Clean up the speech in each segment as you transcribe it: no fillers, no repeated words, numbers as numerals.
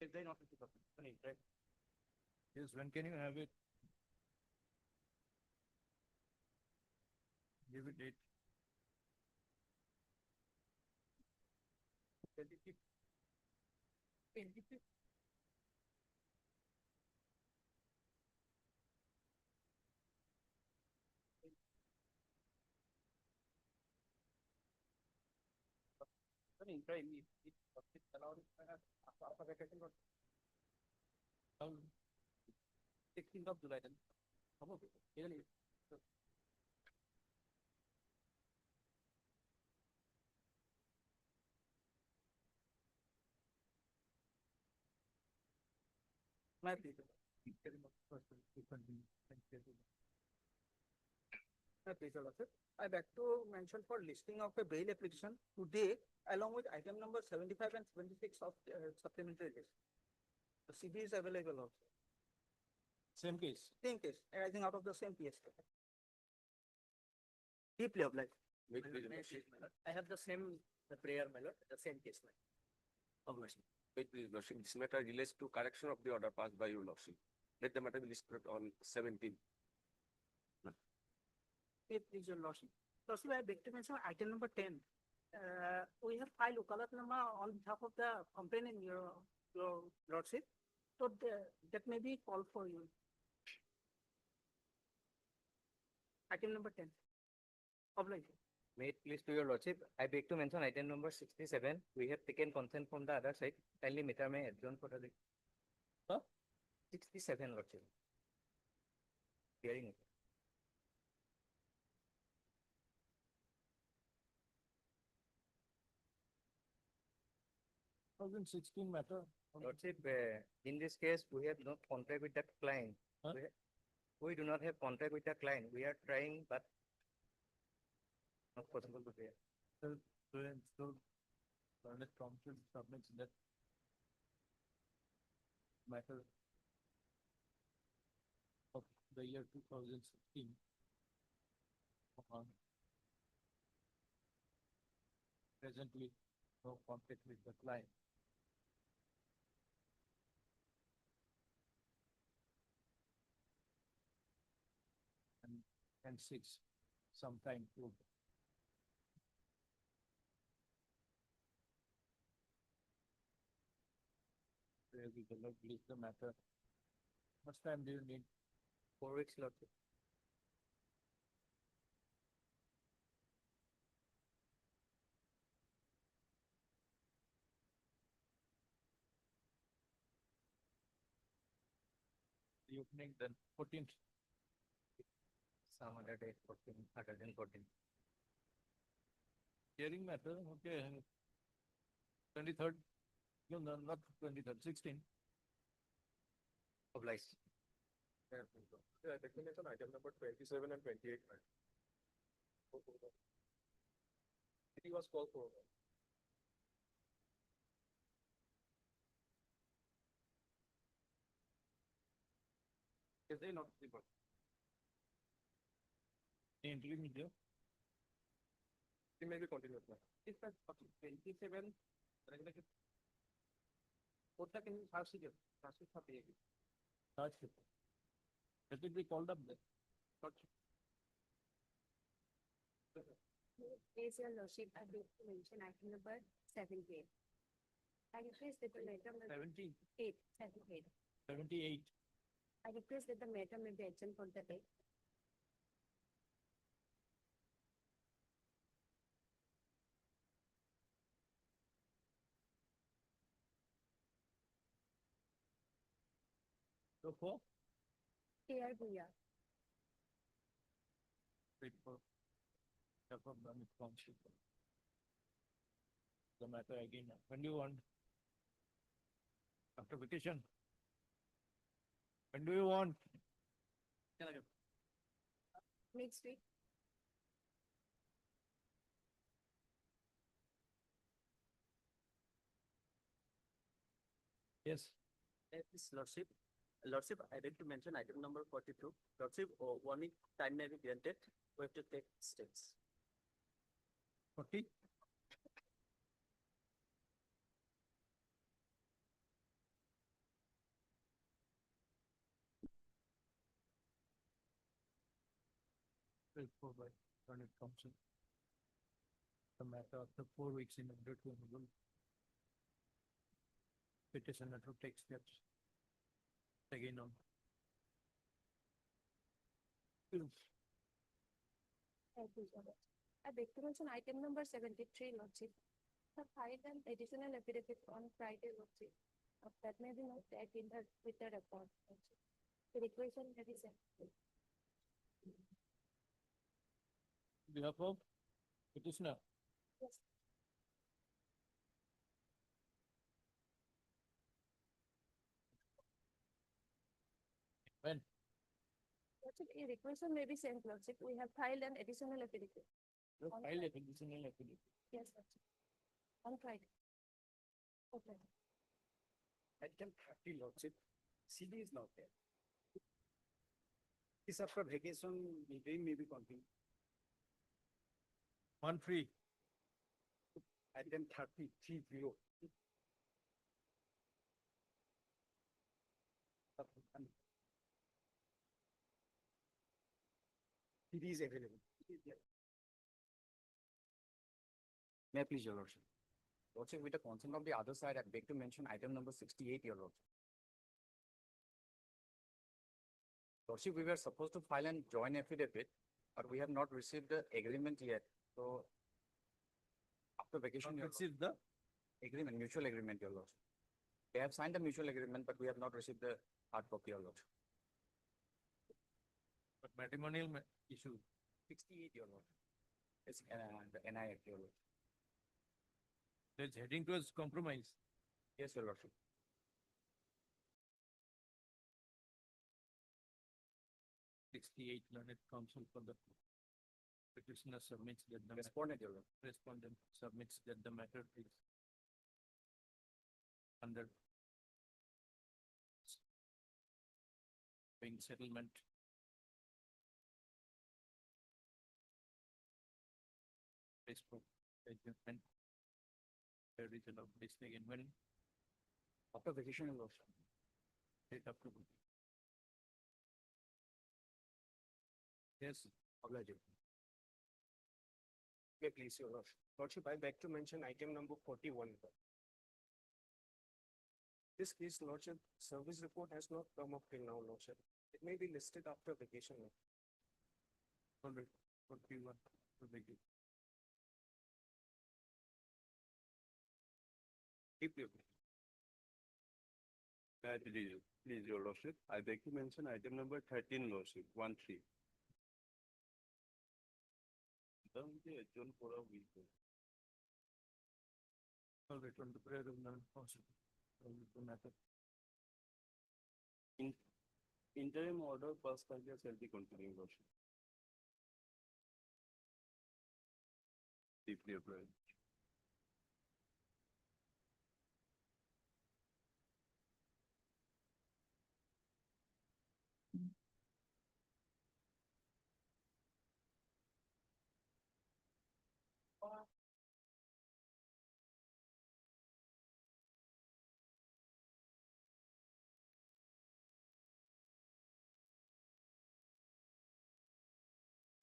Is there not 50%? Right? Yes, when can you have it? Give it date. 25th. 25th. Try me. It's allowed after vacation. 16th of July then. Okay. My please. My pleasure, sir. I beg to mention for listing of a bail application today, along with item number 75 and 76 of supplementary list. The CD is available also. Same case. Same case, arising out of the same PS. Deeply obliged. I have the same prayer, my lord, the same case. Obligation. Wait, please, Lordship. This matter relates to correction of the order passed by your Lordship. Let the matter be listed on 17th. Please, your lordship. Lordship, I beg to mention item number 10. We have filed Ukalatnama on behalf of the complainant, your lordship. So that may be called for you. Item number 10. Obligation. May it please to your lordship, I beg to mention item number 67. We have taken consent from the other side. Kindly matter may adjourn for the day. Huh? 67, lordship. Hearing it. Matter. Lordship, in this case, we have no contact with the client. Huh? We do not have contact with the client. We are trying, but not possible to bear. So, Learned Counsel submits that matter of the year 2016 on presently no contact with the client. And 6 sometime to where we will release the matter. How much time do you need? 4 weeks, lordship. The opening then 14th. Some other day, 14, other than 14. Hearing matter, okay. 23rd. No, not 23rd, 16th. Obliged. Declaration item number 27 and 28. It was called for. Is there not the board? Entering media. It may be continued now. Is that 27 regulation? What can you have to give? Let it be called up there. Please, your lordship, I beg to mention item number 78. I request that the matter may 17, 8, 78. 78. I request that the matter may be adjourned for the day. So for Here we are. wait for the matter again. When do you want? After vacation? When do you want? Next week. Yes. This lordship. Lordship, I need to mention item number 42. Lordship, 1 week time may be granted. We have to take steps. 40. 40 straightforward when it comes to the matter of the 4 weeks in order to enable petitioner to take steps again on. I beg to mention item number 73, Lordship. Have filed an additional affidavit on Friday, Lordship. That may be not tagged in with the report, Lordship. The request may be sent. Behalf of petitioner. Yes. When? Lordship, a request may be sent, Lordship. We have filed an additional affidavit. The On file Friday. additional affidavit. Yes, Lordship. On Friday. Okay. Item 30, Lordship, CD is not there. This after vacation, meeting may be continued. 1-3. Item 30. CD is available. May I please, Your Lordship? Lordship, with the consent of the other side, I beg to mention item number 68, Your Lordship. Lordship, we were supposed to file an joint affidavit, but we have not received the agreement yet. So after vacation, Your Receive the Lordship, agreement, mutual agreement, Your Lordship. They have signed the mutual agreement, but we have not received the hard copy, Your Lordship. but matrimonial issue. 68, Your Lordship. It's the NI Act, Your Lordship. That's heading towards compromise. Yes, Your Lordship. '68 learned counsel for the petitioner submits that the Respondent, Your Lordship. respondent submits that the matter is under being settlement. Based on judgment. There is a mistake in when After vacation, Your Lordship. it up to. Yes, Obliged. May please, Your Lordship. Lordship, I beg to mention item number 41. This case, Lordship, service report has not come up till now, Lordship. It may be listed after vacation. already, 41, to begin. Deeply. Please, Your Lordship, I beg to mention item number 13, Lordship, 1-3. Already on the prayer of non-possible. The matter. Interim order first career shall be continuing, Lordship. Deeply applied.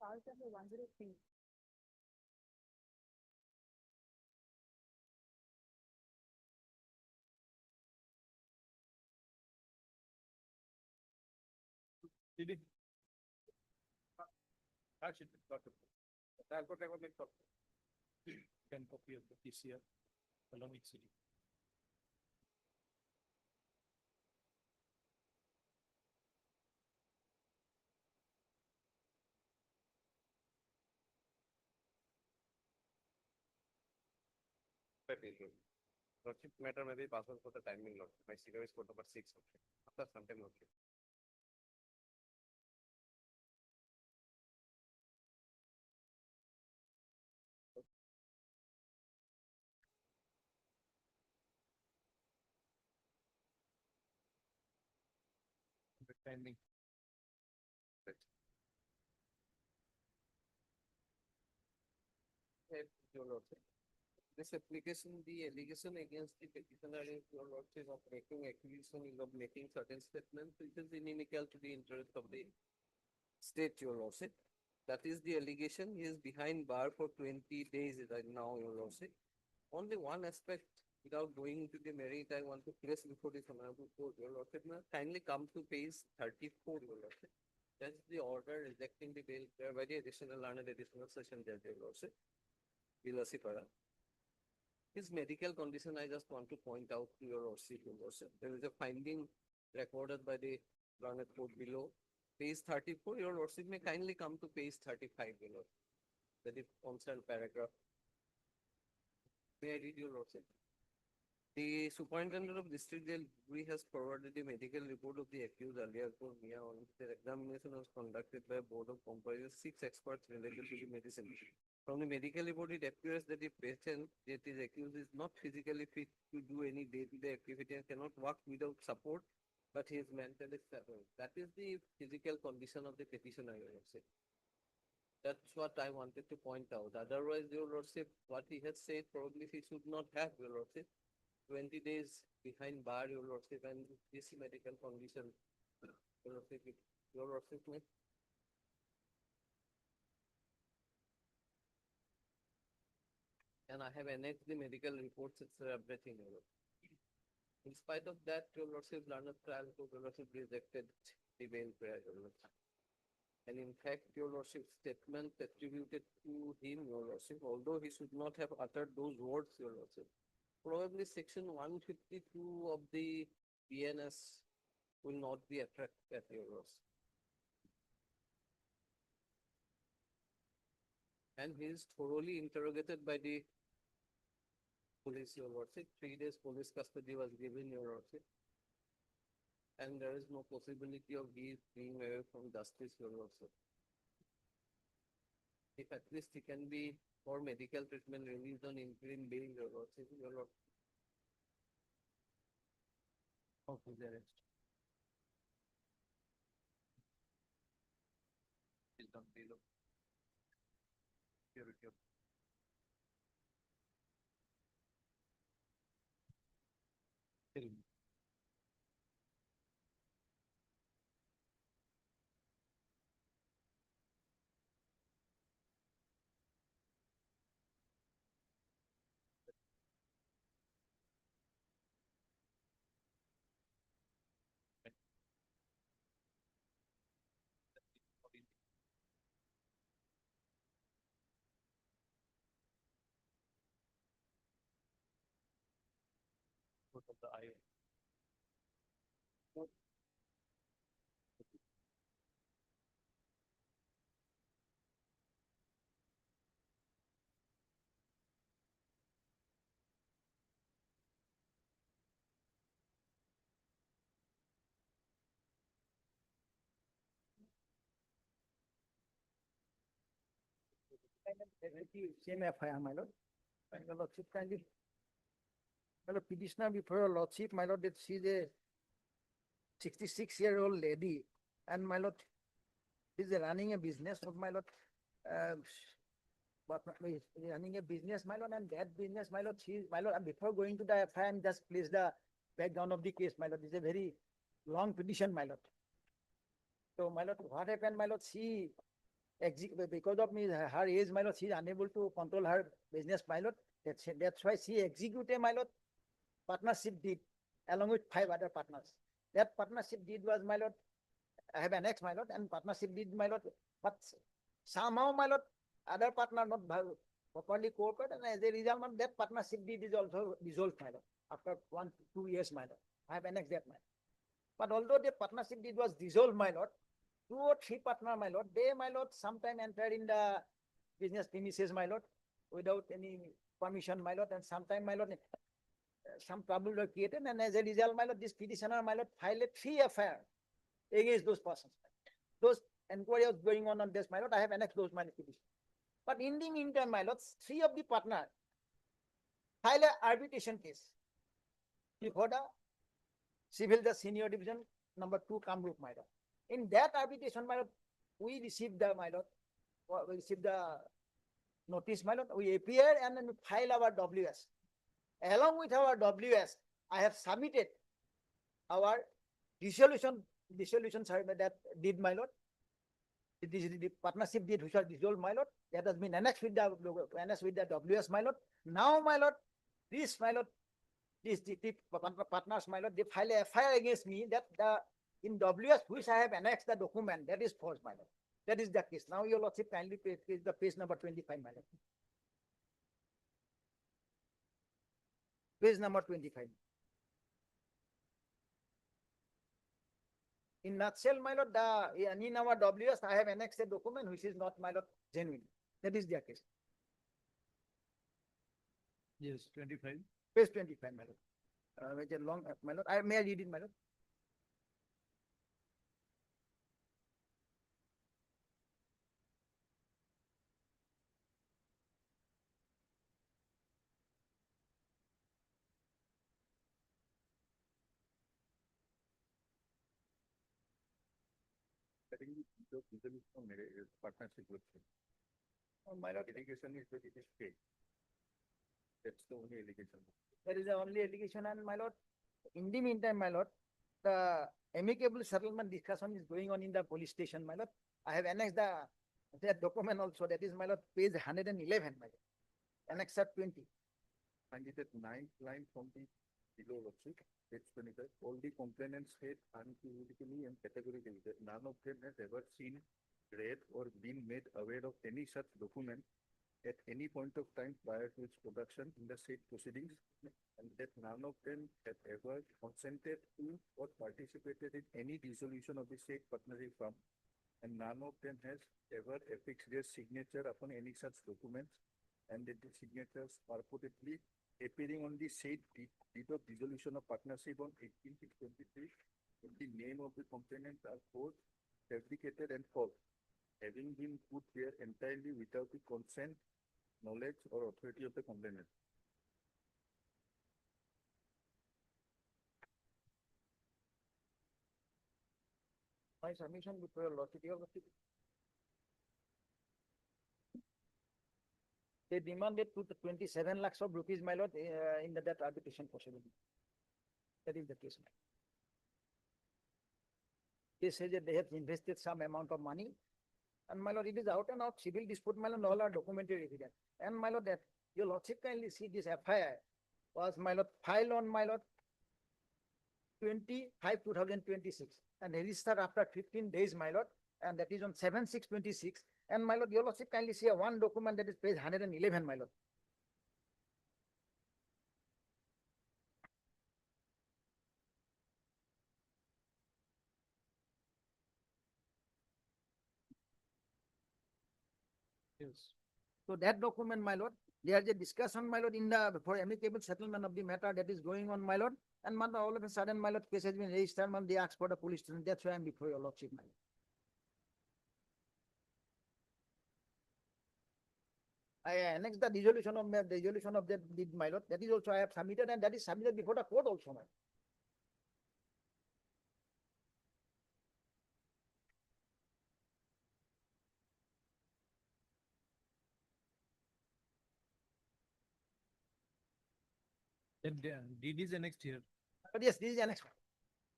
File number 103. Did it? Actually, Dr. I'll go take one next. Can copy of the TCR along with CD. Lordship, matter may be passed for the timing, Lordship. My serial is code number 6. After some time, Lordship. Pending. Your Lordship. This application, the allegation against the petitioner is, Your Lordship, of making accusation of making certain statements which is inimical to the interest of the state, Your Lordship. That is the allegation. He is behind bar for 20 days right now, Your Lordship. Only one aspect, without going into the merit, I want to place before this honorable court, Your Lordship. Now, kindly come to page 34, Your Lordship. That's the order rejecting the bail by the additional learned additional session judge, Your Lordship. Vilasipara. His medical condition, I just want to point out to Your Lordship, Your Lordship. There is a finding recorded by the learned court below. Page 34, Your Lordship may kindly come to page 35, Your Lordship. That is concerned paragraph. May I read, Your Lordship? The superintendent of district jail has forwarded the medical report of the accused earlier for Mia on their examination was conducted by a board of comprising 6 experts related to the medicine. From the medical report, it appears that the patient that is accused is not physically fit to do any day-to-day activity and cannot walk without support, but he is mentally stable. That is the physical condition of the petitioner, Your Lordship. That's what I wanted to point out. Otherwise, Your Lordship, what he has said, probably he should not have, Your Lordship. 20 days behind bar, Your Lordship, and this medical condition, Your Lordship, Your Lordship, may. And I have annexed the medical reports, it's everything, Your Lordship. In spite of that, Your Lordship, learned trial court, Your Lordship, rejected the bail prayer, Your Lordship. And in fact, Your Lordship, statement attributed to him, Your Lordship, although he should not have uttered those words, Your Lordship, probably section 152 of the BNS will not be attracted at Your Lordship. And he is thoroughly interrogated by the police, Your Lordship. 3 days police custody was given, Your Lordship. And there is no possibility of he being away from justice, Your Lordship. If at least he can be for medical treatment released on interim bail, Your Lordship, Your Lordship. Okay, the rest. Is done below. Purity of. Of the IO. Same FIR, my lord. And your lordship kindly. My lord, petitioner before your lordship, my lord, that she's a 66-year-old lady, and my lord, she's running a business of my lord. But running a business, my lord, and that business, my lord, my lord, and before going to the FIR, just please the background of the case, my lord. It's a very long petition, my lord. So, my lord, what happened, my lord? She because of me, her age, my lord, she is unable to control her business, my lord. That's why she executed, my lord, partnership deed along with 5 other partners. That partnership deed was, my lord, I have annexed, my lord, and partnership deed, my lord. But somehow, my lord, other partner not properly cooperated, and as a result, that partnership deed is also dissolved, my lord, after 1 to 2 years, my lord. I have annexed that, my lord. But although the partnership deed was dissolved, my lord, 2 or 3 partner, my lord, they, my lord, sometime entered in the business premises, my lord, without any permission, my lord, and sometime, my lord, some trouble were created, and as a result, my lord, this petitioner, my lord, filed 3 FIR against those persons. Those inquiries going on this, my lord, I have annexed those, my petition. But in the meantime, my lord, 3 of the partner filed an arbitration case before the civil, the senior division, number 2, Kamrup, my lord. In that arbitration, my lord, we received the, my lord, we received the notice, my lord. We appear and then file our WS. Along with our WS, I have submitted our dissolution survey that did, my lord. The partnership deed which was dissolved, my lord, that has been annexed with the WS, my lord. Now, my lord, this, my lord, the partners, my lord, they file a FIR against me that in WS which I have annexed the document, that is false, my lord. That is the case. Now, your lordship kindly page the page number 25, my lord. Page number 25. In nutshell, my lord, in our WS, I have annexed a document which is not, my lord, genuine. That is their case. Yes, 25. Page 25, my lord. Which is long, my lord. May I read it, my lord? I think the partnership with him. My lord, Allegation is that it is fake. That's the only allegation. that is the only allegation, and my lord, in the meantime, my lord, the amicable settlement discussion is going on in the police station, my lord. I have annexed that document also. That is, my lord, page 111, my lord. Annexure 20. And it is ninth line from the below lordship, page 25. All the complainants said unequivocally and categorically that none of them has ever seen, read, or been made aware of any such document at any point of time prior to its production in the said proceedings, and that none of them have ever consented to or participated in any dissolution of the said partnership firm, and none of them has ever affixed their signature upon any such documents, and that the signatures purportedly appearing on the said deed of dissolution of partnership on 18/6/23 in the name of the complainant are both fabricated and false, having been put there entirely without the consent, knowledge, or authority of the complainant. My submission before your lordship, your lordship. They demanded to the 27 lakhs of rupees, my lord, in the debt arbitration proceeding. That is the case. They say that they have invested some amount of money, and my lord, it is out and out civil dispute, my lord, all are documentary evidence. And my lord, that your lordship kindly see this FIR was, my lord, filed on, my lord, 25/2026 and registered after 15 days, my lord, and that is on 7/6/26. And my lord, your lordship kindly see one document that is page 111, my lord. Yes. So that document, my lord, there is a discussion, my lord, in the for amicable settlement of the matter that is going on, my lord. And man, all of a sudden, my lord, case has been registered, man, they asked for the police station. That's why I'm before your lordship, my lord. I annexed the resolution of that deed, my lord. That is also I have submitted, and that is submitted before the court also, my lord. Then deed is annexed here. But yes, this is annexed.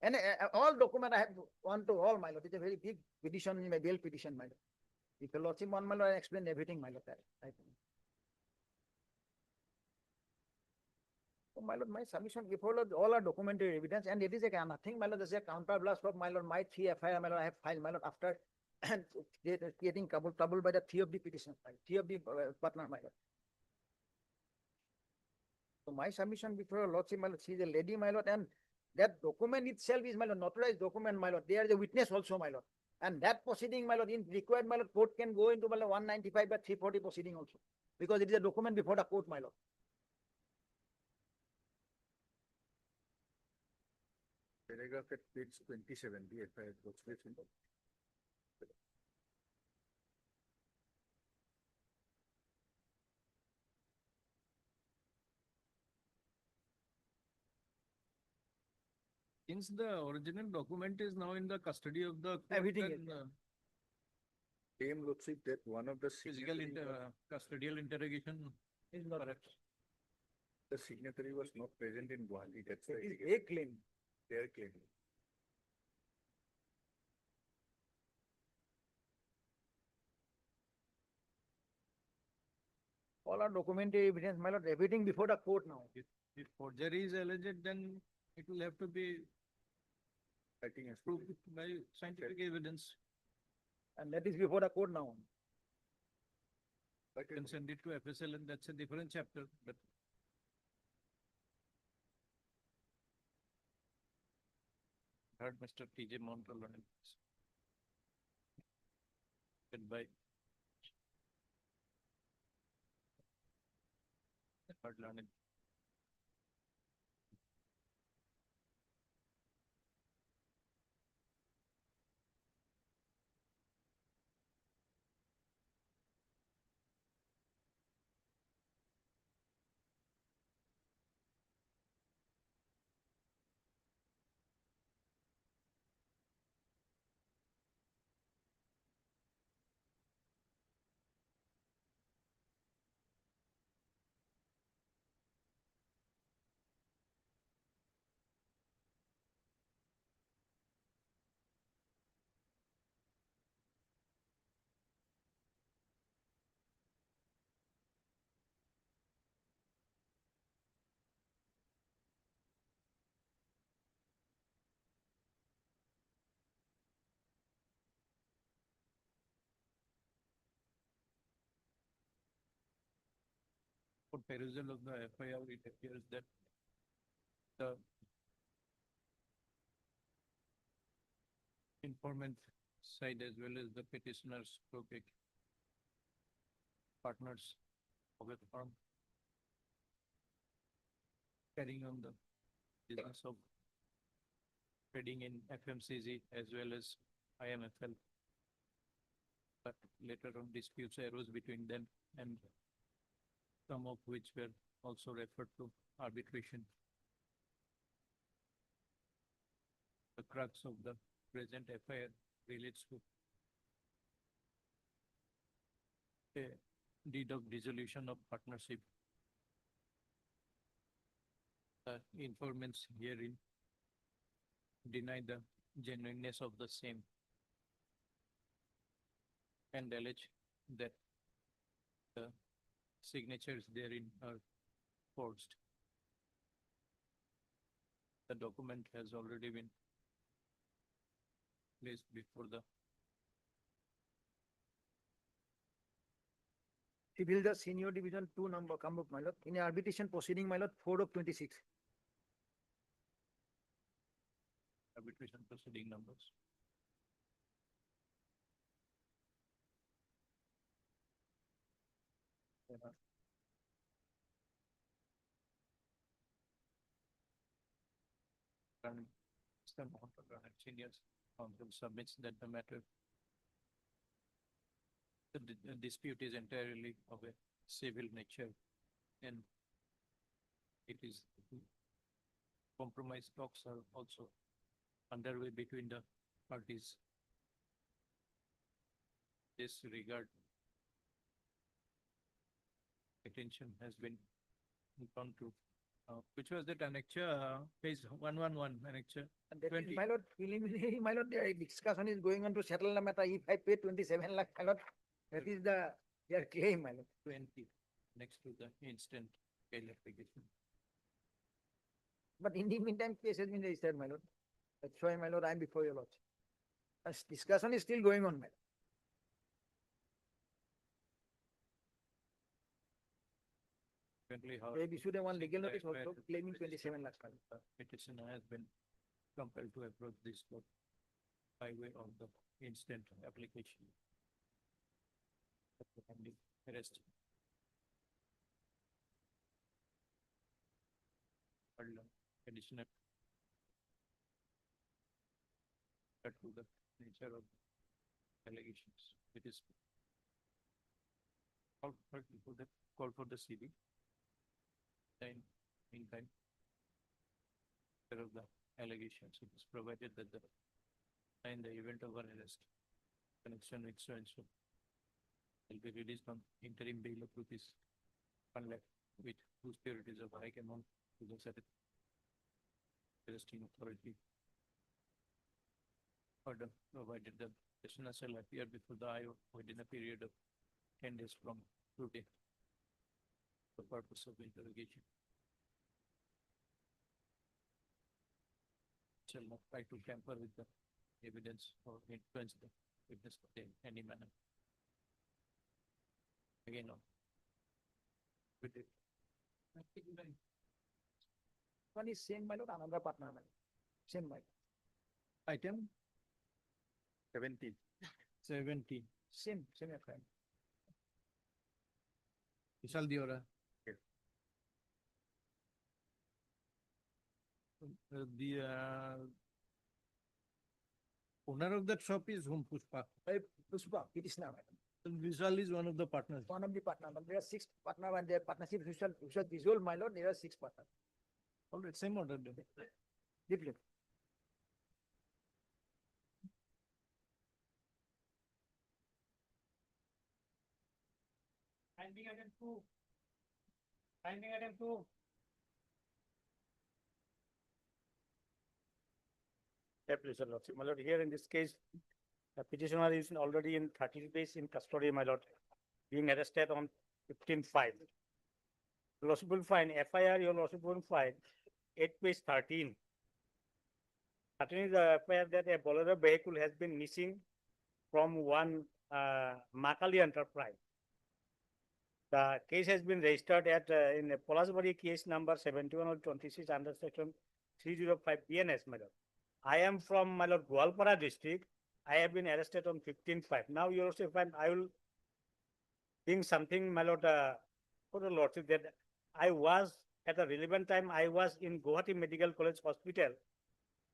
And all document I have one to all, my lord. It's a very big petition in my bail petition, my lord. If your lordship want, my lord, I explain everything, my lord. So, my lord, my submission before lord, all are documentary evidence, and it is a nothing, my lord. There's a counter blast of my lord, my 3 FIR, my lord, I have filed, my lord, after and getting trouble by the 3 of the petition, 3 of the partner, my lord. So my submission before your lordship, my lord, she is a lady, my lord, and that document itself is, my lord, notarized document, my lord. They are the witness also, my lord. And that proceeding, my lord, in required, my lord, court can go into, my lord, 195 by 340 proceeding also, because it is a document before the court, my lord. Paragraph at page 27, the FIR consideration. Since the original document is now in the custody of the court, Everything then, is Same lordship that one of the physical custodial interrogation Is not correct. the signatory was not present in Gauhati. That's the It is a claim. their claim. All our documentary evidence, my lord, everything before the court now. If forgery is alleged, then it will have to be Writing has to proved be- by scientific evidence. And that is before the court now. But You can send it to FSL and that's a different chapter, but heard Mr. TJ Montrell on it. Goodbye. Heard learned. For perusal of the FIR, it appears that the informant side as well as the petitioner's partners of the firm carrying on the business of trading in FMCG as well as IMFL. But later on disputes arose between them and some of which were also referred to arbitration. The crux of the present FIR relates to a deed of dissolution of partnership. The informants herein deny the genuineness of the same and allege that the signatures therein are forged. The document has already been placed before the Civil the senior division 2 number, Kamrup, my lord, in arbitration proceeding, my lord, 4 of 26. arbitration proceeding numbers. There are and Mr. Mohan Senior's counsel submits that the matter, the dispute is entirely of a civil nature and it is compromise talks are also underway between the parties. This regard attention has been gone to which was that annexure, page 111 annexure. And that 20. is, my lord, preliminary, my lord, the discussion is going on to settle the matter. If I pay 27 lakh, my lord, that is their claim, my lord. 20 next to the instant bail application. But in the meantime, case has been registered, my lord. That's why, my lord, I am before your lord. As discussion is still going on, my lord. Currently, They have issued a one legal notice where also claiming 27 lakhs, my lord. the petitioner has been compelled to approach this court by way of the instant application. Pending arrest. Additional to the nature of allegations. It is called for the CD. Then, meantime, there of the allegations, it is provided that in the event of an arrest, connection with so and so will be released on interim bail of rupees 1 lakh with whose securities of high amount to the said arresting authority. Further, provided the petitioner shall appear before the IO within a period of 10 days from today. the purpose of interrogation. Shall not try to tamper with the evidence or influence the witness in any manner. Again, no. With it. One is same my lord, another partner, my lord. Same my lord. Item 17. 17. Same affair. Vishal Diora. Yes. The owner of that shop is whom, Pushpa? Pushpa, it is now, my lord. And Vishal is one of the partners. One of the partner, but there are 6 partner and their partnership Vishal dissolved, my lord, there are 6 partners. All right, same order then. Deeply. Finding item 2. Finding item 2. Please, Your Lordship. My lord, here in this case, the petitioner is already in 30 days in custody, my lord, being arrested on 15/5. Your Lordship will find FIR, Your Lordship will find 8 page 13. 13 is the FIR that a Bolero vehicle has been missing from one Makali enterprise. The case has been registered at in a Polasbari case number 71/26 under section 305 BNS, my lord. I am from, my lord, Gauhati district. I have been arrested on 15/5. Now you also find I will bring something, my lord, for the lordship, that I was at a relevant time, I was in Gauhati Medical College Hospital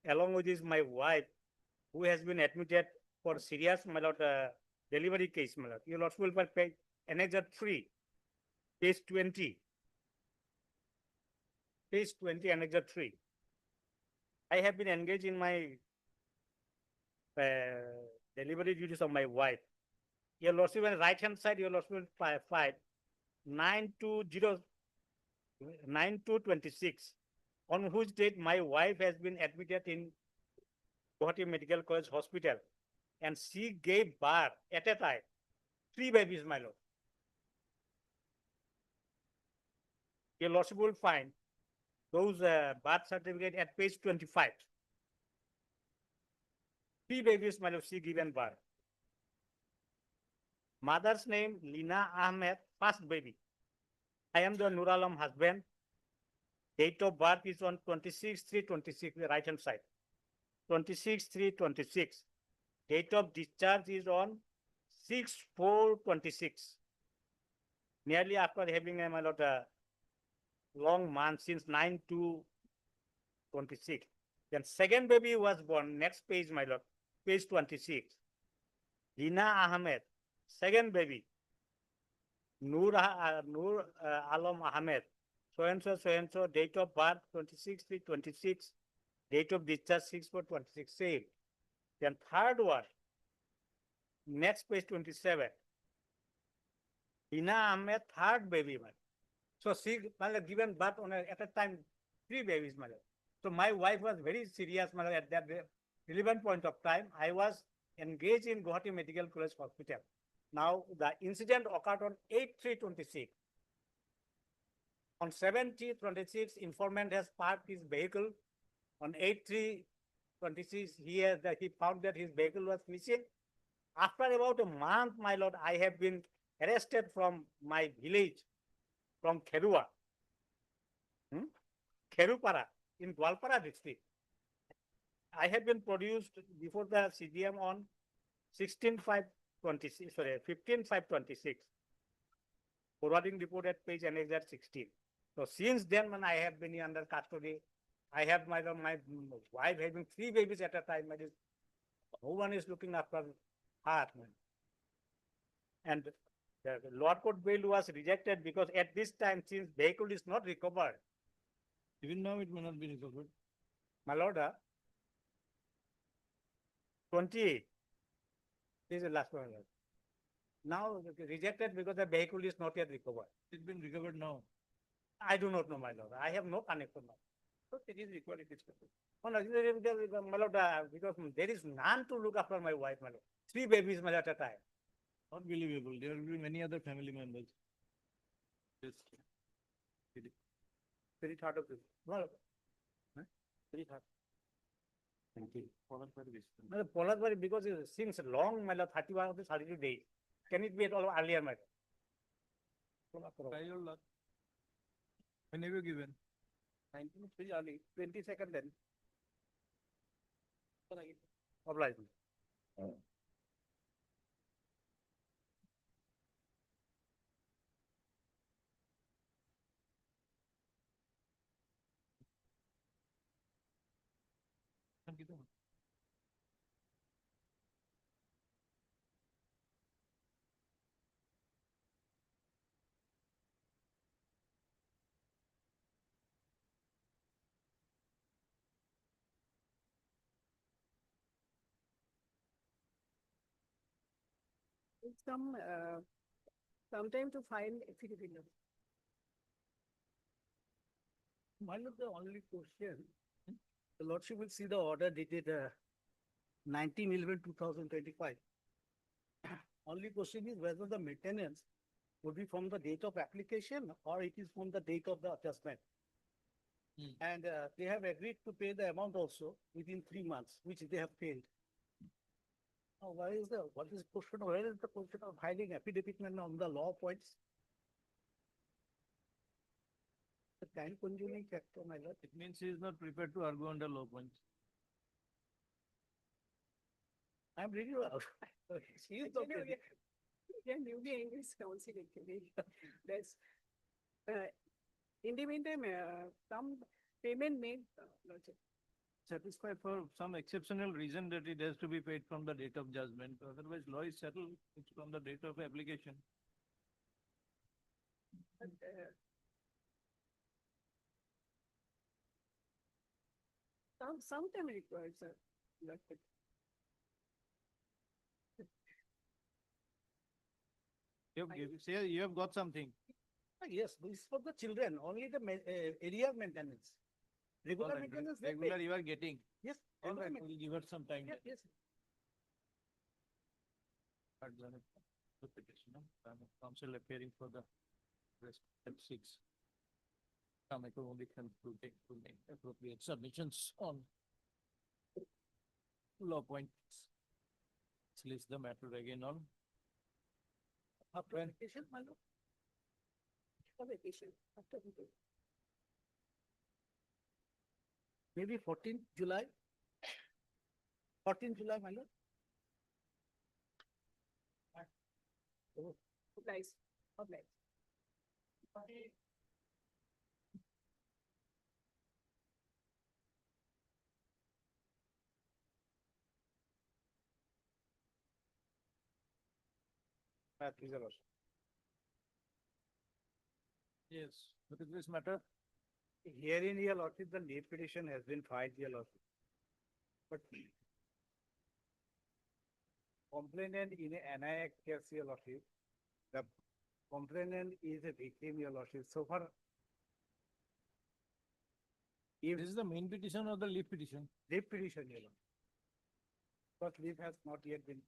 along with my wife, who has been admitted for serious, my lord, delivery case, my lord. Your lordship will find page annexure 3, page 20. Page 20, annexure 3. I have been engaged in my delivery duties of my wife. Your lordship, on the right hand side, your lordship will find 9/2/26, on which date my wife has been admitted in Gauhati Medical College Hospital, and she gave birth at a time 3 babies, my lord. Your lordship will find those birth certificate at page 25. 3 babies, my lord, she given birth. Mother's name, Lina Ahmed, first baby. I am the Nur Alam husband. Date of birth is on 26/3/26, the right hand side. 26/3/26. Date of discharge is on 6/4/26. Nearly after having my lord, long month since 9/2/26. Then second baby was born, next page, my lord, page 26. Lina Ahmed, second baby. Nur Alam Ahmed, so and so, date of birth 26/3/26, date of discharge 6/4/26, same. Then third one, next page 27. Lina Ahmed, third baby, man. So she given birth on at a time 3 babies, man. So my wife was very serious, man, at that relevant point of time. I was engaged in Gauhati Medical College Hospital. Now the incident occurred on 8/3/26. On 7/3/26, informant has parked his vehicle. On 8/3/26, he found that his vehicle was missing. After about a month, my lord, I have been arrested from my village, from Kherua, Kherupara in Gwalpara district. I have been produced before the CGM on 15/5/26. Forwarding report at page annexure 16. So since then, when I have been under custody, I have my wife having 3 babies at a time. No one is looking after her. And the lower court bail was rejected because at this time, since vehicle is not recovered, Even now it may not be recovered. my lord, 28. This is the last one. Now rejected because the vehicle is not yet recovered. It's been recovered now. I do not know, my lord. I have no connection now. So it is required, it is recovered. Oh, no, my lord, because there is none to look after my wife, my lord. 3 babies, my lord, at a time. Not believable. There will be many other family members. Yes. Very third of this. Well, very third. Thank you. No, Polatbari, because it seems long, my lord, 31 of the 32 days. Can it be at all earlier, my lord? Try your luck. When have you given? 19 is very early, 22nd then. Obliged. Thank you. Some time to file affidavit. My lord, the only question, the lordship will see the order dated 19/11/2025. Only question is whether the maintenance would be from the date of application or it is from the date of the adjustment. And they have agreed to pay the amount also within 3 months, which they have paid. Now, where is the question of filing affidavit on the law points? The time consuming factor, my lord. It means he is not prepared to argue under law points. I'm really, she is okay. Yeah, newly English council actually. That's, in the meantime, some payment made, lordship. Satisfied for some exceptional reason that it has to be paid from the date of judgment. Otherwise, law is settled. It's from the date of application. But, sometime required, sir. Lordship. Say you have got something. Yes, this is for the children, only the area maintenance. Regular All right, maintenance. they regular pay. you are getting. Yes. All regular right, maintenance. we'll give her some time. Yes. Council appearing for the rest at 6. Only can to make appropriate submissions on law points. Let's list the matter again on. After vacation, my lord. After vacation, after vacation. Maybe 14th July. 14th July, my lord. Obliged. Please, your lordship. Yes. What is this matter? Herein, your lordship, the leave petition has been filed, your lordship. But complainant in an NI case, your lordship, the complainant is a victim, your lordship. So far, if This is the main petition or the leave petition? leave petition, your lordship. But leave has not yet been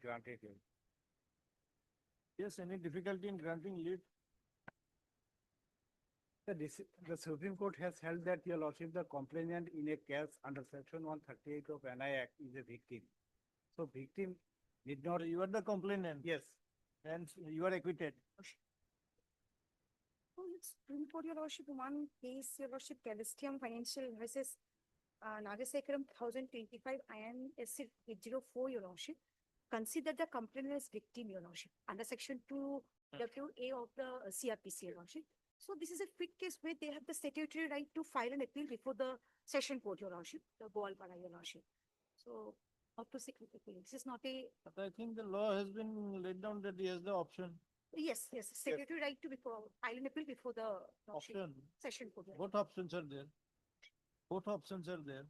granted here. Yes, any difficulty in granting leave? The Supreme Court has held that, your lordship, the complainant in a case under section 138 of NI Act is a victim. So victim did not, You are the complainant. yes, And you are acquitted. Oh, it's for your lordship, one case, your lordship, Calestium Financial versus Nagasekaram 1025 INS 804, your lordship. Consider the complainant as victim, your lordship, under section 2WA of the CRPC, your lordship. So this is a quick case where they have the statutory right to file an appeal before the session court, your lordship, the Gauhati, your lordship. So up to 6 appeal. This is not a, But I think the law has been laid down that he has the option. yes, statutory right to file an appeal before the lordship, Option. session court. What options are there? Both options are there.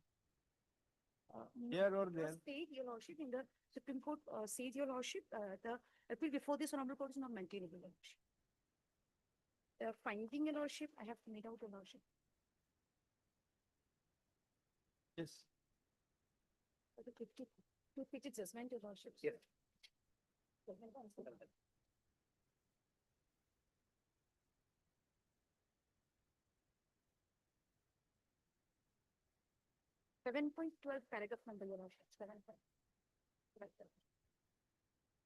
Here or there. State, your lordship, in the Supreme Court says, your lordship, the appeal before this honorable court is not maintainable, your lordship. Finding, your lordship, I have made out, your lordship. Yes. The 250 judgment, your lordship. Yes. Judgment on- 7.12 paragraph number, Your Worship. 7.12.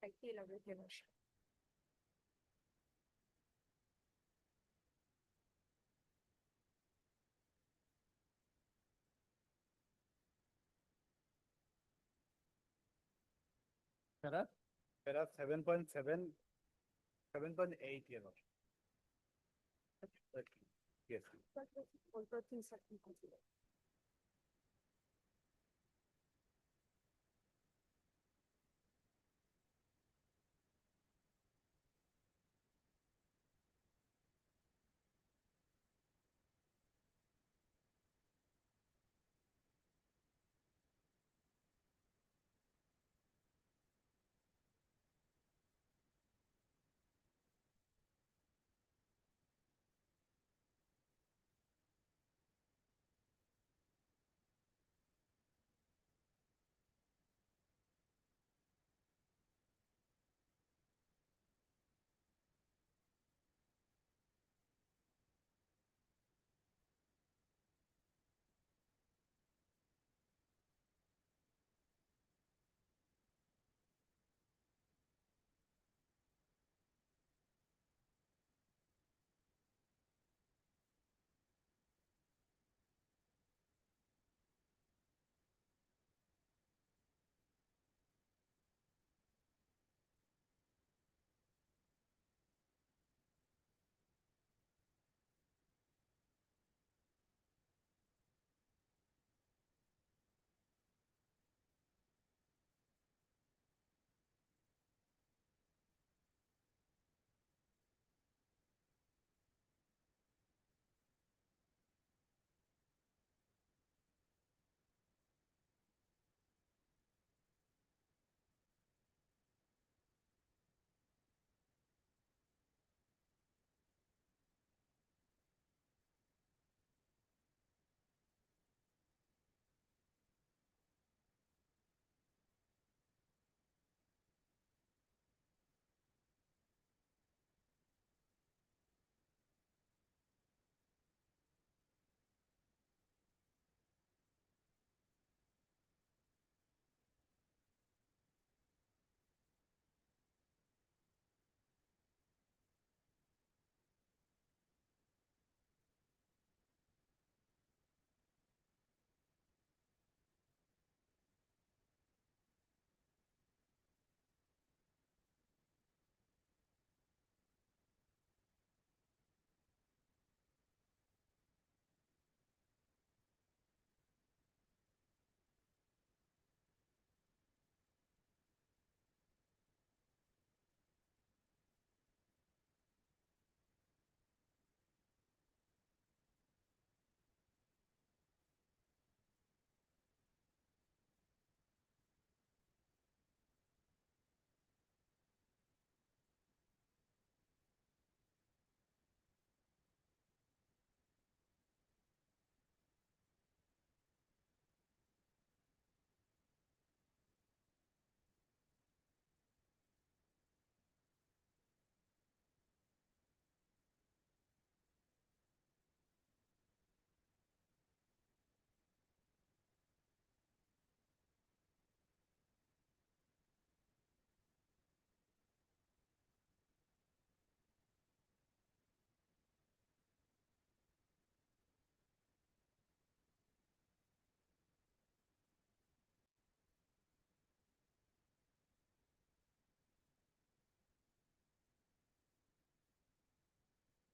Slightly elaborate, Your Worship. Para 7.7, 7.8, you know. Yes. Also things are to consider.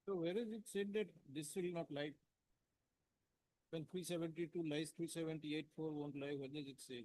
So where is it said that this will not lie? When 372 lies, 378 4 won't lie, what does it say?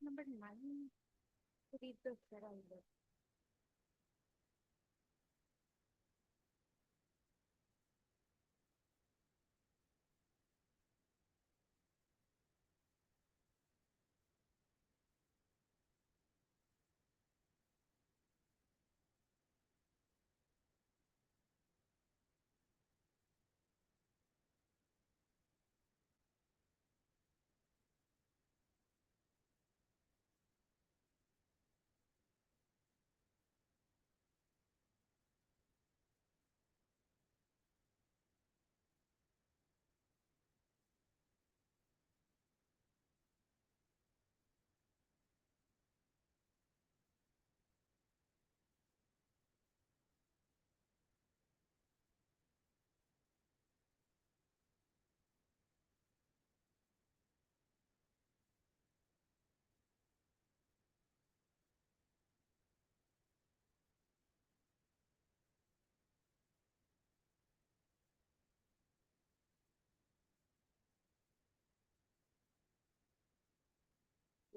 Number 9, to read the paragraph.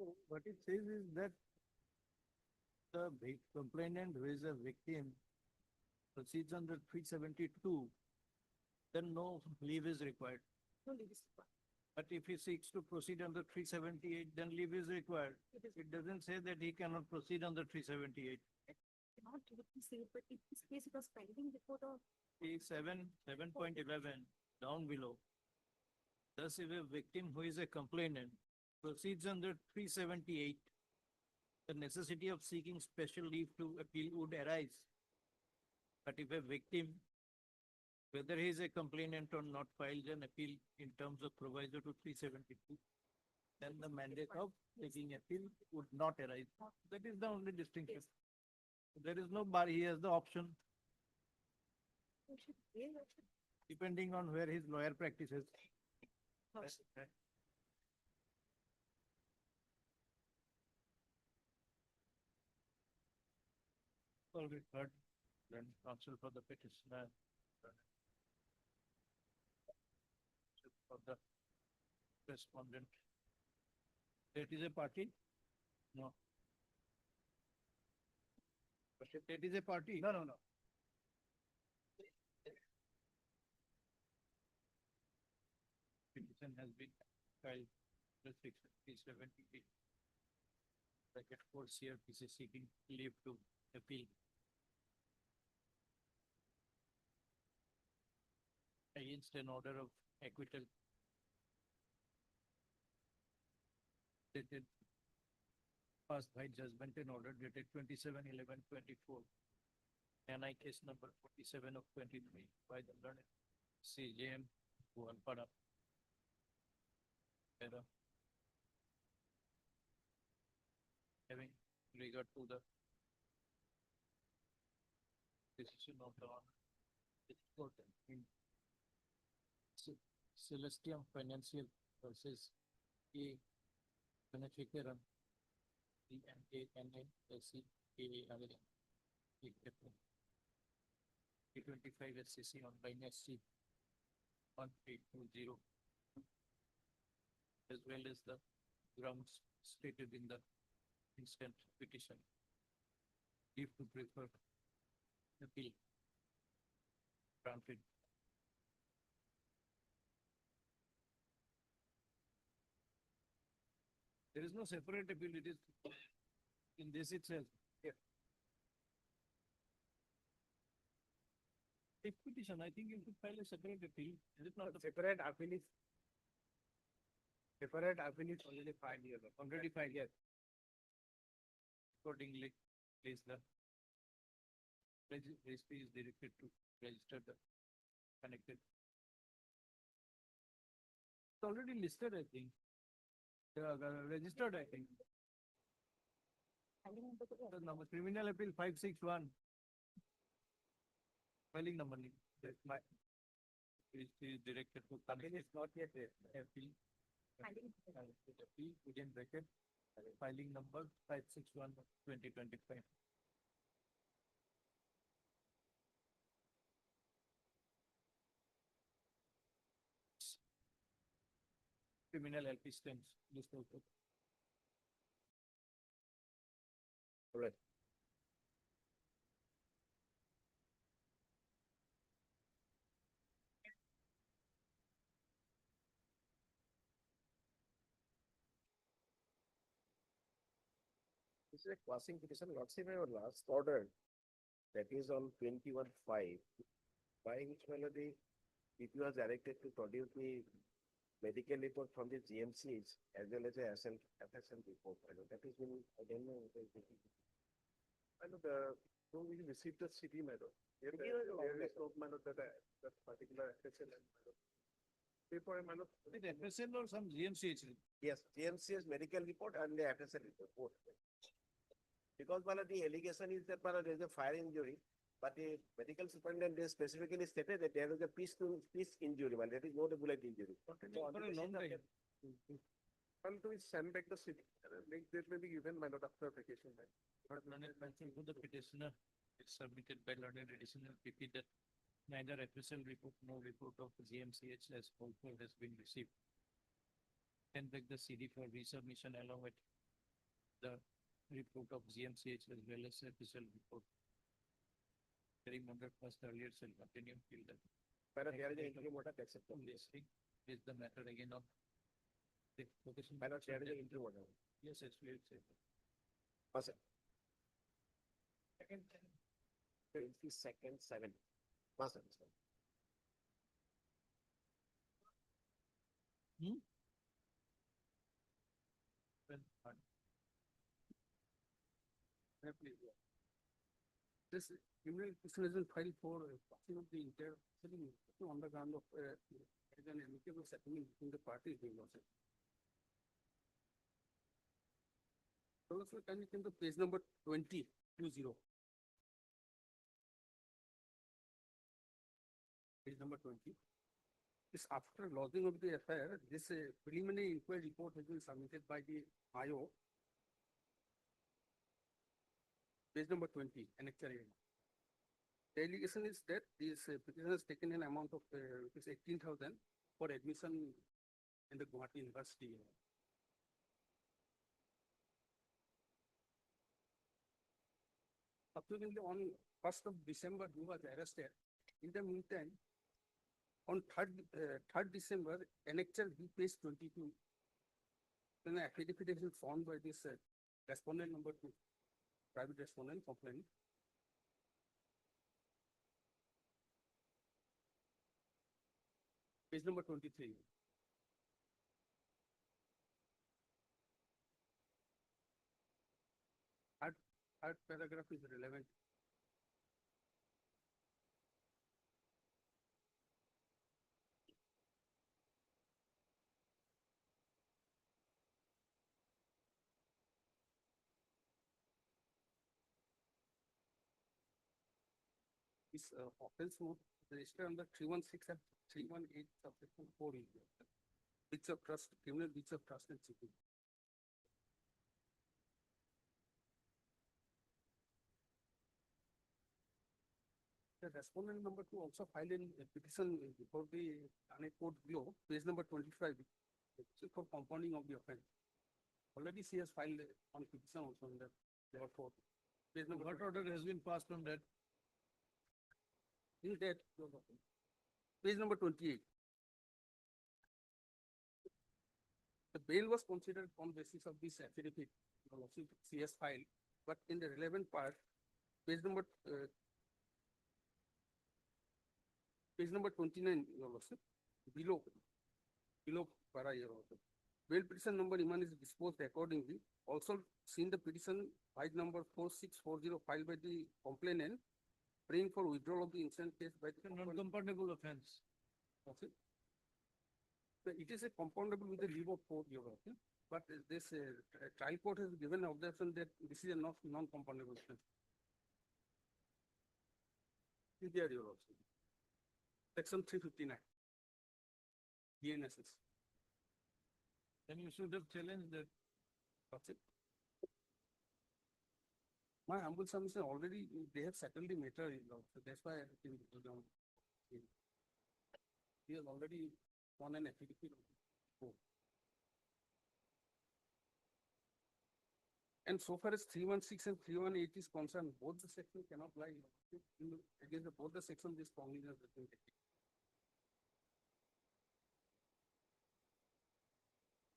So what it says is that the complainant who is a victim proceeds under 372, then no leave is required. No leave is required. But if he seeks to proceed under 378, then leave is required. It doesn't say that he cannot proceed under 378. Not directly say, but in this case, it was pending before the. 7.11 down below. Thus, if a victim who is a complainant proceeds under 378, the necessity of seeking special leave to appeal would arise. But if a victim, whether he is a complainant or not, files an appeal in terms of proviso to 372, then the mandate of taking appeal would not arise. That is the only distinction. There is no bar. He has the option, depending on where his lawyer practices. All we heard, then counsel for the petitioner. For the respondent. That is a party? No. That is a party? No. Petition has been filed with 378. Bracket 4 CRPC seeking leave to appeal against an order of acquittal dated passed by judgment and order dated 27/11/24. NI case number 47 of 23 by the learned CJM Guwalpada. Having regard to the decision of the court in Celestium Financial versus A. Ganachekaran, DMANASC, AARA, 325 SCC on line SC 1820, as well as the grounds stated in the instant petition. If to prefer appeal granted. There is no separate appeal, it is in this itself. Yeah. If petition, I think you should file a separate appeal. Is it not? Separate appeal is already 5 years. Already filed, yes. Accordingly, place the registry is directed to register the connected. It's already listed, I think. Registered, I think. The number, criminal appeal 561. Filing number. My is directed to. Appeal is not yet there. Appeal. Appeal within bracket. Filing number 561/2025. Criminal LP stands list also. All right. This is a quashing petition, Lordship, our last order, that is on 21/5, by which melody it was directed to produce the medical report from the GMCs as well as a FSL report. That has been, I don't know. I know so we received the CD matter. Here is no matter that particular FSL and matter. Paper matter. With FSL or some GMCH? Yes, GMC's medical report and the FSL report. Because the allegation is that there is a fire injury, but the medical superintendent is specifically stated that there is a piece injury, that is not a bullet injury. For a long time. And to send back the city, that may be given by not after application time. But learned counsel to the petitioner is submitted by learned additional PP that neither FSL report nor report of GMCH as also has been received. Send back the CD for resubmission along with the report of GMCH as well as official report. Hearing member first earlier shall continue till the Para there is an interim order to accept them. this thing is the matter again of the location. Para there is an interim order. Yes, it's clear. Pass it. Second, 22nd, 7. Pass it. This criminal petition has been filed for passing of the entire proceeding on the ground of as an amicable settlement between the parties being also. So let's look, can you come to page number 20. Page number 20. This after lodging of the affair, this preliminary inquiry report has been submitted by the IO. Page number 20, annexure A. The allegation is that this petitioner has taken an amount of rupees 18,000 for admission in the Gauhati University. Subsequently, on 1st of December, he was arrested. In the meantime, on 3rd December, annexure B, page 22, then an affidavit has been found by this respondent number 2, private respondent complaint. Page number 23. Third paragraph is relevant. This offense note registered under 316 and 318 subsection 4 is breach of trust, criminal breach of trust and cheating. The respondent number 2 also filed in a petition before the Thane court below, page number 25, for compounding of the offense. Already she has filed on petition also in the lower court. Page number What order has been passed on that? is that page number 28. The bail was considered on basis of this affidavit, she has filed, but in the relevant part, page number 29, Your Lordship, below para Your Lordship. Bail petition number Iman is disposed accordingly. Also seen the petition file number 4640 filed by the complainant, praying for withdrawal of the incident case by the Non-compoundable offense. Okay. So it is a compoundable with the leave of court, Your Lordship, but this trial court has given objection that this is a non-compoundable offense. Is there, Your Lordship? Section 359. DNSS. Then you should have challenged that. That's it. My humble submission already, they have settled the matter, so that's why I think it was down. He has already won an affidavit. And so far as 316 and 318 is concerned, both the sections cannot lie against both the sections. This strongly has been taken.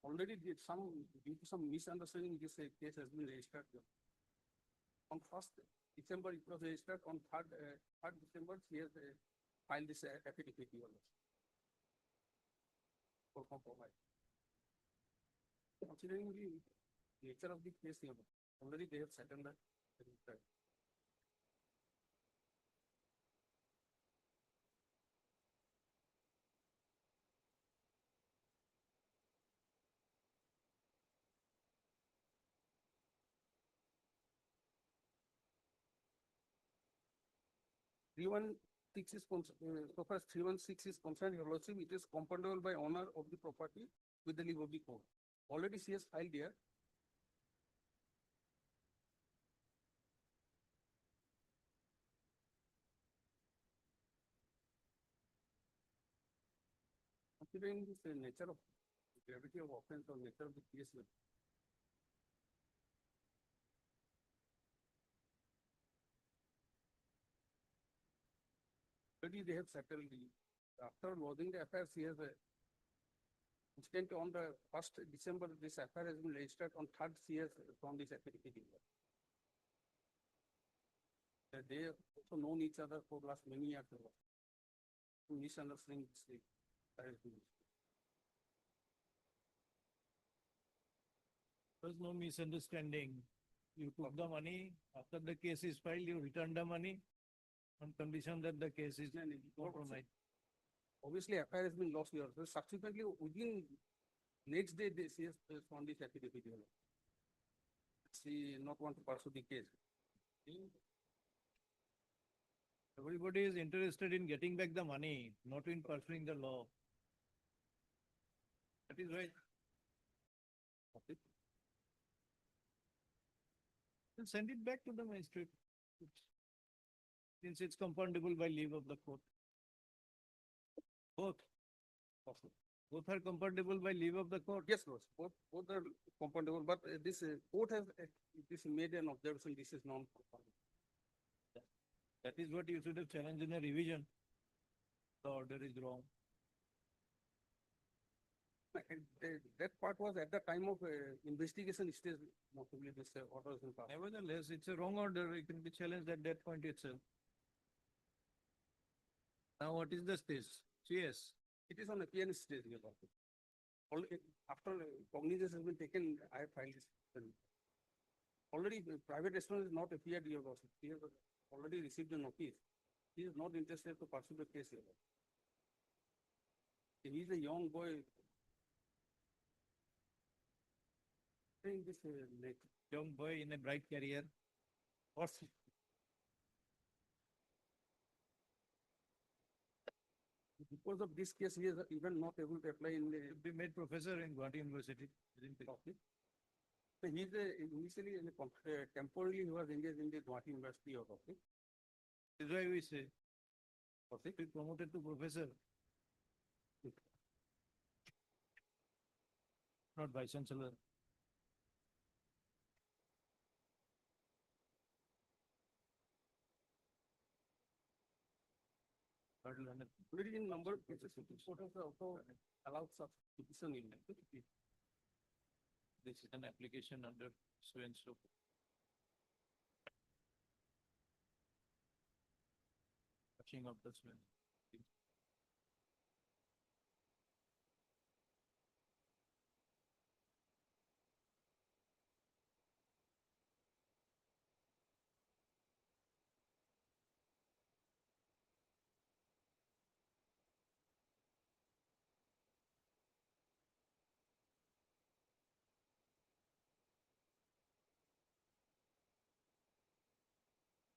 Already due to some misunderstanding, this case has been registered. On 1st December, it was registered. On 3rd December, he has filed this affidavit for compromise. Considering the nature of the case, already they have settled that. So far as 316 is concerned, Your Lordship, it is compoundable by honor of the property with the leave of the court. Already she has filed here. Considering this nature of gravity of offense or nature of the case, already they have settled the, after lodging the FIR, she has instant on the 1st December, this FIR has been registered on 3rd CS from this affidavit. They also known each other for last many years. Misunderstanding this. There's no misunderstanding. You took the money, after the case is filed, you return the money on condition that the case is compromised. Obviously, FIR has been lost here. So subsequently, within next day, they CS found this affidavit. She not want to pursue the case. Everybody is interested in getting back the money, not in pursuing the law. That is right. Okay. Then send it back to the magistrate. Since it's compoundable by leave of the court. Both. Both are compoundable by leave of the court. Yes, Lord. Both are compoundable, but this court has this made an observation. This is non-compoundable. That is what you should have challenged in a revision. The order is wrong. That part was at the time of investigation stage, possibly this order is in passed. Nevertheless, it's a wrong order. It can be challenged at that point itself. Now, what is the stage? CS. It is on a PN stage. After cognizance has been taken, I have filed this. Already, private restaurant is not appeared here. He has already received a notice. He is not interested to pursue the case here. He is a young boy. This Young boy in a bright career. what's because of this case, he is even not able to apply in the. Be made professor in Gauhati University. Isn't it? Okay. So he is initially in temporarily he was engaged in the Gauhati University of okay. That's why we say. Okay. Be promoted to professor. Not vice chancellor. Already in number of cases, court has also allowed such petition in. This is an application under so and so. Touching of the swing.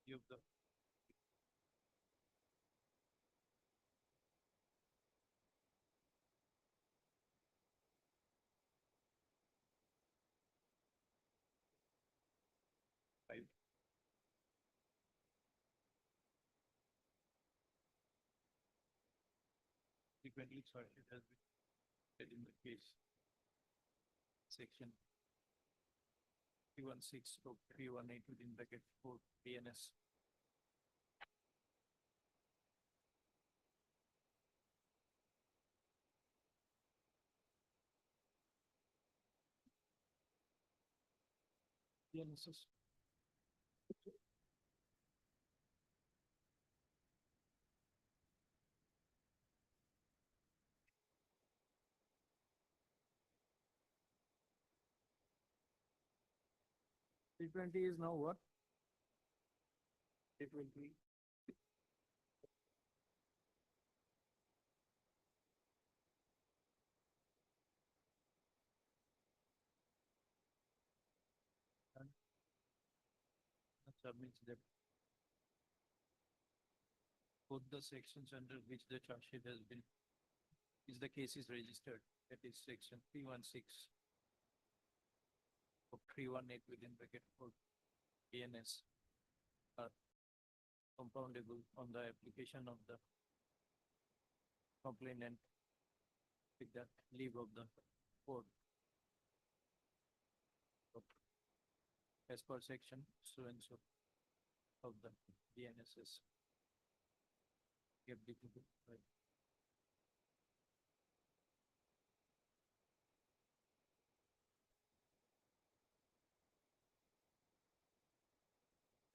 Of the five. Frequently cited has been said in the case. Section 316 to 318 within bracket 4 PNS. PNSs. T20 is now what? T20. Submits that both the sections under which the charge sheet has been is the case is registered. That is section 316 of 318 within bracket 4 PNS are compoundable on the application of the complainant with the leave of the court. As per section so and so of the BNSS. FD2, right?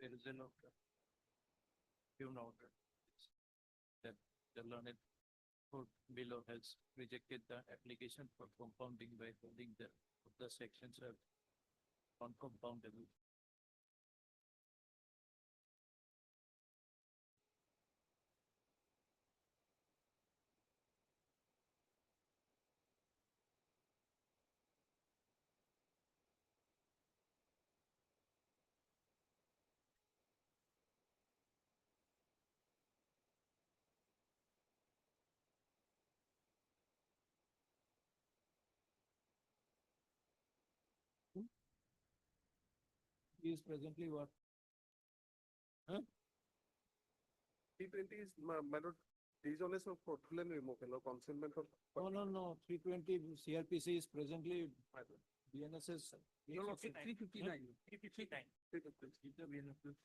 There is an order, given order, that the learned court below has rejected the application for compounding by holding that the sections are non-compoundable. He is presently what? 320 is, my lord, these only for fraudulent removal or concealment of. No, 320 CRPC is presently BNSS. No, no, 359. 359. Keep the BNSS.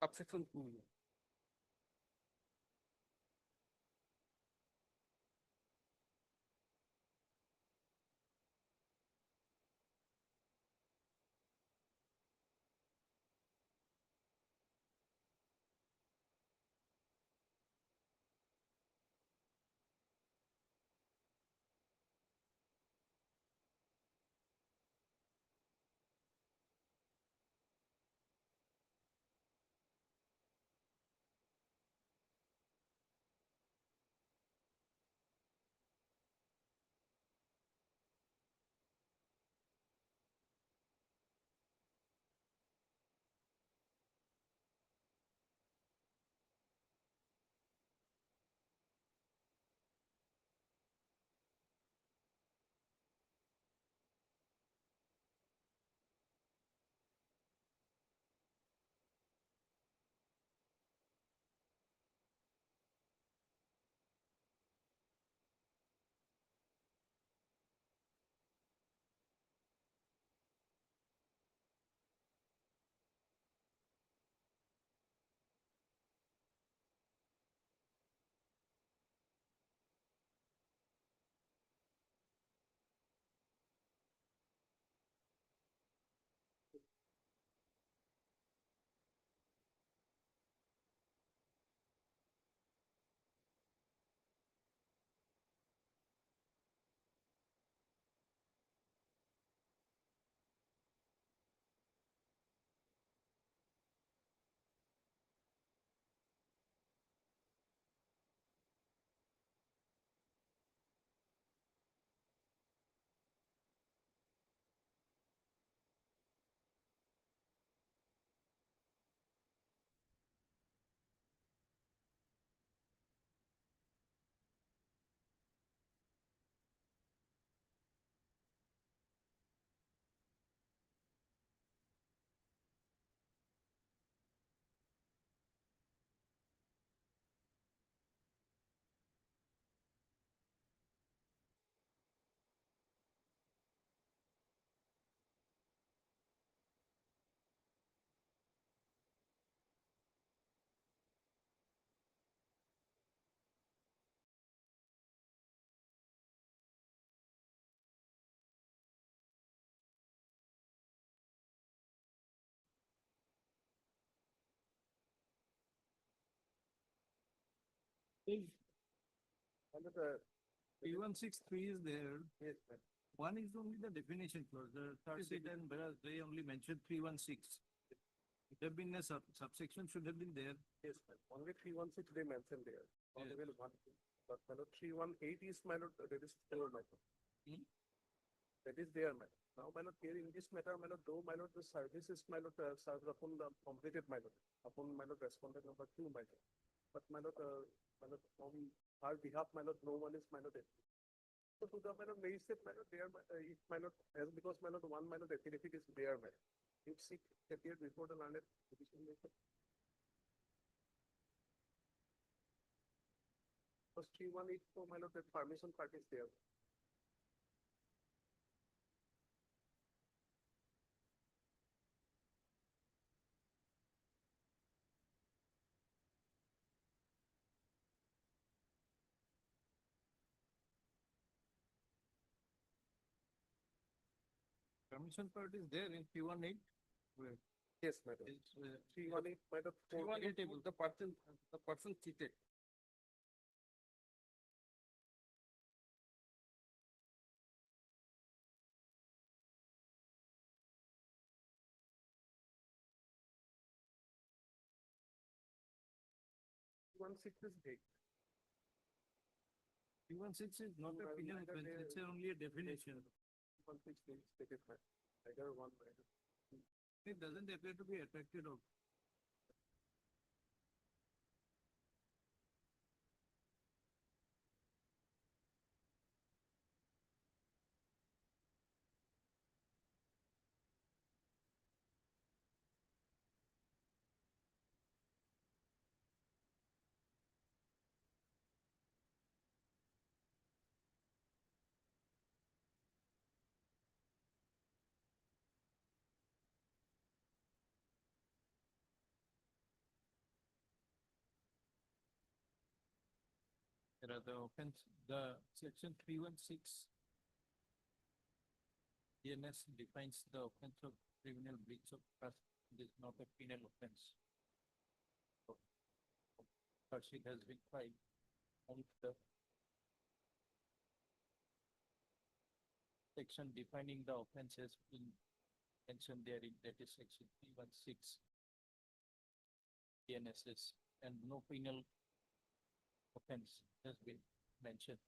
Subsection 2. Another, 3163 is there. One is only the definition clause, the third set, and whereas they only mentioned 316. It have been a subsection should have been there. Yes, only 316 they mentioned there. Not Yeah. even one. But my lord, 318 is my lord, that is there, my lord. That is there, my lord. Now, my lord, here in this matter, my lord, though my lord, the service is my lord, served upon the completed my lord, upon my lord, respondent number 2, my lord. But my lord, on our behalf, my lord, no one is my lord. So to the my lord, magistrate, my lord, there, if my lord, as because my lord, one my lord affidavit is there, my lord. If sick appeared before the learned decision maker. Was 3184, my lord, that permission part is there. Permission part is there in P18. Yes, madam. 318, madam. 318 table, the person cheated. One six is big. P16 is not a Well, penal neither offense, they- it's only a definition. 116 is stated, madam. Either one, madam. It doesn't appear to be attracted of. There are the offense, the section 316. DNS defines the offense of criminal breach of trust. It is not a penal offense. Charge sheet has been filed. And the section defining the offense has been mentioned therein, that is section 316. DNSS, and no penal offense has been mentioned.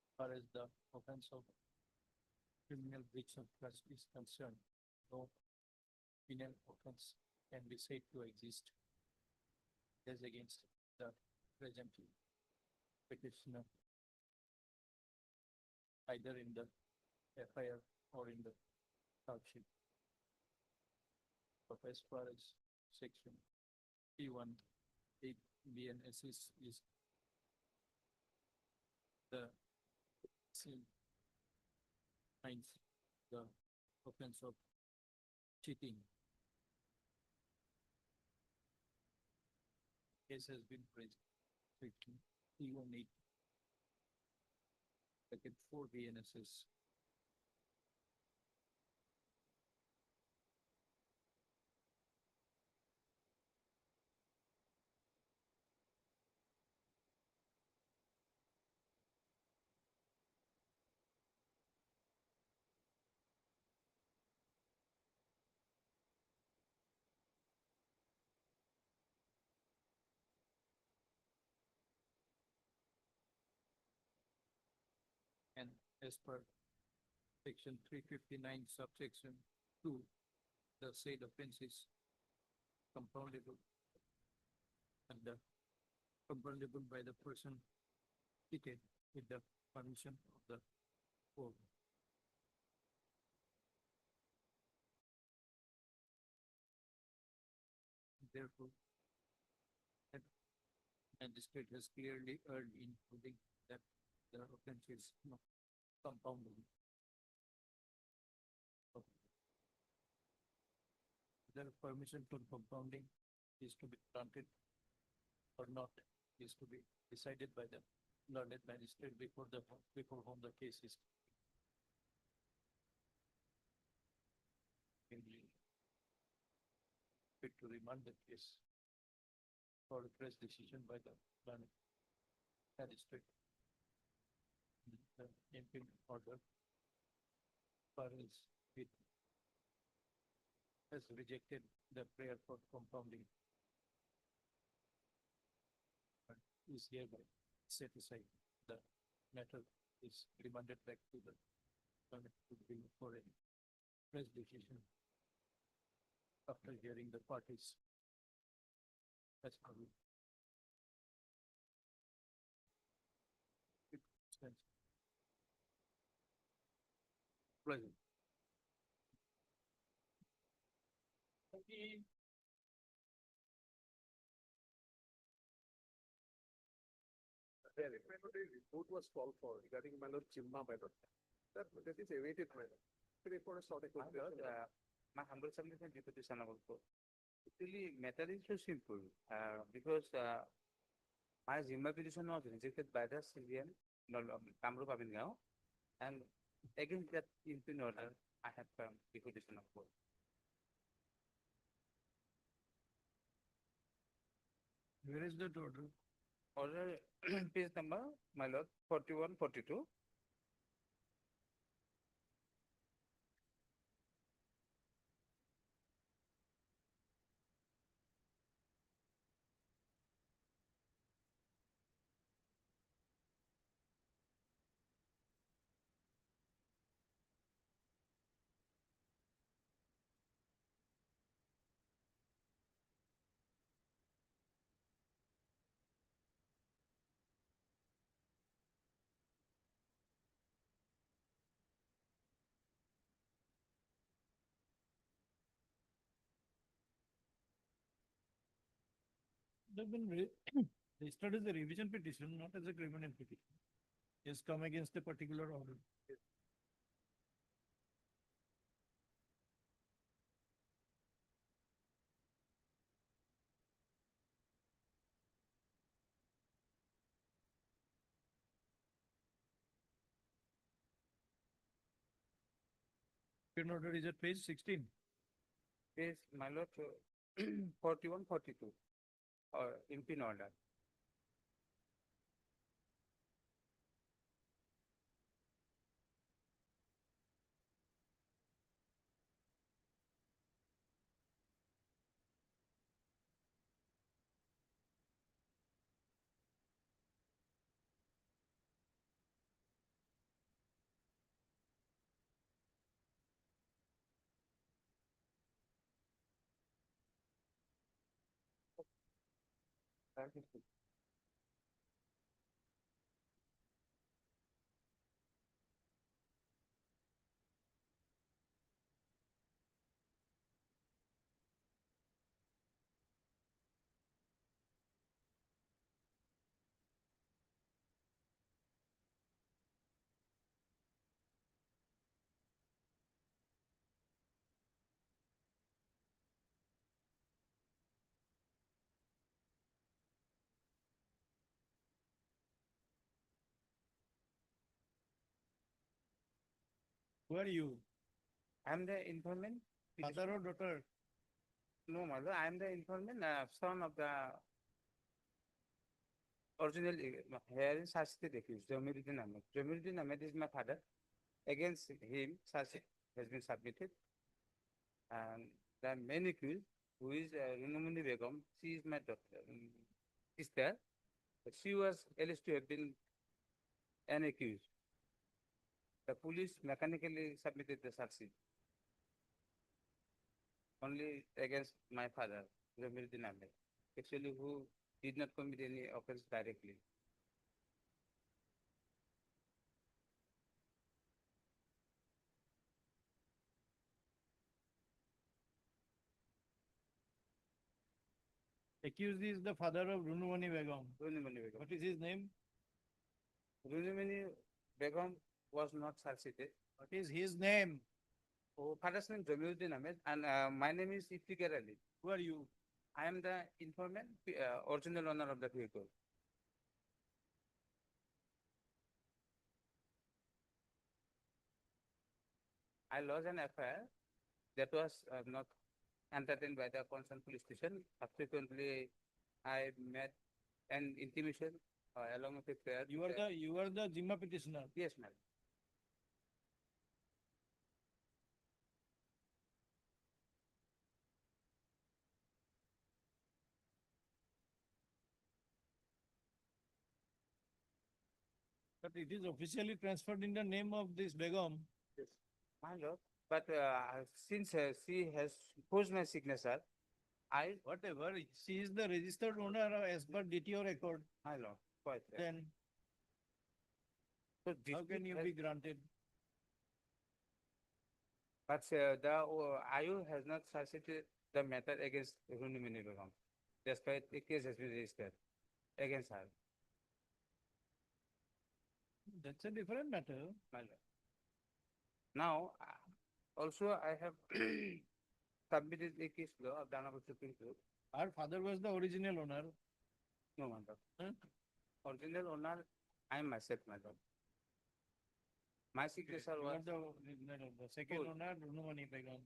As far as the offense of criminal breach of trust is concerned, no penal offense can be said to exist as against the present petitioner, either in the FIR or in the charge sheet. But as far as section P18 BNS is the same finds the offense of cheating. Case has been raised. Section P18. Second 4 BNSS. And as per section 359 subsection 2, the said offense is compoundable and compoundable by the person cheated with the permission of the court. Therefore, the magistrate has clearly erred in proving that the offense is not compoundable. The permission for compounding is to be granted or not is to be decided by the learned magistrate before whom the case is. Fit to remand the case for a fresh decision by the learned magistrate. The impending order files it has rejected the prayer for compounding. And is hereby set aside. The matter is remanded back to the learned to bring for a fresh decision after hearing the parties. That's correct. Pleasure. The refinery report was called for regarding Malot Chimma Malot. That is awaited Malot. For a sort of My lord, my humble submission due to this also. Actually, matter is so simple, because my Zimmer petition was rejected by the civilian, Kamrup Abingao, and against that impugn order, I have come before this of court. Where is that order? Order page number, my lord, 41, 42. They've been registered as a revision petition, not as a criminal petition. It's come against a particular order. Your order is at page 16. Page, my lord, 41, 42, impugn order. Who are you? I'm the informant. Father or daughter? No, mother, I'm the informant, son of the original here in Sashit accused, Jamiruddin Ahmed. Jamiruddin Ahmed is my father. Against him, Sashit has been submitted. And the main accused, who is Runumuni Begum, she is my daughter, sister. But she was alleged to have been an accused. The police mechanically submitted the charge sheet only against my father, Jamiruddin Ahmed, actually who did not commit any offense directly. Accused is the father of Runumani Begum. Runumani Begum. What is his name? Runumani Begum was not charged. What is his name? Oh, father's name Jamiruddin Ahmed, and my name is Iftikhar Ali. Who are you? I am the informant, original owner of the vehicle. I lodged an FIR that was not entertained by the concerned police station. Subsequently, I met an intimation along with a prayer. You are the Jimma petitioner. Yes, ma'am. But it is officially transferred in the name of this Begum. Yes, my lord. But since she has posed my signature, I, Whatever, she is the registered owner as per DTO record, my lord, quite right. then So how dispute can you has- be granted? But the IU has not suscited the matter against Runimini Begum, despite the case has been registered against her, That's a different matter. my lord. Now, also I have submitted a case law of the Honorable Supreme Court. Her father was the original owner. No, my lord. Huh? Original owner, I am myself, my lord. My signature You was, are the original owner. The second Who? owner, Runumani Begum.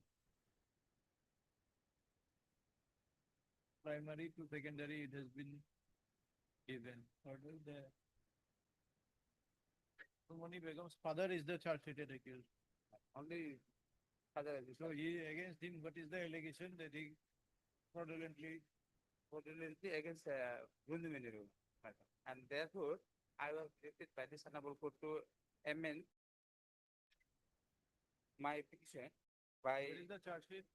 Primary to secondary, it has been given. What is the Runumani Begum's father is the charge sheeted accused. only father, So he, against him, what is the allegation that he fraudulently? fraudulently against Runimini Begum, my lord. And therefore, I was directed by this honorable court to amend my petition by What is the charge sheet?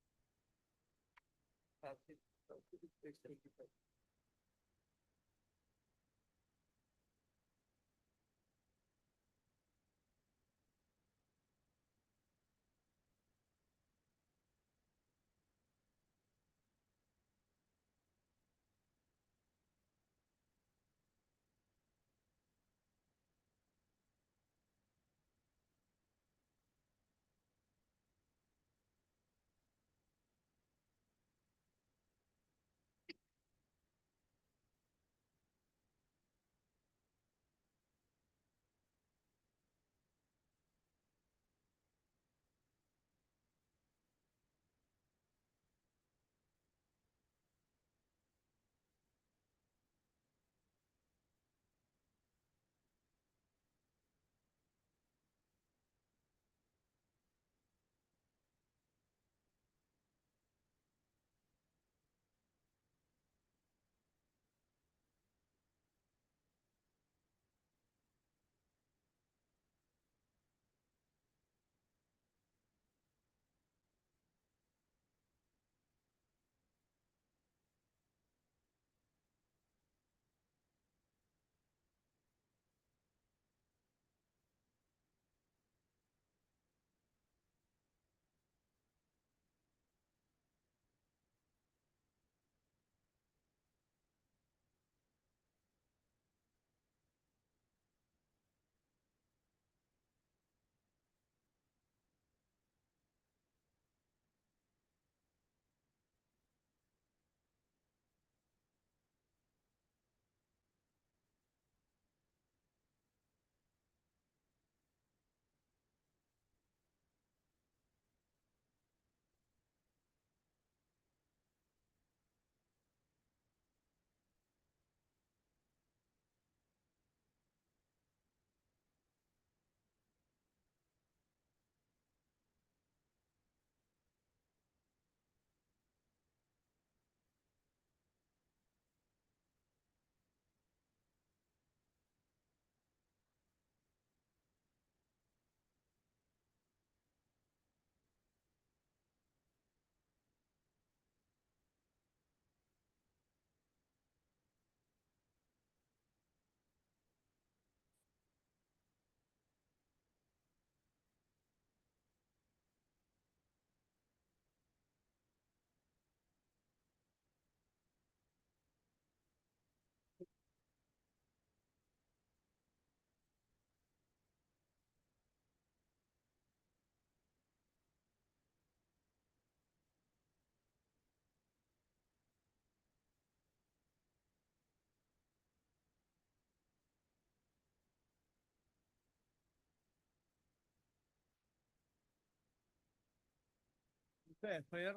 The FIR,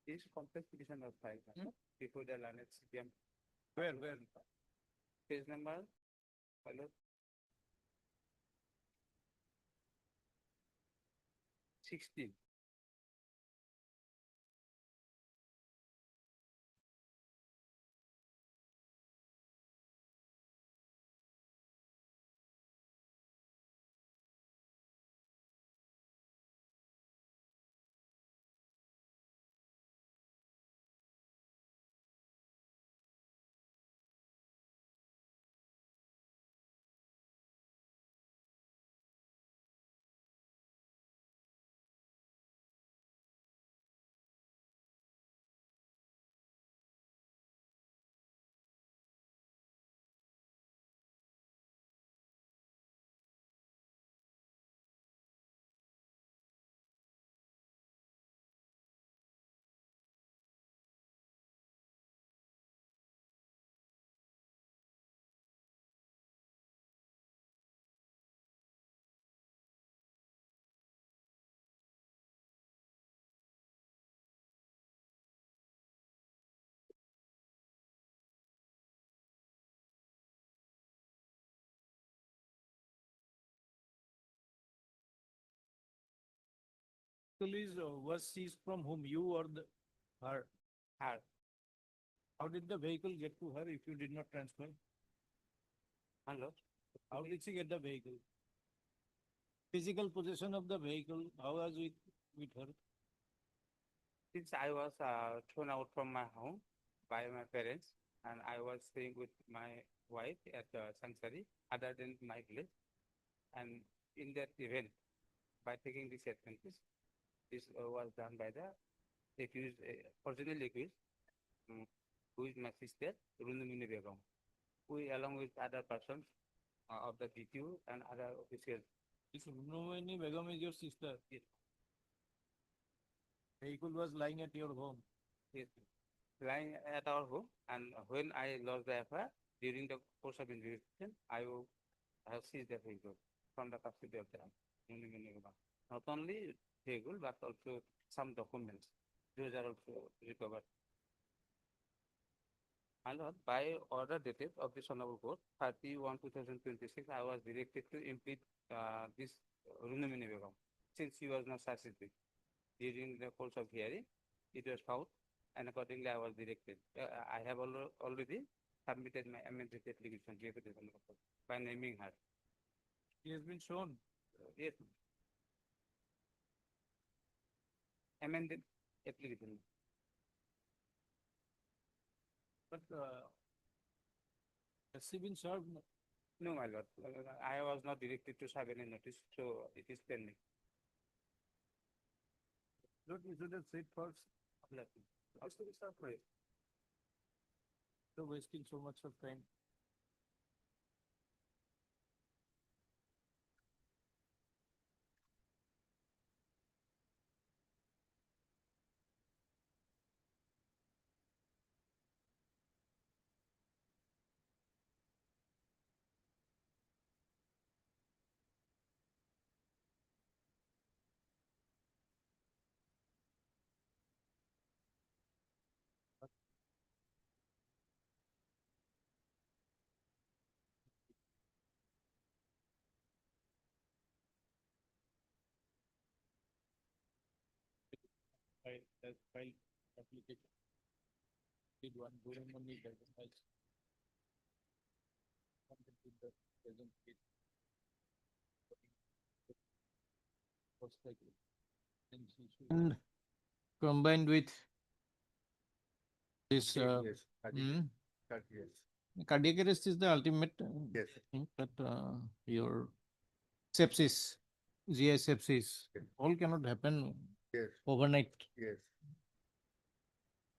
this complex petition was filed before the learned CPM. where? Page number, follow 16. is was seized from whom, you or the her? Her. How did the vehicle get to her if you did not transfer? Hello? How did she get the vehicle? Physical possession of the vehicle, how was it with her? Since I was thrown out from my home by my parents, and I was staying with my wife at Sanctuary, other than my village, and in that event, by taking this advantage, this was done by the accused, original accused, um, who is my sister, Runumini Begum, who along with other persons of the DQ and other officials. This Runumini Begum is your sister? Yes. Vehicle was lying at your home? Yes, lying at our home, and when I lost the FIR, during the course of investigation, I have seized the vehicle from the custody of the Runumini Begum. Not only vehicle, but also some documents. Those are also recovered. And by order dated of this Honorable Court, 31/2026, I was directed to impeach this Runumini Begum, since she was not suspected. During the course of hearing, it was found, and accordingly I was directed. I have already submitted my amended application to the Honorable Court by naming her. She has been shown. Yes. Amended application. But has she been served? No, my lord. I was not directed to serve any notice, so it is pending. Lord, you should have said first. So wasting so much of time. File application. Did one only doesn't has something with the present case. And combined with this Yes, cardiac arrest is the ultimate yes, thing, but your sepsis, GI sepsis, Yes. all cannot happen yes, overnight. yes.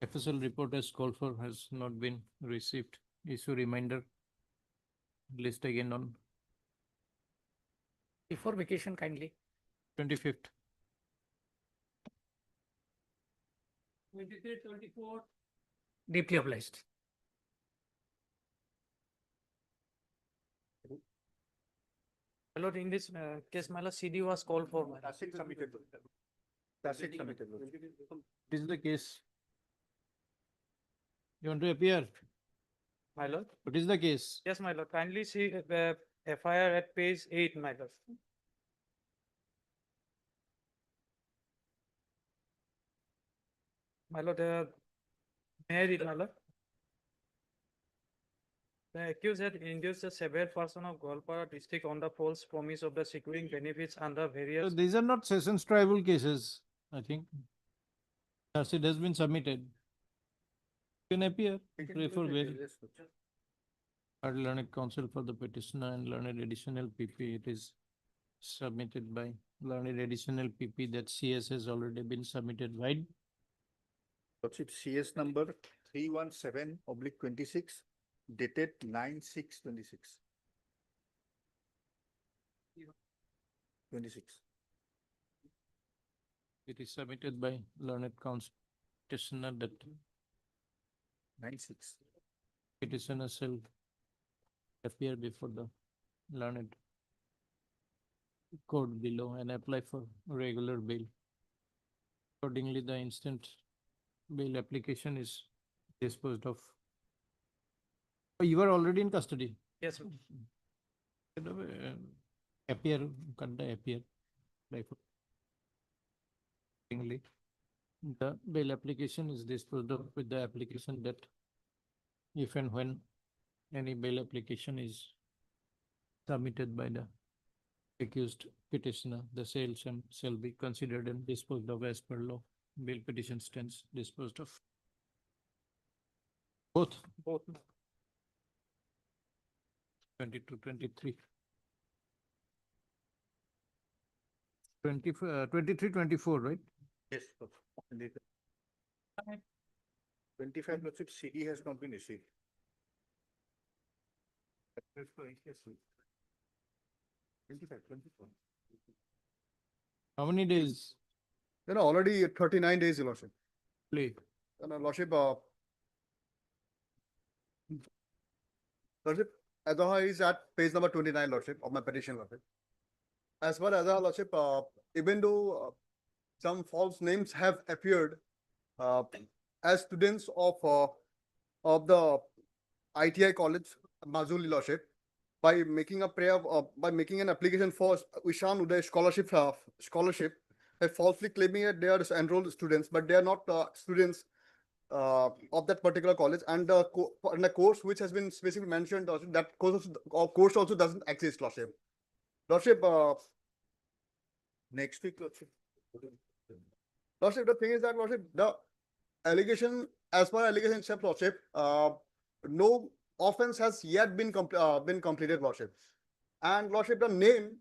FSL report as called for has not been received. Issue reminder. List again on Before vacation kindly. 25th. 23, 24. Deeply obliged. My lord, in this case, my lord, CD was called for. Tacit submitted. Tacit submitted. This is the case. You want to appear? My lord. What is the case? Yes, my lord. Kindly see FIR at page 8, my lord. My lord, may I read, my lord? The accused had induced a severe person of Golpara district on the false promise of the securing benefits under So various. these are not sessions tribal cases, I think. It has been submitted. You can appear. Pray for bail. Heard learned counsel for the petitioner and learned additional PP. It is submitted by learned additional PP that CS has already been submitted, right? Lordship, CS number 317/26, dated 9/6/26. 26. It is submitted by learned counsel petitioner that 9/6. petitioner shall appear before the learned court below and apply for regular bail. Accordingly, the instant bail application is disposed of. Oh, you are already in custody. Yes, sir. Appear, conduct appear. Like, accordingly. The bail application is disposed of with the application that if and when any bail application is submitted by the accused petitioner, the sale shall be considered and disposed of as per law. Bail petition stands disposed of. Both. 22, 23. 23, 24, right? Yes. 25 lordship CD has not been issued. Yes, 25, 24. How many days Then already 39 days, Your Lordship. play? Lordship, Lordship, Azaha is at page number 29, Lordship, of my petition, Lordship. As far as Lordship, even though some false names have appeared as students of the ITI college, Mazuli, Lordship, by making a prayer, by making an application for Ishan Uday scholarship, by falsely claiming that they are enrolled students, but they are not students of that particular college, and the course which has been specifically mentioned, that course also doesn't exist, Lordship. Lordship, Next week, lordship. Lordship, the thing is that, Lordship, the allegation, as per allegation itself, Lordship, no offense has yet been completed, Lordship. And Lordship, the name,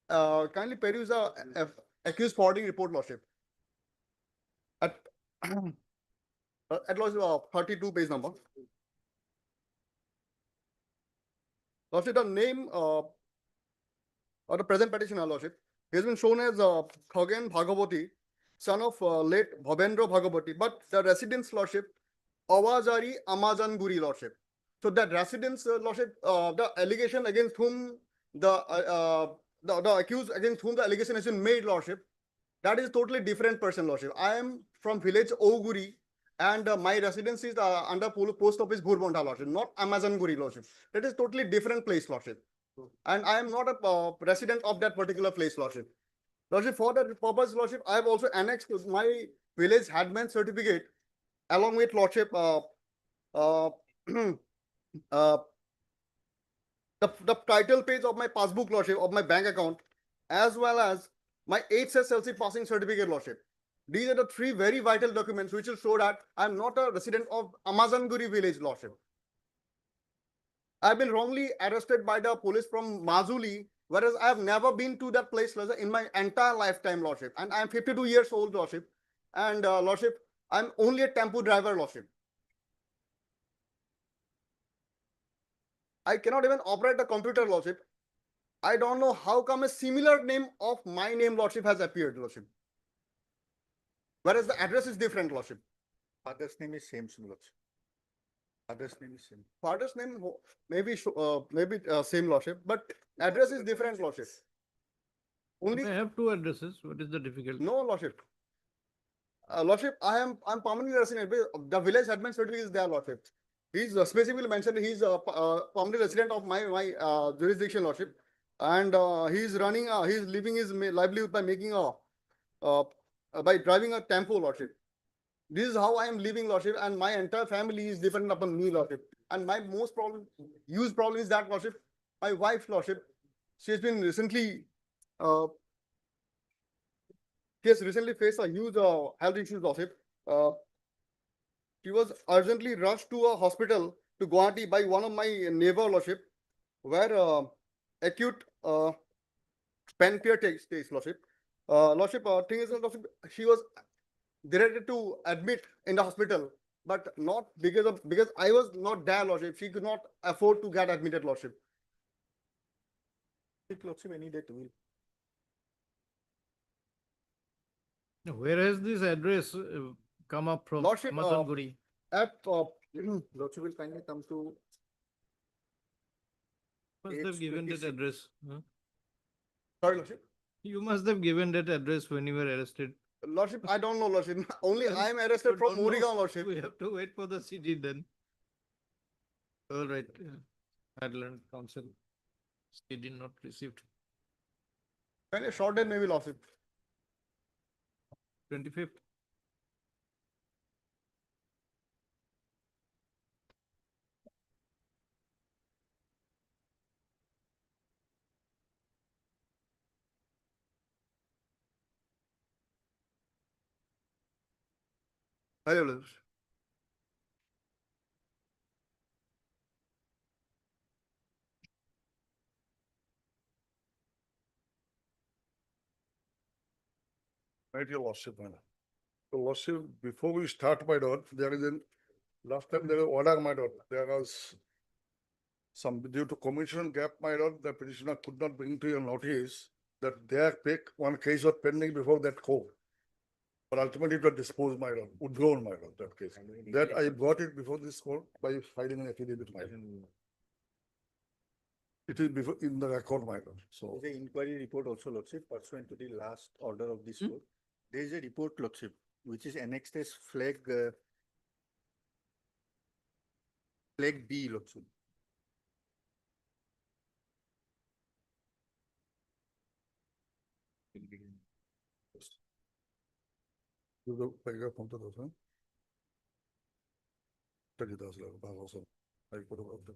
kindly peruse the accused forwarding report, Lordship. At Lordship, 32 page number. Lordship, the name or the present petitioner, Lordship, he has been shown as Khagen Bhagavati, son of late Bhavendra Bhagavati, but the residence, Lordship, Awazari Amazanguri, Lordship. So that residence, Lordship, the allegation against whom the accused against whom the allegation has been made, Lordship, that is totally different person, Lordship. I am from village Oguri, and my residence is under post office Bhurbonda, Lordship, not Amazanguri, Lordship. That is totally different place, Lordship. And I am not a resident of that particular place, Lordship. Lordship, for that purpose, Lordship, I have also annexed my village headman certificate along with, Lordship, the title page of my passbook, Lordship, of my bank account, as well as my HSLC passing certificate, Lordship. These are the three very vital documents which will show that I'm not a resident of Amazanguri village, Lordship. I've been wrongly arrested by the police from Mazuli, whereas I have never been to that place, Lordship, in my entire lifetime, Lordship. And I'm 52 years old, Lordship. And Lordship, I'm only a tempo driver, Lordship. I cannot even operate a computer, Lordship. I don't know how come a similar name of my name, Lordship, has appeared, Lordship. Whereas the address is different, Lordship. Father's name is same, lordship. Father's name is same. Father's name maybe same, Lordship, but address is different, Lordship. Only I have two addresses. What is the difficulty? no, Lordship. Lordship, I'm permanently resident. The village admin certificate is there, Lordship. He's specifically mentioned he's a permanent resident of my jurisdiction, Lordship, and he's living his livelihood by making by driving a tempo, Lordship. This is how I am living, Lordship, and my entire family is dependent upon me, Lordship. And my huge problem is that, Lordship, my wife, Lordship, she has been recently she has recently faced a huge health issues, Lordship. She was urgently rushed to a hospital to Gauhati by one of my neighbor, Lordship, where acute pancreatitis takes, Lordship. Lordship, thing is, Lordship, she was directed to admit in the hospital, but not because I was not there, Lordship. She could not afford to get admitted, Lordship. Lordship, any day will. Where has this address come up from? Lordship, Amazanguri. At Lordship will kindly come to. Must have given that 26. address. Huh? sorry, Lordship. You must have given that address when you were arrested. Lordship, I don't know, Lordship. Only Well, I am arrested you from don't know. Morigaon, Lordship. We have to wait for the CD then. All right. Adland Council. CD not received. Kind of short maybe, Lordship. 25th. Hi, Olive. Right, your lordship, my lord. So, lordship, before we start, my lord, there is an, last time there was order, my lord, there was some, due to commission gap, my lord, the petitioner could not bring to your notice that their pick, one case was pending before that court. But ultimately it was disposed, my lord, withdrawn, my lord, that case. That I brought it before this court by filing an affidavit, my lord. It is before, in the record, my lord, so. There's an inquiry report also, Lordship, pursuant to the last order of this court. There is a report, Lordship, which is annexed as flag B, Lordship. You go, paragraph from the dozen. 30,000, also. I put about the.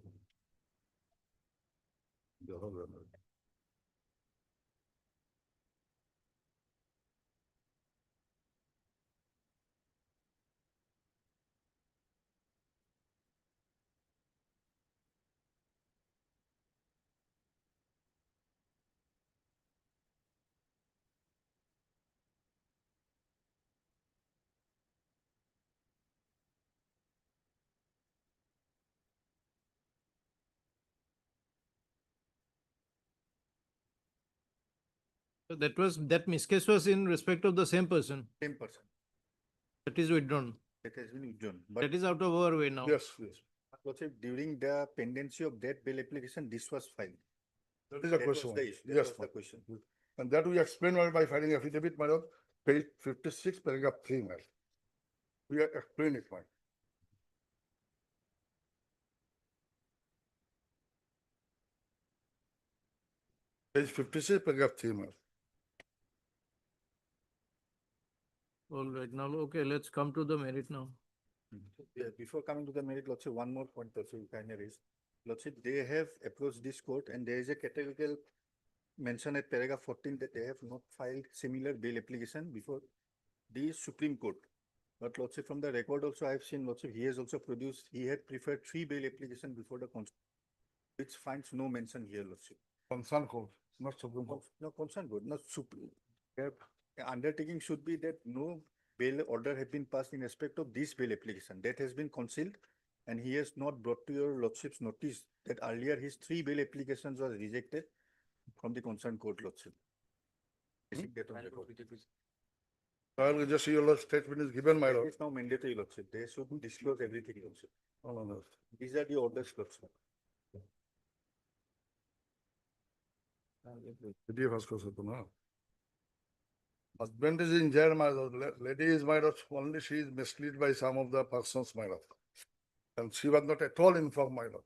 The other one. So that miscase was in respect of the same person. Same person. That is withdrawn. That has been withdrawn. That is out of our way now. Yes, yes. Lordship, during the pendency of that bail application, this was filed. That is a That was question. the issue. That Yes, was the ma'am. question. And that we explain by filing affidavit, my lord, page 56, paragraph 3, ma'am. We are explain it, ma'am. Page 56, paragraph 3, ma'am. All right, now, okay, let's come to the merit now. Yeah, before coming to the merit, Lordship, one more point also you kindly raise. Lordship, they have approached this court and there is a categorical mention at paragraph 14 that they have not filed similar bail application before the Supreme Court. But Lordship, from the record also I have seen, Lordship, he has also produced, he had preferred 3 bail application before the Constitution, which finds no mention here, Lordship. Concern court, not Supreme Court. No, concern court, not Supreme. Undertaking should be that no bail order have been passed in respect of this bail application. That has been concealed and he has not brought to your lordship's notice that earlier his 3 bail applications was rejected from the concerned court, lordship. That on record. I will just see your statement is given, my That lord. is now mandatory, lordship. They should disclose everything, lordship. No, no, no. These are the orders, lordship. PDF has course now. Husband is in jail, my lord. Lady is my lord. Only she is misled by some of the persons, my lord. And she was not at all informed, my lord.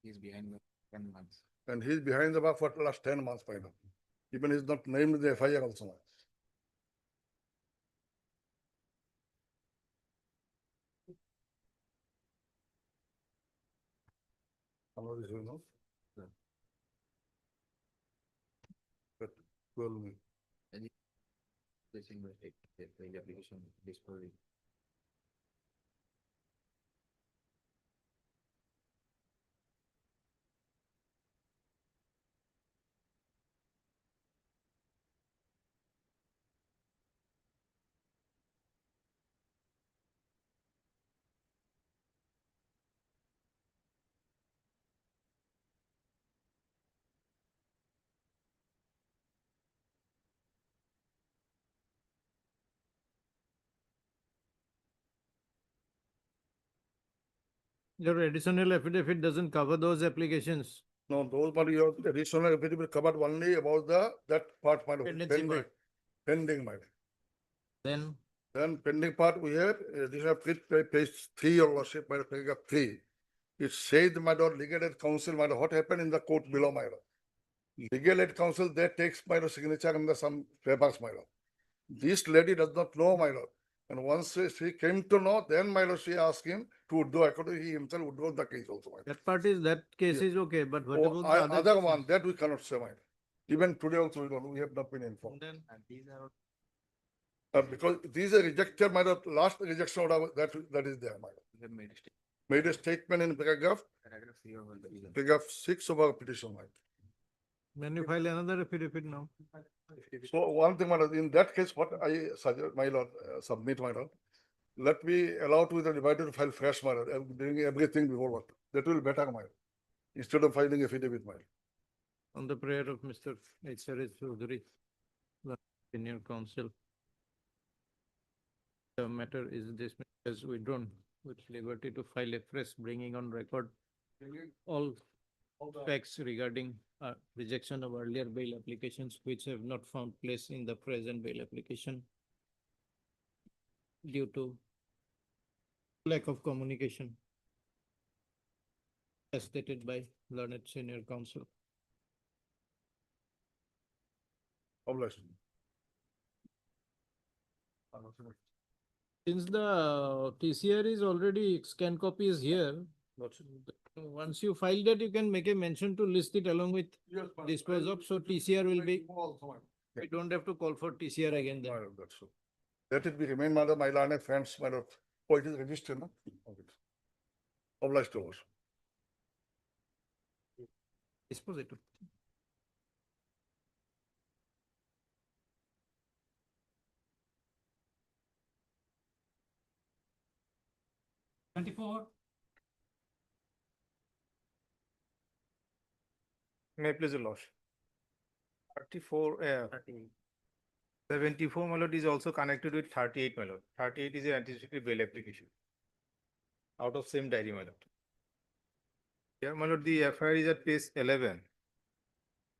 He's behind 10 months. And he is behind the bar for the last 10 months, my lord. Even he is not named in the FIR also. How much is it now? Yeah. But 12 minutes. Placing the application disposal. Your additional affidavit doesn't cover those applications. No, those but your additional affidavit covered only about the, that part, my lord. Pendency Pending, part. pending, my lord. Then pending part we have, additional page 3, your lordship, my paragraph 3. It said, my lord, legal aid counsel, my lord, what happened in the court below, my lord. Legal aid counsel, that takes my lord signature in the some papers, my lord. This lady does not know, my lord. And once she came to know, then my lord, she asked him to withdraw, according he himself withdraw the case also, my lord. That part is, that case Yeah. is okay, but what Oh, about the other other cases? one, that we cannot say, my lord. Even today also, we have not been informed. Then And these are Because these are rejected, my lord, last rejection order, that is there, my lord. we have made a statement. Made a statement in paragraph Paragraph 3 of the legal. paragraph 6 of our petition, my lord. when you file another affidavit now. So one thing, my lord, in that case, what I suggest, my lord, submit, my lord, let me allow to the divider to file fresh, my lord, and doing everything before what, that will be better, my lord, instead of filing affidavit, my lord. On the prayer of Mr. H.R.S. Chaudhary, the senior counsel. The matter is dismissed as withdrawn with liberty to file a fresh, bringing on record all facts regarding rejection of earlier bail applications which have not found place in the present bail application due to lack of communication as stated by learned senior counsel. Obliged. Since the TCR is already, scan copy is here, once you file that, you can make a mention to list it along with Yes, my lord. dispose of, so TCR will be, Also, my lord. we don't have to call for TCR again My then. lord, that's so. Let it be remain, my lord, my learned friends, my lord. Oh, it is registered, no? Okay. Obliged to us. Dispose it. 24. May I please the lodge. 74, my lord, is also connected with 38, my lord. 38 is an anticipatory bail application. Out of same diary, my lord. Here, my lord, the FIR is at page 11.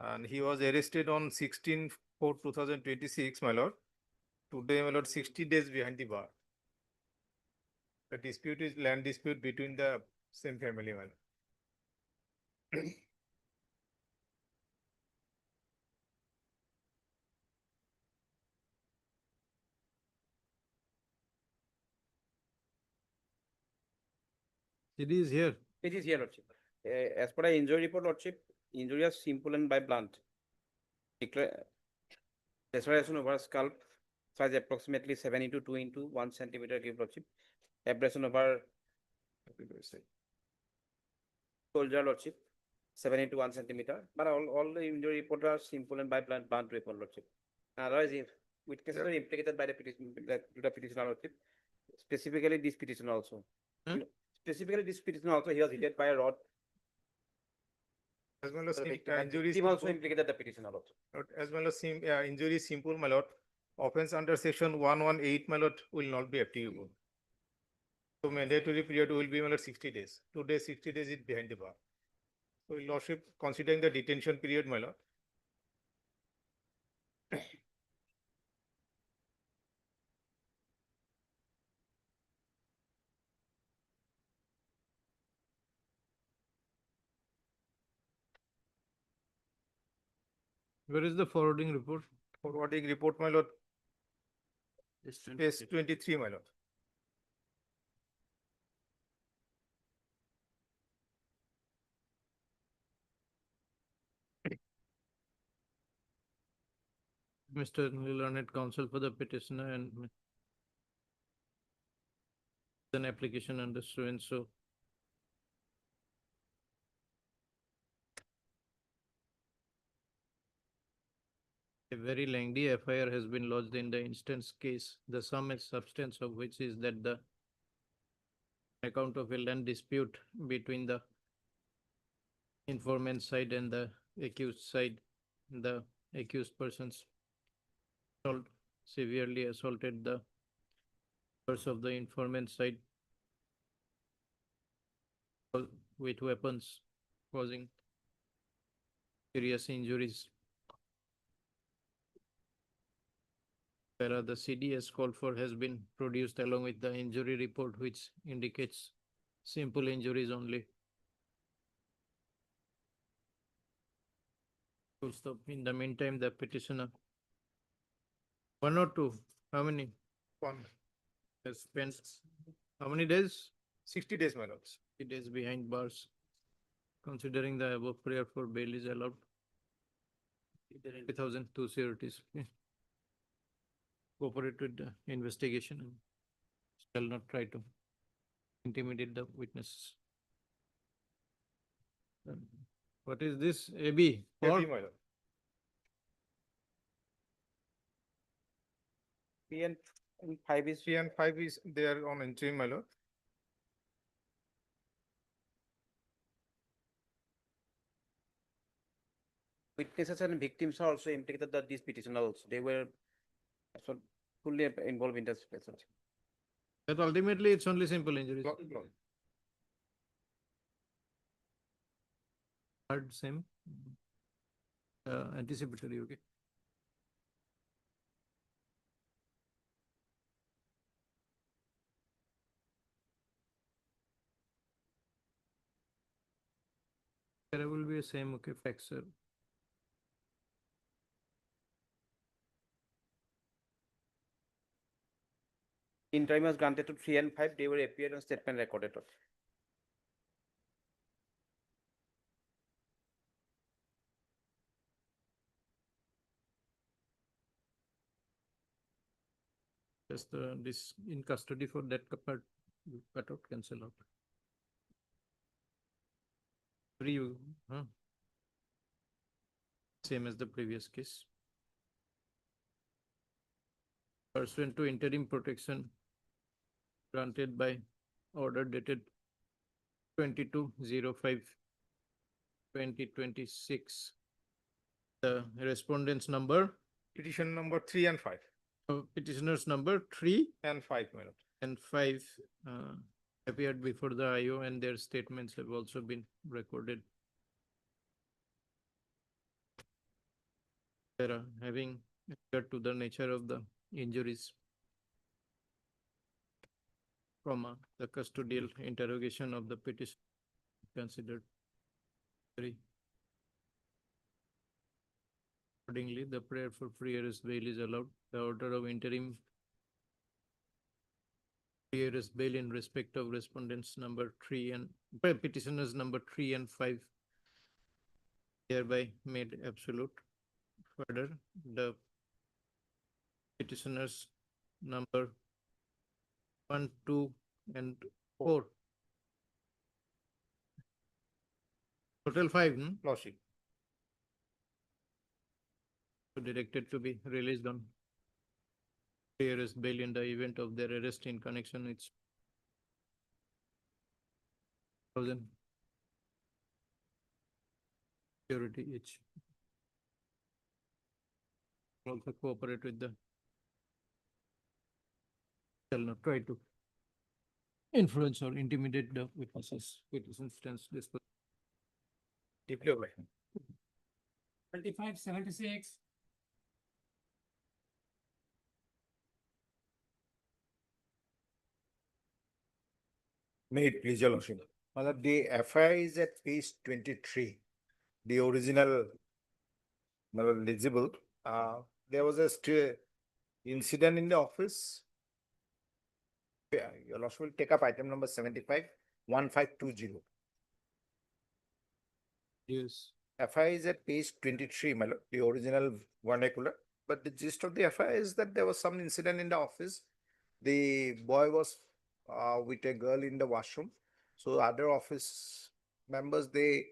And he was arrested on 16/4/2026, my lord. Today, my lord, 60 days behind the bar. The dispute is land dispute between the same family, my lord. It is here. It is here, Lordship. As per the injury report, Lordship, injury is simple and by blunt. Laceration over scalp, size approximately 7 into 2 into 1 centimeter, give Lordship. Abrasion over shoulder, Lordship, 7 into 1 centimeter. But all the injury report are simple and by blunt weapon, Lordship. Otherwise, if witnesses are implicated by the petitioner, Lordship, specifically this petition also. Hmm? Specifically this petition also, he was hit by a rod. As well as The victim, injury is victim also simple. implicated the petitioner also. As well as injury is simple, my lord. Offense under section 118, my lord, will not be applicable. So mandatory period will be, my lord, 60 days. Today, 60 days is behind the bar. So, your lordship, considering the detention period, my lord. Where is the forwarding report? Forwarding report, my lord, It's page 23, my lord. Mr. Learned Counsel for the petitioner and an application under so and so. A very lengthy FIR has been lodged in the instance case, the sum and substance of which is that the account of a land dispute between the informant side and the accused side, the accused persons severely assaulted the members of the informant side with weapons, causing serious injuries. Where the CDS called for has been produced along with the injury report, which indicates simple injuries only. Full stop. In the meantime, the petitioner 1 or 2? How many? One, Has spent, how many days? 60 days, my lords. It is behind bars. Considering the above, prayer for bail is allowed. 3,002 securities. Cooperate with the investigation and shall not try to intimidate the witnesses. What is this? AB? For AB, my lord. and 5 is 3 and 5 is there on interim, my lord. witnesses and victims are also implicated that these petitioner also, they were so fully involved in this case. but ultimately it's only simple injuries. Lord. Third same. Anticipatory, okay. There will be a same, okay, facts, sir. In time was granted to 3 and 5, they were appeared on statement recorded. Just this in custody for that part, cut out, cancel out. Free, huh? Same as the previous case. Pursuant to interim protection granted by order dated 22/05/2026. The respondents number, Petition number 3 and 5 petitioners number 3 and 5, my lord. and 5 appeared before the IO and their statements have also been recorded. Having regard to the nature of the injuries from the custodial interrogation of the petition considered. Accordingly, the prayer for free arrest bail is allowed. The order of interim free arrest bail in respect of respondents number 3 and petitioners number 3 and 5 hereby made absolute. Further, the petitioners number 1, 2, and 4. Total 5, Lordship. directed to be released on free arrest bail in the event of their arrest in connection with 1,000 security each. Also cooperate with the shall not try to influence or intimidate the witnesses. Witness stands disposed. Deeply obliged. 2576. May it please your lordship. Madam, the FIR is at page 23. The original, legible. There was a incident in the office. Yeah, your lordship will take up item number 75-1520. Yes. FIR is at page 23, my lord, the original vernacular. But the gist of the FIR is that there was some incident in the office. The boy was with a girl in the washroom. So other office members, they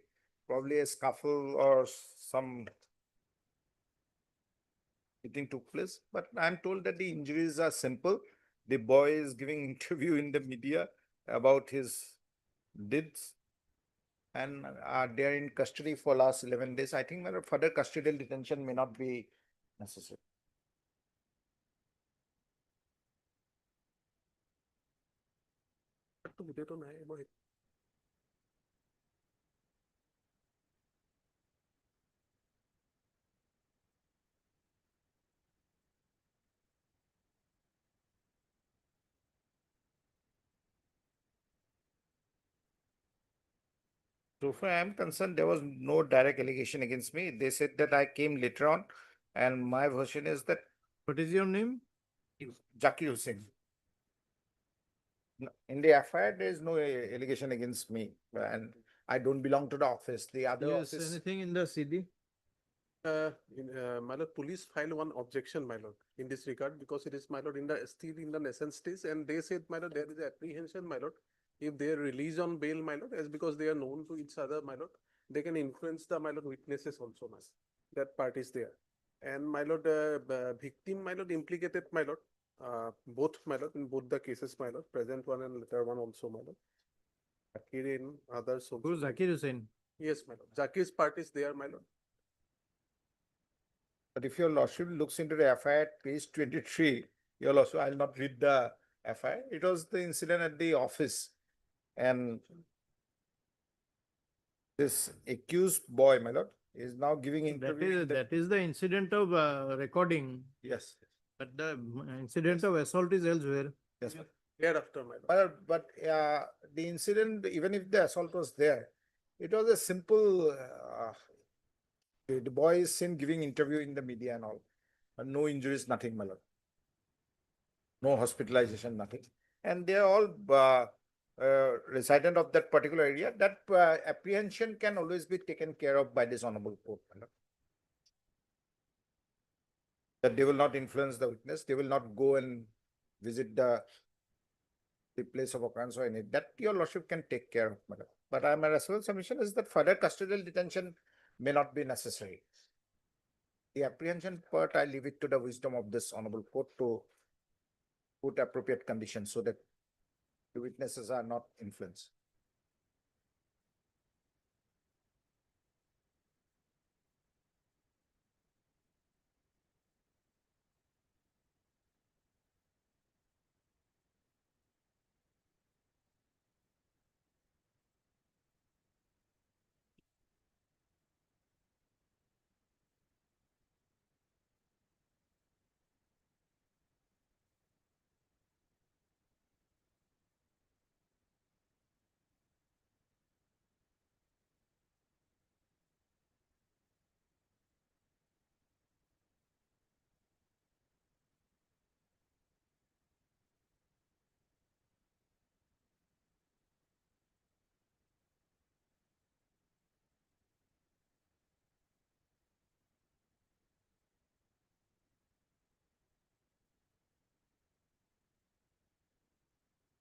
probably a scuffle or some thing took place. But I'm told that the injuries are simple. The boy is giving interview in the media about his deeds, and they are in custody for last 11 days. I think further custodial detention may not be necessary. গোটেইটো নাই মই So far I am concerned, there was no direct allegation against me. They said that I came later on, and my version is that What is your name? Zakir Hussain. In the FIR, there is no allegation against me, and I don't belong to the office. The other Yes, office. anything in the CD? My lord, police filed one objection, my lord, in this regard, because it is, my lord, still in the nascent stage, and they said, my lord, there is apprehension, my lord. If they are released on bail, my lord, as because they are known to each other, my lord, they can influence the, my lord, witnesses also, my. That part is there. And my lord, victim, my lord, implicated, my lord, both, my lord, in both the cases, my lord, present one and later one also, my lord. Zakir in others also. Who's Zakir Hussain? Yes, my lord. Zakir's part is there, my lord. But if your lordship looks into the FIR at page 23, your lordship, I'll not read the FIR. It was the incident at the office. And this accused boy, my lord, is now giving interview. in the- That is the incident of recording, Yes, but the incident of assault is elsewhere. yes. ma'am. Thereafter, my lord. But the incident, even if the assault was there, it was a simple, the boy is seen giving interview in the media and all. And no injuries, nothing, my lord. No hospitalization, nothing. And they are all resident of that particular area. That apprehension can always be taken care of by this honorable court, my lord. That they will not influence the witness. They will not go and visit the place of occurrence or any. That your lordship can take care of, madam. But my responsible submission is that further custodial detention may not be necessary. The apprehension part, I leave it to the wisdom of this honorable court to put appropriate conditions so that the witnesses are not influenced.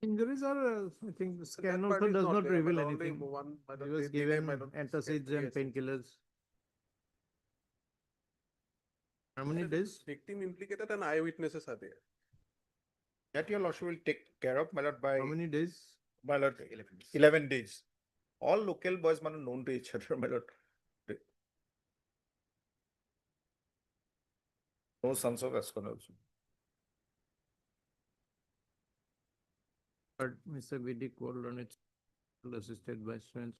Injuries are, I think, the scan That part also is does not there, reveal but only anything. one, my He lord, was they delay, my given lord, antacids and yes, yes. painkillers. How many days? Victim implicated and eyewitnesses are there. That your lordship will take care of, my lord, by How many days? my lord, 11 days. All local boys, man, are known to each other, my lord. No sons of Escon also. But Mr. VD called on it, assisted by strength.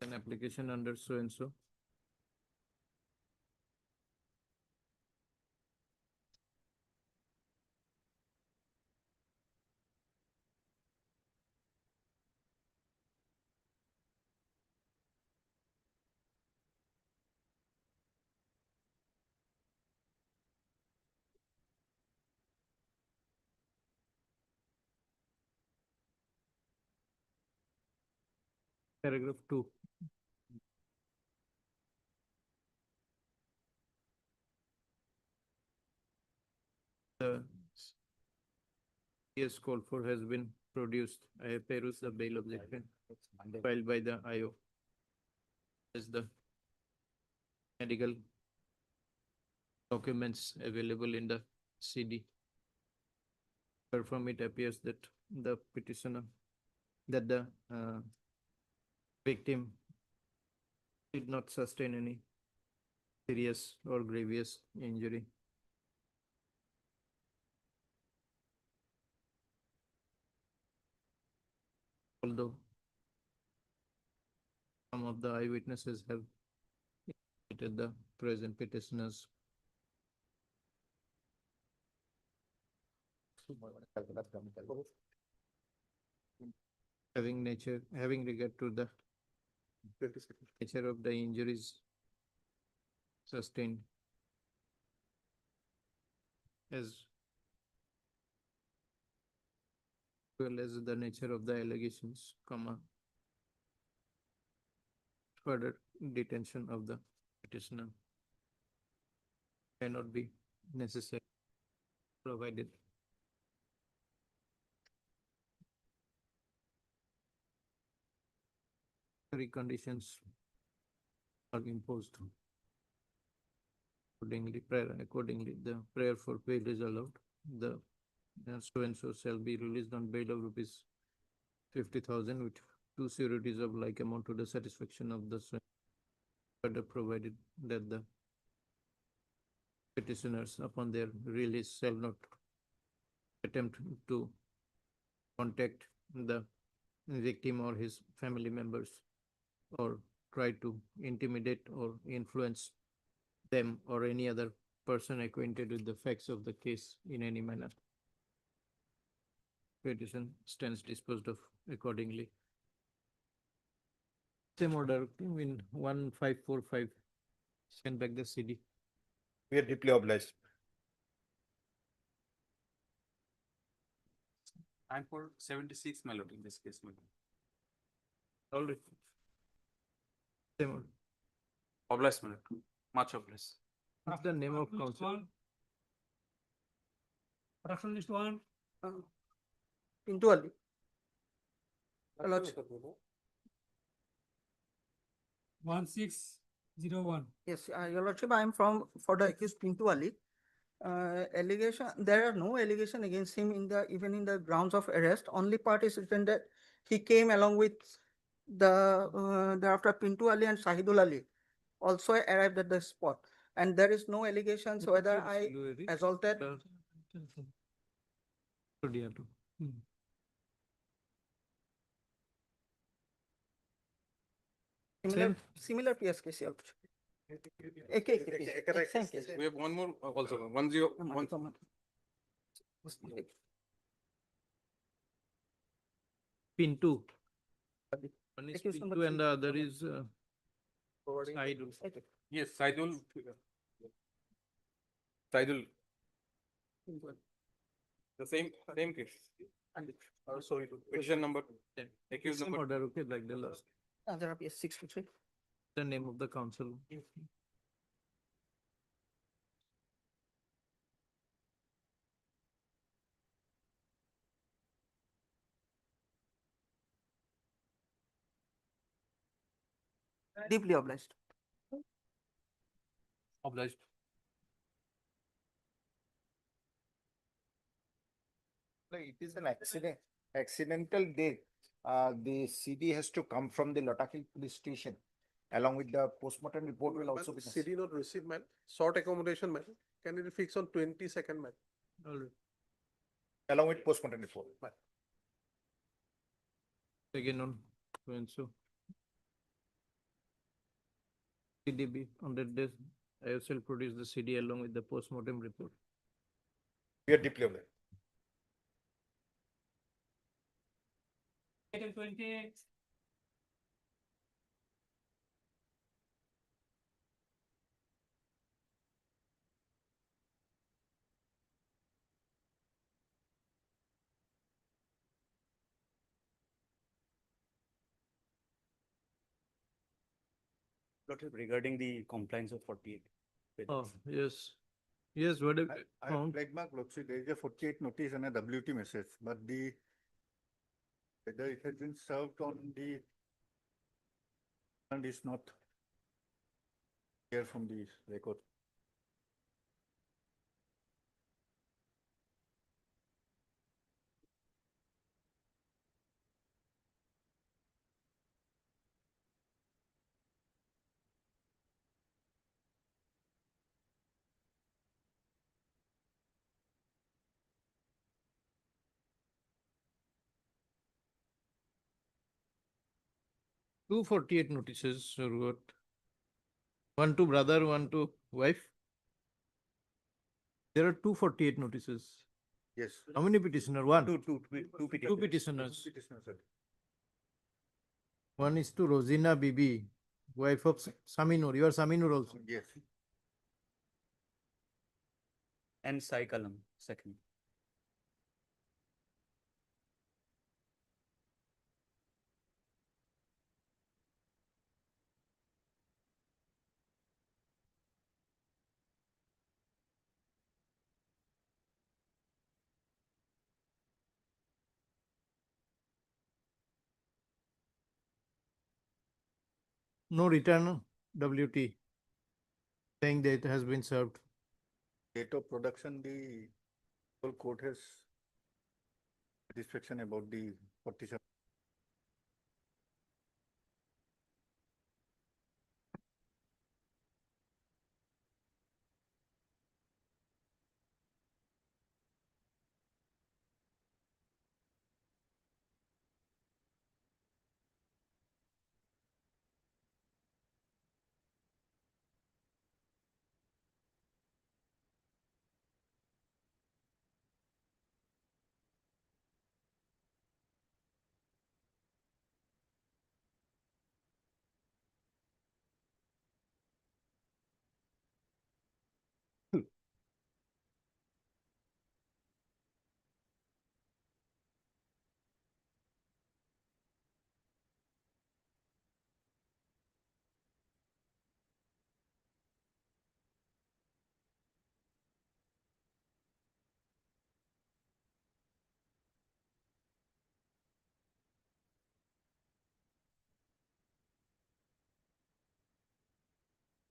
An application under so and so. Paragraph 2. The case called for has been produced. I have perused the bail objection filed by the IO. As the medical documents available in the CD. From it appears that the petitioner, that the victim did not sustain any serious or grievous injury. Although some of the eyewitnesses have indicated the present petitioners having regard to the nature of the injuries sustained as well as the nature of the allegations, comma, further detention of the petitioner cannot be necessary, provided three conditions are imposed. Accordingly, the prayer for bail is allowed. The so and so shall be released on bail of rupees 50,000 with two sureties of like amount to the satisfaction of the further provided that the petitioners upon their release shall not attempt to contact the victim or his family members or try to intimidate or influence them or any other person acquainted with the facts of the case in any manner. Petition stands disposed of accordingly. Same order in 1545. Send back the CD. We are deeply obliged. I'm for 76, my lord, in this case, my lord. All right. Same order. Obliged, my lord. Much obliged. What's the name of counsel? Reference list one. Pinto Ali. Lordship. 1601. Yes, Your Lordship, I am for the accused Pinto Ali. Allegation, there are no allegation against him even in the grounds of arrest. Only part is written that he came along with thereafter Pinto Ali and Shahidul Ali also arrived at the spot. And there is no allegations whether I assaulted. Similar PS case, Your Lordship. Same case. We have one more also, 101. Pintu. One is Pintu and the other is Saidul. Yes, Saidul. Saidul. The same case. Sorry, petition number 10. Accused Same number. order, okay, like the last. There are PS 623. The name of the council. Deeply obliged. Obliged. It is an accidental death. The CD has to come from the Lotaki police station. Along with the postmortem report will also be. CD not received, man. Short accommodation, man. Can it be fixed on 22nd, man? All right. Along with postmortem report. Again on so and so. CDB on that day, I shall produce the CD along with the postmortem report. We are deeply obliged. 28. Regarding the compliance of 48. Oh, yes. Yes, what have you I found? flag mark, Lordship, there is a 48 notice and a WT message, but whether it has been served on the and is not clear from the record. Two 48 notices or what? One to brother, one to wife. There are 248 notices. Yes. How many petitioner? One. Two Two petitions. petitioners. Petitioner, sir. One is to Rosina Bibi, wife of Saminur. You are Saminur also. Yes. and Sai column second. No return WT saying that it has been served. Date of production, the whole court has satisfaction about the partition.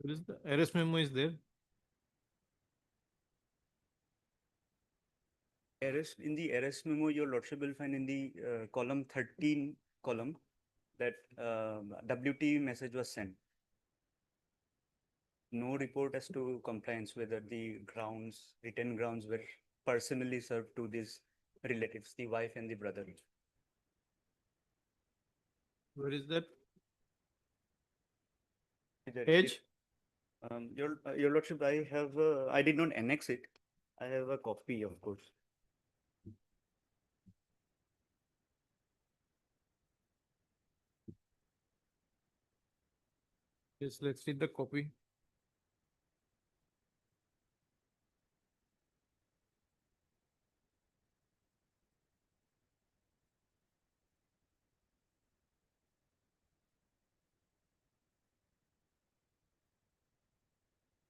There is the arrest memo is there. Arrest, in the arrest memo, your lordship will find in the column 13 column that WT message was sent. No report as to compliance, whether the grounds, written grounds were personally served to these relatives, the wife and the brother. Where is that? Age? Your lordship, I have, I did not annex it. I have a copy, of course. Yes, let's read the copy.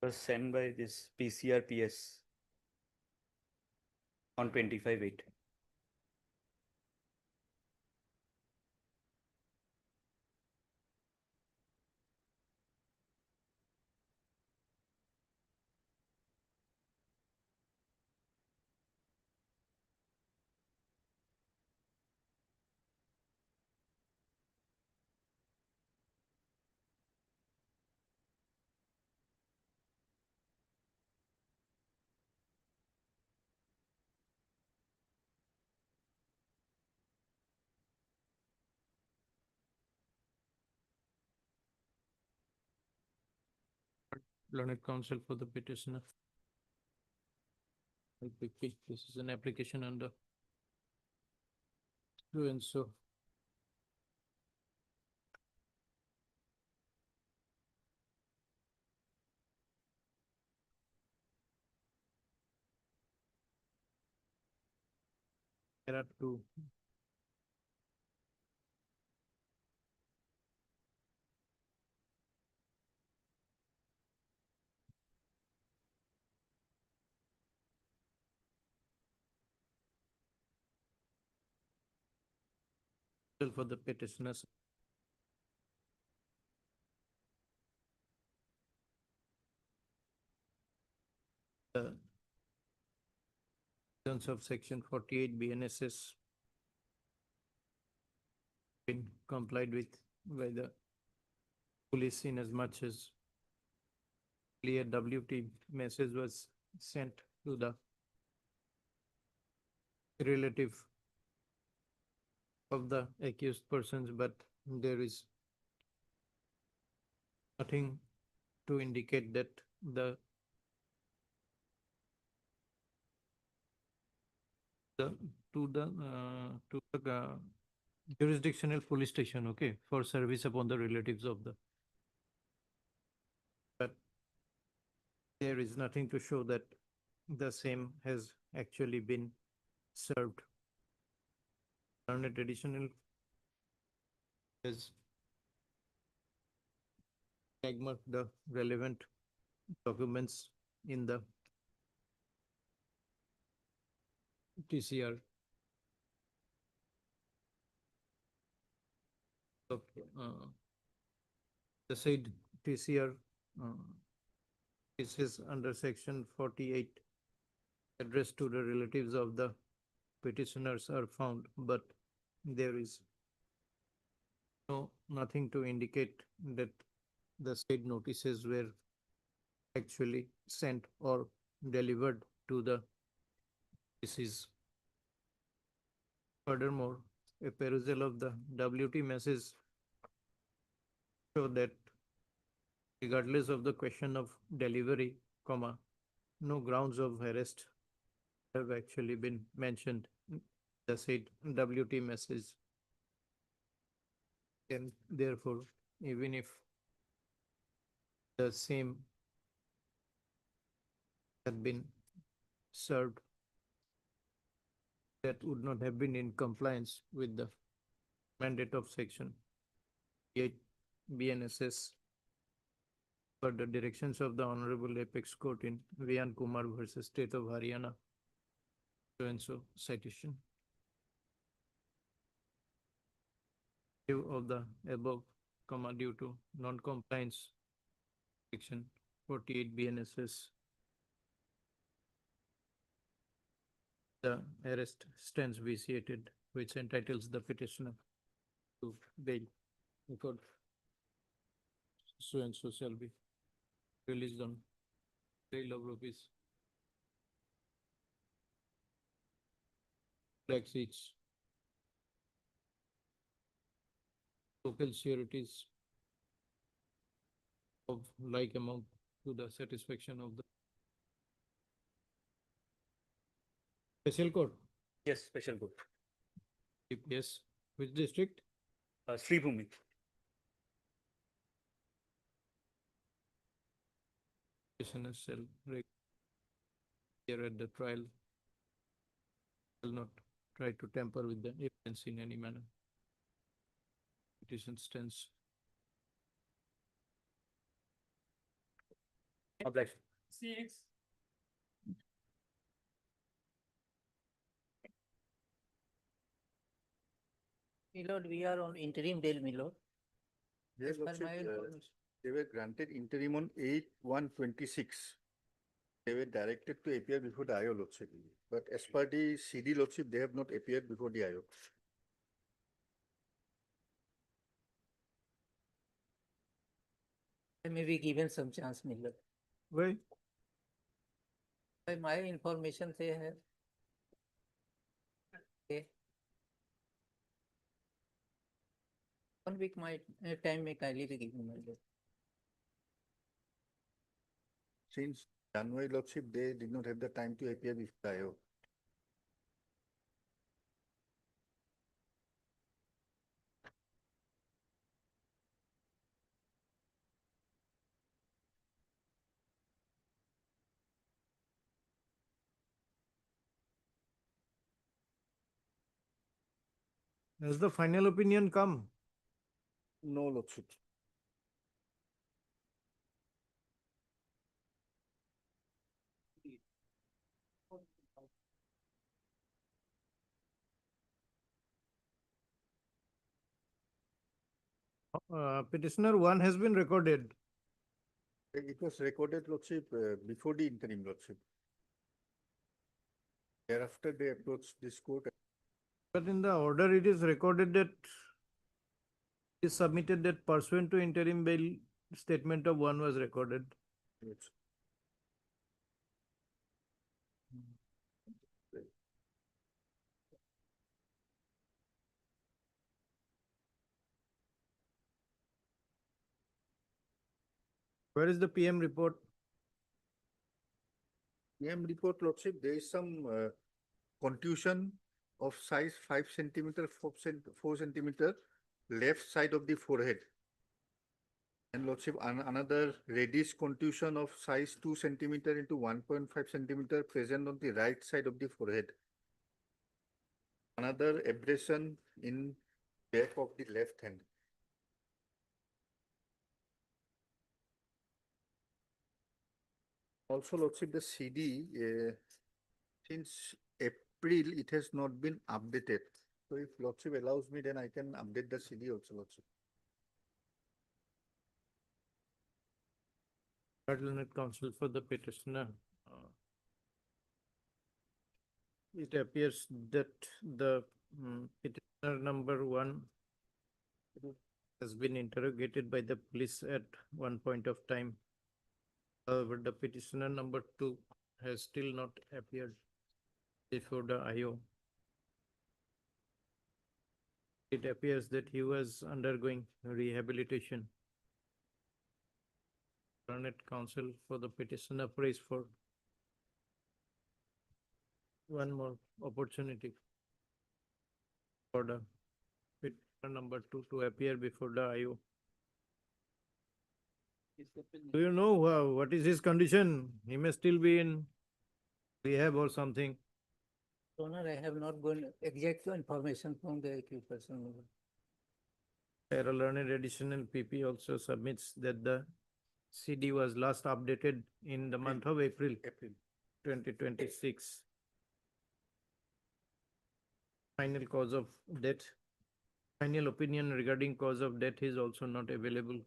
Was sent by this PCRPS on 25/8. Learned counsel for the petitioner. LPP. This is an application under so and so. There are two. For the petitioners. Terms of section 48 BNSS been complied with by the police in as much as clear WT message was sent to the relative of the accused persons, but there is nothing to indicate that the to the jurisdictional police station, okay, for service upon the relatives of the. But there is nothing to show that the same has actually been served. Learned additional has marked the relevant documents in the TCR. Okay, the said TCR is under section 48 addressed to the relatives of the petitioners are found, but there is nothing to indicate that the said notices were actually sent or delivered to the deceased. Furthermore, a perusal of the WT message show that regardless of the question of delivery, comma, no grounds of arrest have actually been mentioned in the said WT message. And therefore, even if the same had been served, that would not have been in compliance with the mandate of section 8 BNSS for the directions of the Honorable Apex Court in Vian Kumar versus State of Haryana. So and so citation. Of the above, comma, due to non-compliance, section 48 BNSS, the arrest stands vitiated, which entitles the petitioner to bail. Record so and so shall be released on bail of rupees lakhs each. Local sureties of like amount to the satisfaction of the special court. Yes, special court. Yes, which district? Sribhumi. Petitioner shall here at the trial shall not try to tamper with the evidence in any manner. Petition stands. Objection. Milord, we are on interim bail, Milord. Yes, As per Lordship, my information. they were granted interim on 8/1/26. They were directed to appear before the IO Lordship. But as per the CD Lordship, they have not appeared before the IO. They may be given some chance, Milord. Why? By my information, they have. Okay. 1 week my time may kindly be given, Milord. Since January Lordship, they did not have the time to appear before the IO. Has the final opinion come? No Lordship. Petitioner 1 has been recorded. It was recorded Lordship before the interim Lordship. Thereafter, they approached this court. But in the order, it is recorded that it is submitted that pursuant to interim bail, statement of 1 was recorded. Yes. Where is the PM report? PM report Lordship, there is some contusion of size 5 centimeter, 4 centimeter, left side of the forehead. And Lordship, another reddish contusion of size 2 centimeter into 1.5 centimeter present on the right side of the forehead. Another abrasion in back of the left hand. Also, Lordship, the CD, since April, it has not been updated. So if Lordship allows me, then I can update the CD also, Lordship. Learned counsel for the petitioner. It appears that the petitioner number 1 has been interrogated by the police at one point of time. However, the petitioner number 2 has still not appeared before the IO. It appears that he was undergoing rehabilitation. Learned counsel for the petitioner prays for one more opportunity for the petitioner number 2 to appear before the IO. Do you know what is his condition? He may still be in rehab or something. Honor, I have not gone exact information from the accused person. Para learned additional PP also submits that the CD was last updated in the month of April 2026. Final cause of death. Final opinion regarding cause of death is also not available.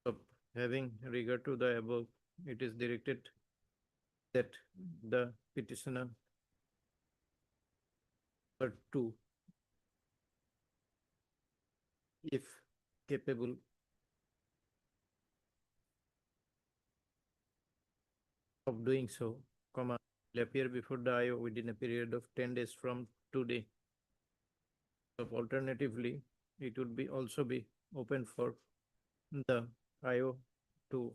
So, having regard to the above, it is directed that the petitioner number 2, if capable, of doing so, will appear before the IO within a period of 10 days from today. So alternatively, it would be also be open for the IO to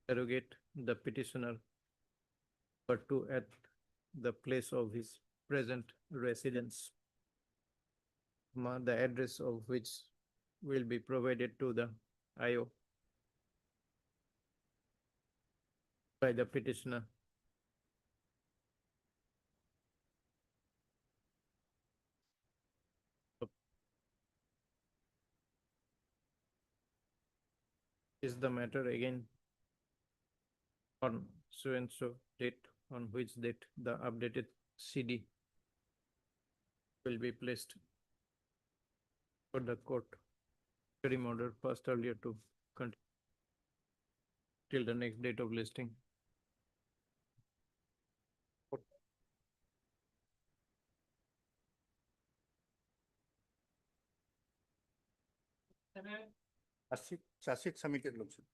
interrogate the petitioner, but to at the place of his present residence, the address of which will be provided to the IO by the petitioner. Is the matter again on so and so date, on which date the updated CD will be placed for the court. Interim order passed earlier to continue till the next date of listing. Charge sheet submitted, Lordship.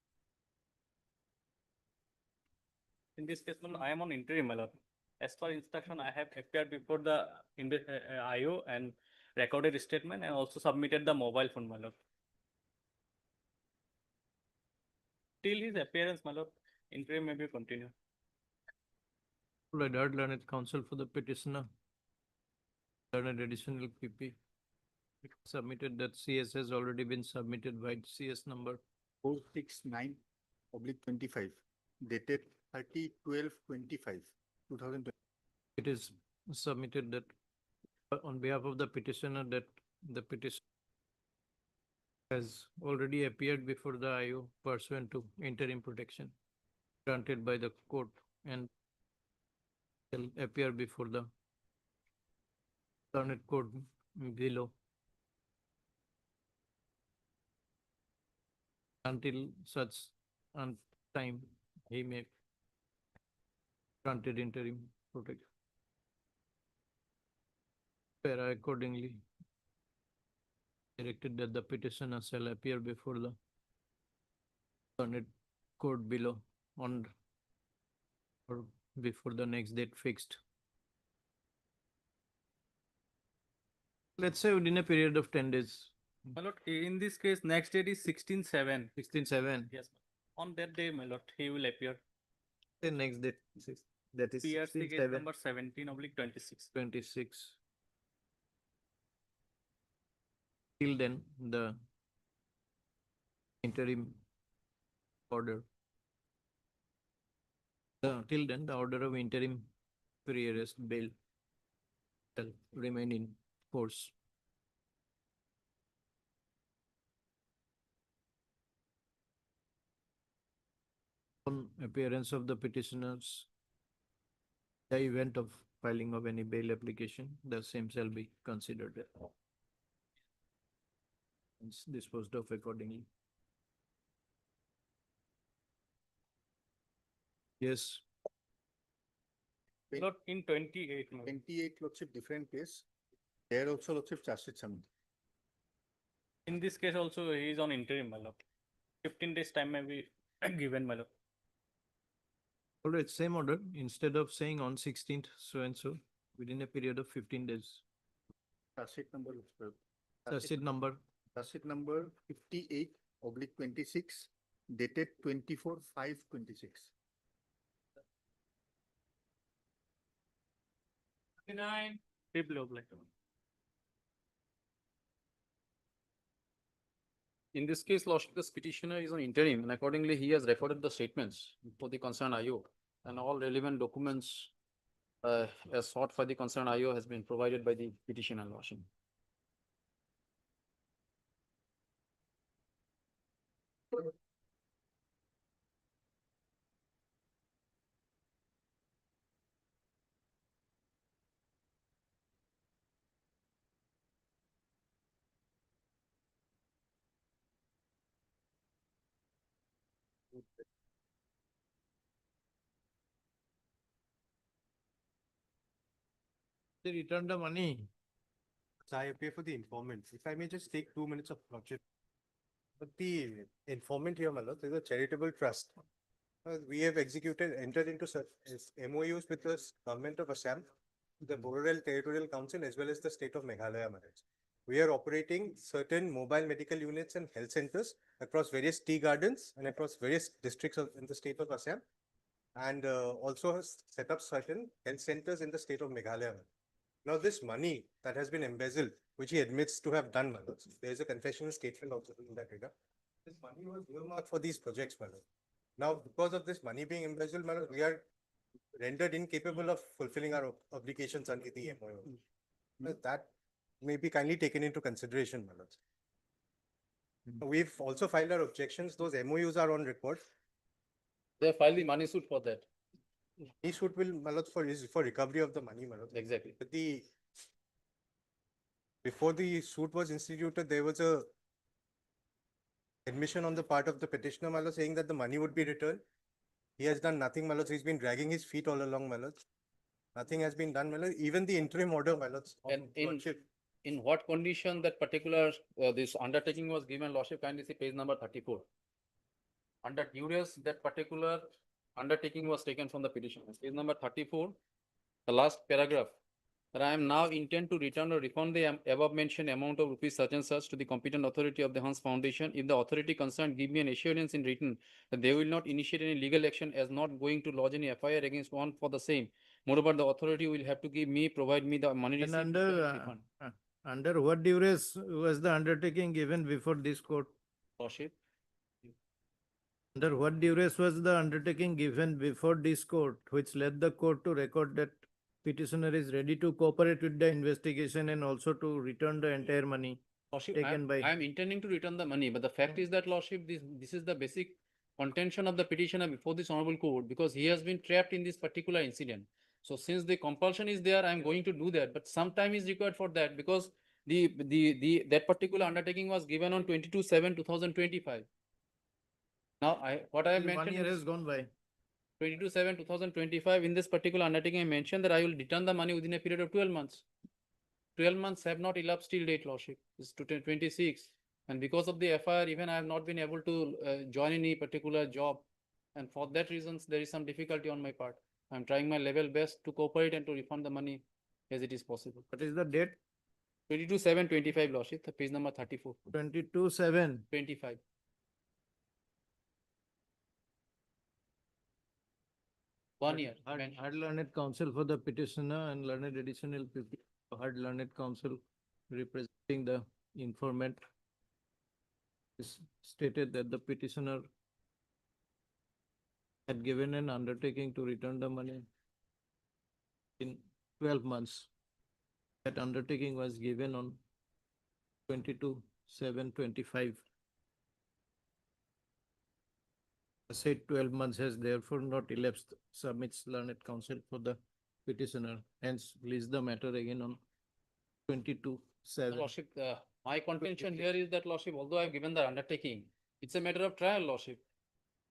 In this case, I am on interim, my lord. As per instruction, I have appeared before the IO and recorded statement and also submitted the mobile phone, my lord. Till his appearance, my lord, interim may be continued. Learned counsel for the petitioner. Learned additional PP. It submitted that CS has already been submitted by CS number 469/25, dated 30/12/25, 2020. It is submitted that on behalf of the petitioner that the petition has already appeared before the IO pursuant to interim protection granted by the court and will appear before the learned court below until such time he may granted interim protection. Para accordingly directed that the petitioner shall appear before the learned court below on or before the next date fixed. Let's say within a period of 10 days. My lord, in this case, next date is 16/7. 16/7. Yes, on that day, my lord, he will appear. The next date, that is PRC case 16/7. number 17/26. 26. Till then, the interim order. Till then, the order of interim pre-arrest bail shall remain in force. On appearance of the petitioners, the event of filing of any bail application, the same shall be considered and disposed of accordingly. Yes, Not in 28. my lord. 28 lordship different case. There also lordship charge sheet submitted. In this case also, he is on interim, my lord. 15 days time may be given, my lord. all right, same order, instead of saying on 16th so and so, within a period of 15 days. Charge sheet number. Charge sheet number, Charge sheet number 58/26 dated 24/5/26. 29. Triple obliged. In this case, lordship, this petitioner is on interim and accordingly he has recorded the statements for the concerned IO and all relevant documents as sought for the concerned IO has been provided by the petitioner, lordship. they return the money. I appear for the informant. If I may just take 2 minutes of lordship. But the informant here, my lord, is a charitable trust. We have entered into MOUs with the government of Assam, the Boreal Territorial Council, as well as the state of Meghalaya, my lord. We are operating certain mobile medical units and health centers across various tea gardens and across various districts in the state of Assam, and also has set up certain health centers in the state of Meghalaya. Now, this money that has been embezzled, which he admits to have done, my lord, there is a confessional statement also in that regard. This money was earmarked for these projects, my lord. Now, because of this money being embezzled, my lord, we are rendered incapable of fulfilling our obligations under the MOU. That may be kindly taken into consideration, my lord. We've also filed our objections. Those MOUs are on record. They filed the money suit for that. He should will, my lord, for recovery of the money, my lord. Exactly. But before the suit was instituted, there was a admission on the part of the petitioner, my lord, saying that the money would be returned. He has done nothing, my lord. He's been dragging his feet all along, my lord. Nothing has been done, my lord. Even the interim order, my lord. And in what condition that particular this undertaking was given, lordship, kindly see page number 34. Under duress, that particular undertaking was taken from the petition. Page number 34, the last paragraph. That I am now intend to return or refund the above mentioned amount of rupees such and such to the competent authority of the Hans Foundation. If the authority concerned give me an assurance in written that they will not initiate any legal action as not going to lodge any FIR against one for the same. Moreover, the authority will have to provide me the money And received. under what duress was the undertaking given before this court? Lordship. Under what duress was the undertaking given before this court, which led the court to record that petitioner is ready to cooperate with the investigation and also to return the entire money Lordship, taken by? I am intending to return the money, but the fact is that, lordship, this is the basic contention of the petitioner before this honorable court, because he has been trapped in this particular incident. So since the compulsion is there, I am going to do that, but some time is required for that, because that particular undertaking was given on 22/7/2025. Now, what I have mentioned 1 year is has gone by. 22/7/2025, in this particular undertaking, I mentioned that I will return the money within a period of 12 months. 12 months have not elapsed till date, lordship. It's 26. And because of the FIR, even I have not been able to join any particular job. And for that reasons, there is some difficulty on my part. I'm trying my level best to cooperate and to refund the money as it is possible. What is the date? 22/7/25, lordship, the page number 34. 22/7. 25. One year. Hard learned counsel for the petitioner and learned additional hard learned counsel representing the informant. is stated that the petitioner had given an undertaking to return the money in 12 months. That undertaking was given on 22/7/25. Said 12 months has therefore not elapsed, submits learned counsel for the petitioner, hence release the matter again on 22/7. Lordship, my contention here is that Lordship, although I have given the undertaking, it's a matter of trial, Lordship.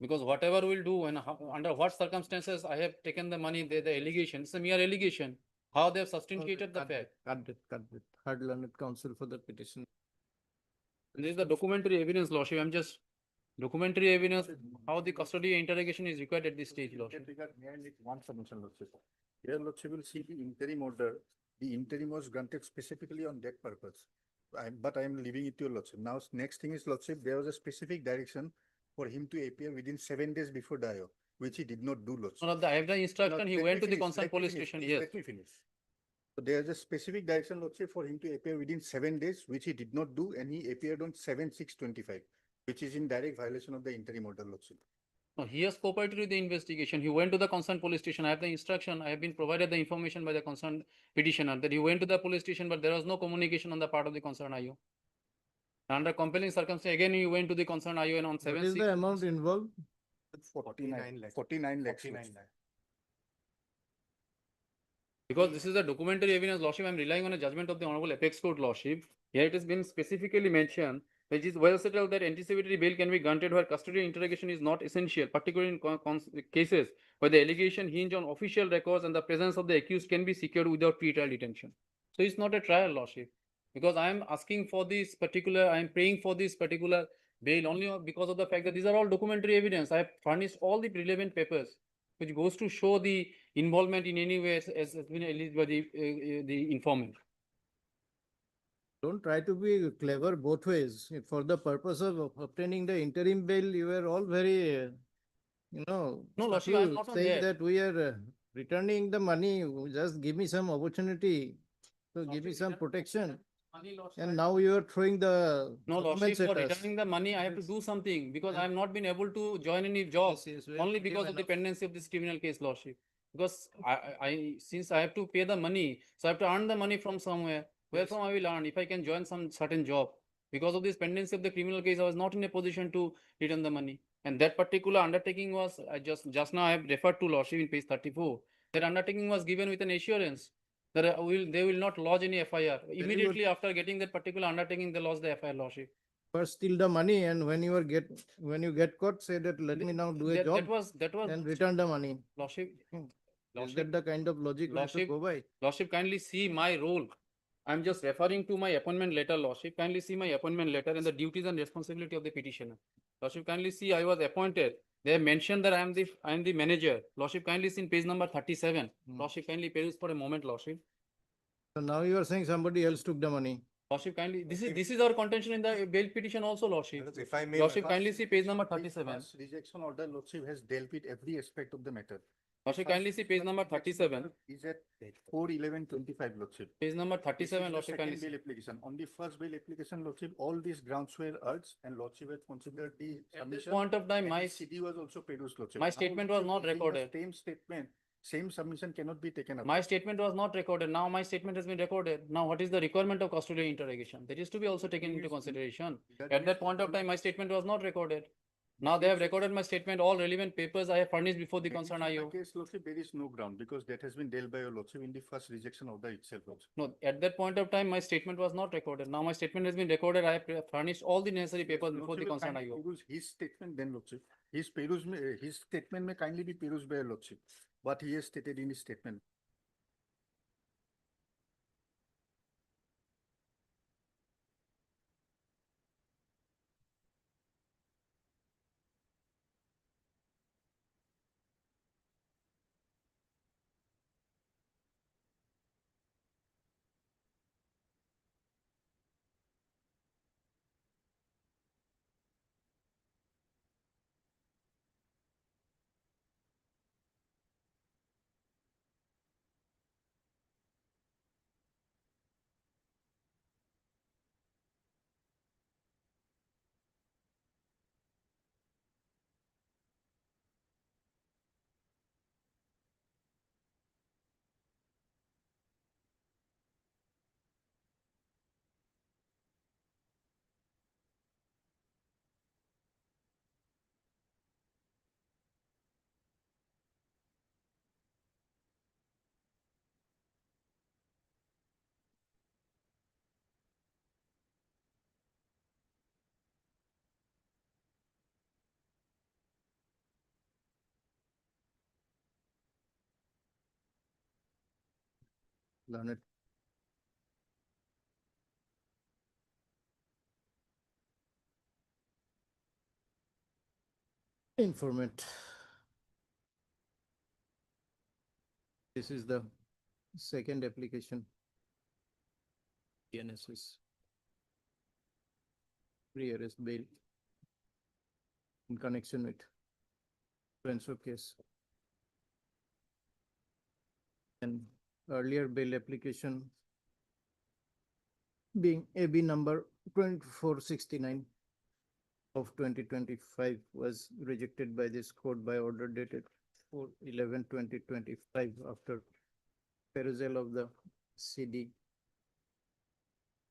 Because whatever we'll do and under what circumstances I have taken the money, the allegation, it's a mere allegation. How they have substantiated the fact. Cut it. Heard learned counsel for the petition. This is the documentary evidence, Lordship. I'm just documentary evidence how the custody interrogation is required at this stage, Lordship. Merely one submission, Lordship. Here, Lordship will see the interim order. The interim was granted specifically on that purpose. But I am leaving it to your Lordship. Now, next thing is, Lordship, there was a specific direction for him to appear within 7 days before Dio, which he did not do, Lordship. No, I have the instruction. Now, He let went me to the finish, concerned let me police finish, station. please, Yes. Let me finish. So there is a specific direction, Lordship, for him to appear within 7 days, which he did not do, and he appeared on 7/6/25, which is in direct violation of the interim order, Lordship. No, he has cooperated with the investigation. He went to the concerned police station. I have the instruction. I have been provided the information by the concerned petitioner that he went to the police station, but there was no communication on the part of the concerned IO. Under compelling circumstance, again, he went to the concerned IO and on What 7/6. is the amount involved? 49 lakhs. 49 Lordship. lakhs. Because this is a documentary evidence, Lordship, I am relying on a judgment of the Honorable Apex Court, Lordship. Here it has been specifically mentioned, which is well settled that anticipatory bail can be granted where custody interrogation is not essential, particularly in cases where the allegation hinge on official records and the presence of the accused can be secured without pre-trial detention. So it's not a trial, Lordship. Because I am asking for this particular, I am praying for this particular bail only because of the fact that these are all documentary evidence. I have furnished all the relevant papers, which goes to show the involvement in any way as has been alleged by the informant. Don't try to be clever both ways. For the purpose of obtaining the interim bail, you were all very, No, Lordship, I am not on saying that. that we are returning the money. Just give me some opportunity. So give me some protection. And now you are throwing the No, documents Lordship, for at us. returning the money, I have to do something because I have not been able to join any job only because of the pendency of this criminal case, Lordship. Because since I have to pay the money, so I have to earn the money from somewhere. Where from I will earn if I can join some certain job. Because of this pendency of the criminal case, I was not in a position to return the money. And that particular undertaking was, I just now I have referred to, Lordship, in page 34. That undertaking was given with an assurance that they will not lodge any FIR. Immediately after getting that particular undertaking, they lodge the FIR, Lordship. First steal the money, and when you get caught, say that let me now do a job That was and return the money. Lordship. Is that the kind of logic we have to Lordship, go by? Lordship, kindly see my role. I'm just referring to my appointment letter, Lordship. Kindly see my appointment letter and the duties and responsibility of the petitioner. Lordship, kindly see I was appointed. They have mentioned that I am the manager. Lordship, kindly see in page number 37. Lordship, kindly peruse for a moment, Lordship. So now you are saying somebody else took the money. Lordship, kindly, this is our contention in the bail petition also, Lordship. If I may, Lordship, kindly see page number 37. First rejection order, Lordship, has dealt with every aspect of the matter. Lordship, kindly see page number 37. Is at 4/11/25, Lordship. Page number This is 37, the Lordship, kindly second see. bail application. On the first bail application, Lordship, all these grounds were urged and Lordship had considered the At this submission. point of time, and my the CD was also produced, Lordship. my Now, statement was Lordship, not giving the recorded. Same statement, same submission cannot be taken up. My statement was not recorded. Now my statement has been recorded. Now what is the requirement of custodial interrogation? That is to be also taken into consideration. At that point of time, my statement was not recorded. Now they have recorded my statement, all relevant papers I have furnished before the That is concerned in the IO. case, Lordship, there is no ground because that has been dealt by your Lordship in the first rejection order itself, Lordship. No, at that point of time, my statement was not recorded. Now my statement has been recorded. I have furnished all the necessary papers before the Lordship will concerned kindly IO. peruse his statement then, Lordship. His statement may kindly be perused by your Lordship. What he has stated in his statement. learned informant. This is the second application. PNSS. Pre-arrest bail in connection with transfer case. And earlier bail application being AB number 2469 of 2025 was rejected by this court by order dated 4/11/2025 after perusal of the CD,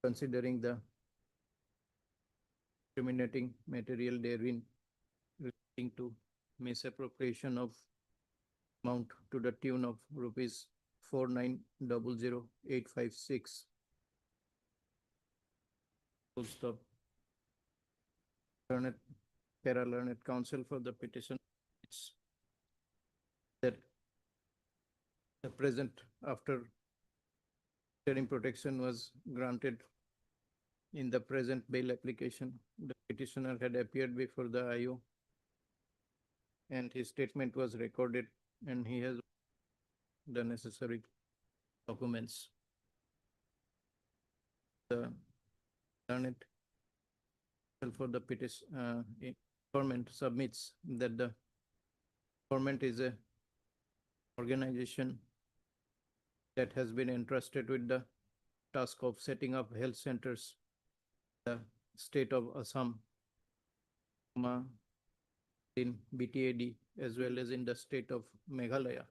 considering the incriminating material therein relating to misappropriation of amount to the tune of rupees 49,00856. Full stop. Learned, para-learned counsel for the petition that the present after interim protection was granted in the present bail application, the petitioner had appeared before the IO and his statement was recorded and he has the necessary documents. The learned for the petition government submits that the government is a organization that has been entrusted with the task of setting up health centers in the state of Assam, in BTAD, as well as in the state of Meghalaya.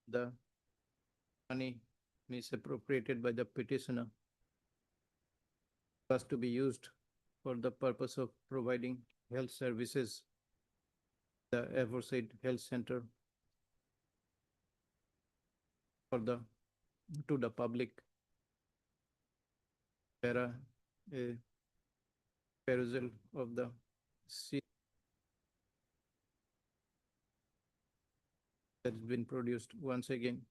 The money misappropriated by the petitioner was to be used for the purpose of providing health services, the aforesaid health center for the to the public. Para a perusal of the C that has been produced once again.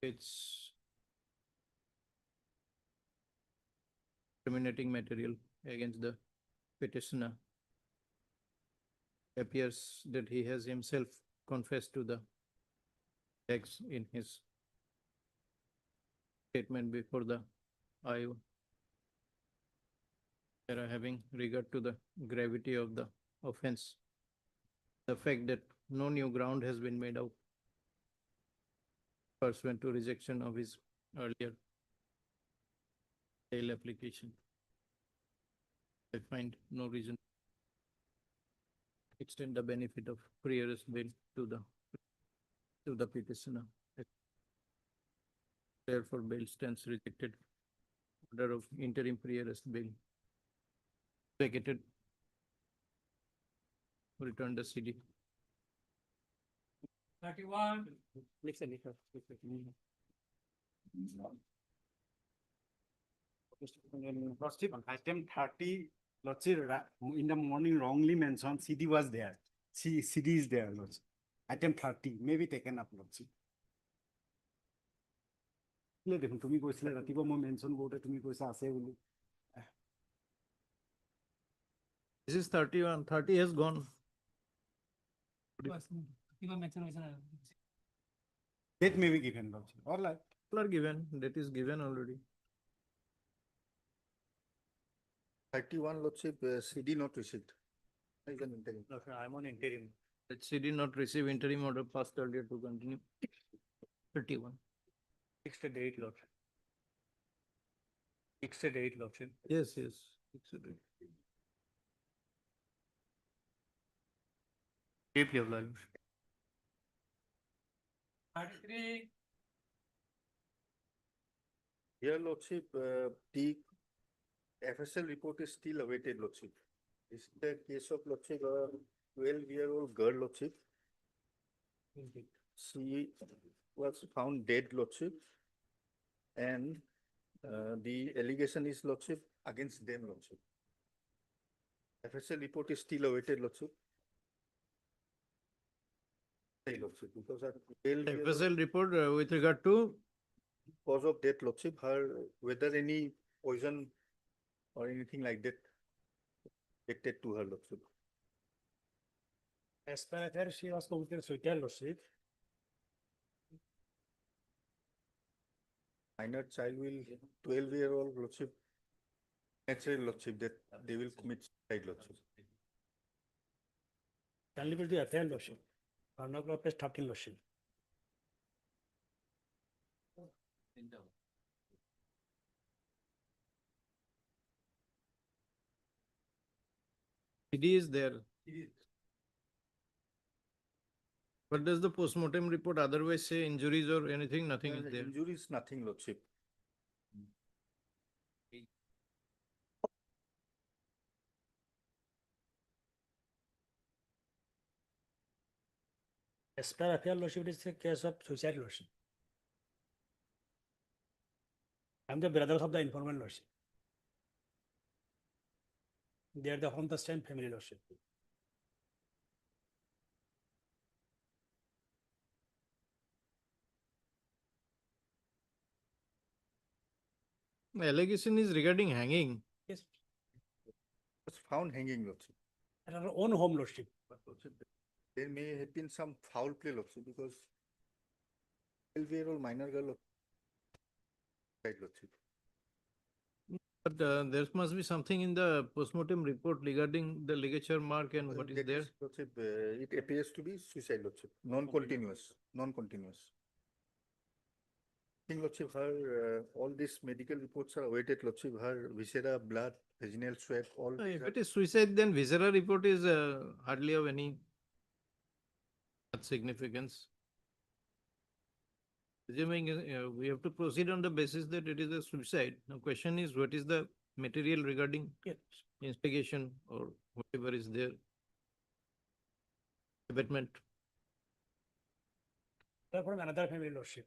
It's incriminating material against the petitioner. Appears that he has himself confessed to the acts in his statement before the IO. Having regard to the gravity of the offense, the fact that no new ground has been made out pursuant to rejection of his earlier bail application, I find no reason to extend the benefit of pre-arrest bail to the petitioner. Therefore, bail stands rejected. Order of interim pre-arrest bail vacated. Return the CD. 31. Lordship, item 30, Lordship, in the morning wrongly mentioned, CD was there. CD is there, Lordship. Item 30 may be taken up, Lordship. তুমি কৈছিলা ৰাতিপুৱা মই mention কৰোঁতে তুমি কৈছা আছে বুলি This is 31. 30 has gone. Date may be given, Lordship. All right. Are given. That is given already. 31, Lordship, CD not received. Is an interim. No, sir, I'm on interim. That CD not receive interim order passed earlier to continue. 31. Fixed date, Lordship. Fixed date, Lordship. Yes, yes. Fixed date. Deeply obliged. 33. Here, Lordship, the FSL report is still awaited, Lordship. This is the case of Lordship, 12-year-old girl, Lordship. She was found dead, Lordship. And the allegation is, Lordship, against them, Lordship. FSL report is still awaited, Lordship. Lordship, because her 12 year FSL report with regard to cause of death, Lordship, her whether any poison or anything like that detected to her, Lordship. As per affair, she was committed suicide, Lordship. Minor child will 12-year-old Lordship, natural Lordship, that they will commit suicide, Lordship. Can be the affair, Lordship. Pornography plus 13, Lordship. CD is there. But does the postmortem report otherwise say injuries or anything? Nothing is there. Injuries, nothing, Lordship. As per affair, Lordship, it is a case of suicide, Lordship. I am the brothers of the informant, Lordship. They are from the same family, Lordship. The allegation is regarding hanging. Yes. Was found hanging, Lordship. At our own home, Lordship. But Lordship, there may have been some foul play, Lordship, because 12-year-old minor girl, Lordship. But there must be something in the postmortem report regarding the ligature mark and what is That there. Lordship, it appears to be suicide, Lordship, non-continuous. I think, Lordship, her, all these medical reports are awaited, Lordship, her viscera, blood, vaginal swab, all. If these are- it is suicide, then viscera report is hardly of any significance. Assuming we have to proceed on the basis that it is a suicide. The question is, what is the material regarding Yes. investigation or whatever is there? Abatement. They are from another family, Lordship.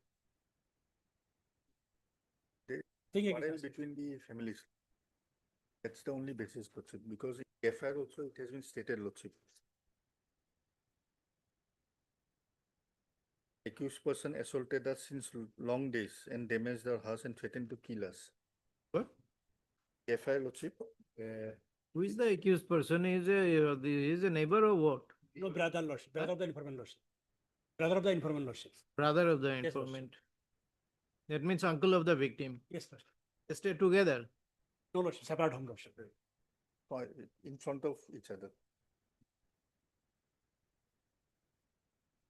They- Think quarrel again. between the families. That's the only basis, Lordship, because in FIR also it has been stated, Lordship. Accused person assaulted us since long days and damaged our house and threatened to kill us. What? FIR, Lordship, Who is the accused person? Is a neighbor or what? No, brother, Lordship. Brother of the informant, Lordship. Brother of the informant, Lordship. Brother of the Yes, Lordship. informant. That means uncle of the victim. Yes, Lordship. They stay together. No, Lordship. Separate home, Lordship. in front of each other.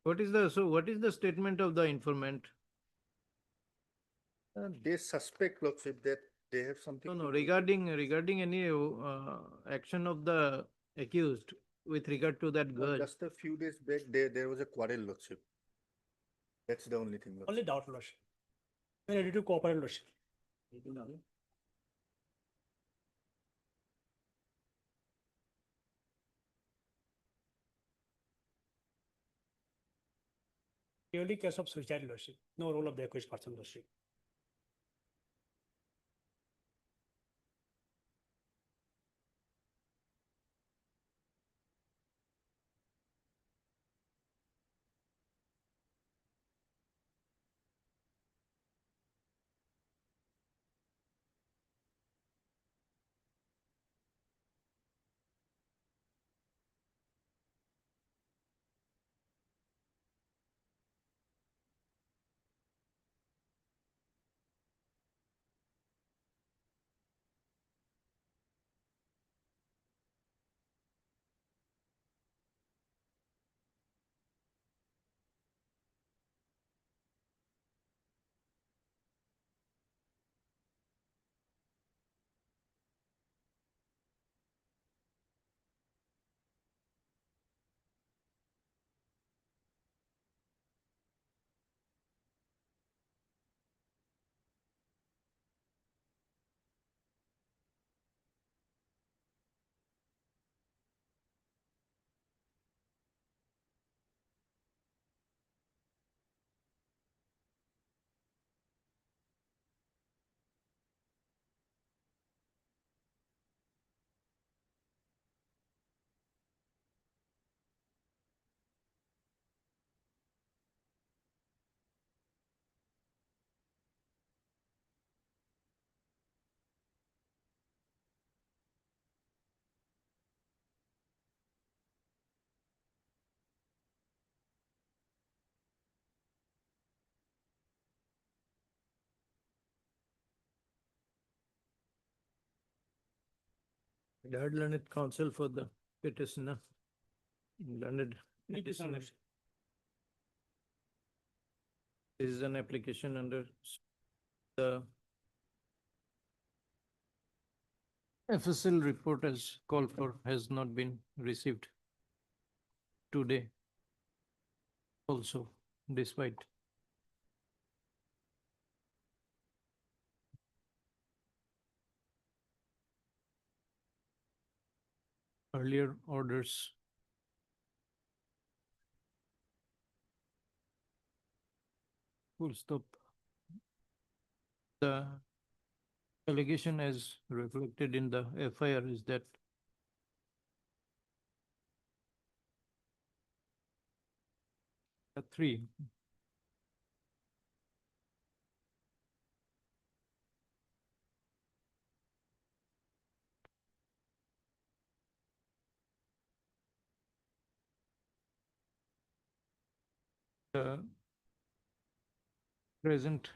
What is the statement of the informant? They suspect, Lordship, that they have something. No, to do. regarding any action of the accused with regard to that girl. Just a few days back, there was a quarrel, Lordship. That's the only thing, Lordship. Only doubt, Lordship. We are ready to cooperate, Lordship. Purely case of suicide, Lordship. No role of the accused person, Lordship. Learned counsel for the petitioner. Learned petitioner. This is an application under the FSL report as called for has not been received today also, despite earlier orders. Full stop. The allegation as reflected in the FIR is that three the present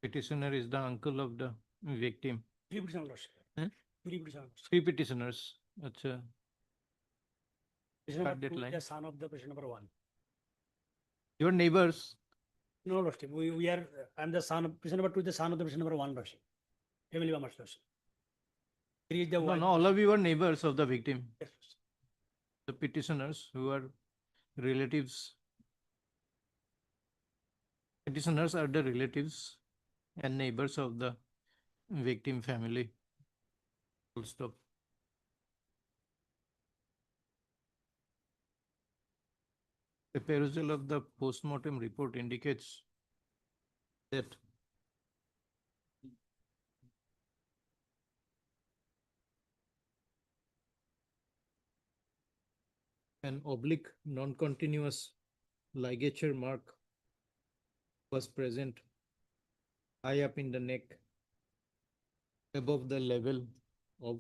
petitioner is the uncle of the victim. Three petitioner lordship. Hmm? Three petitioner lordship. Three petitioners. Acha. Petitioner Start number two, deadline. the son of the petitioner number one. Your neighbors. No, lordship, we are, I'm the son of, petitioner number two, is the son of the petitioner number one, lordship. Family members, lordship. Three is the No, wife, no, all of you are neighbors of the victim. yes, lordship. The petitioners who are relatives. Petitioners are the relatives and neighbors of the victim family. Full stop. The perusal of the postmortem report indicates that an oblique non-continuous ligature mark was present high up in the neck above the level of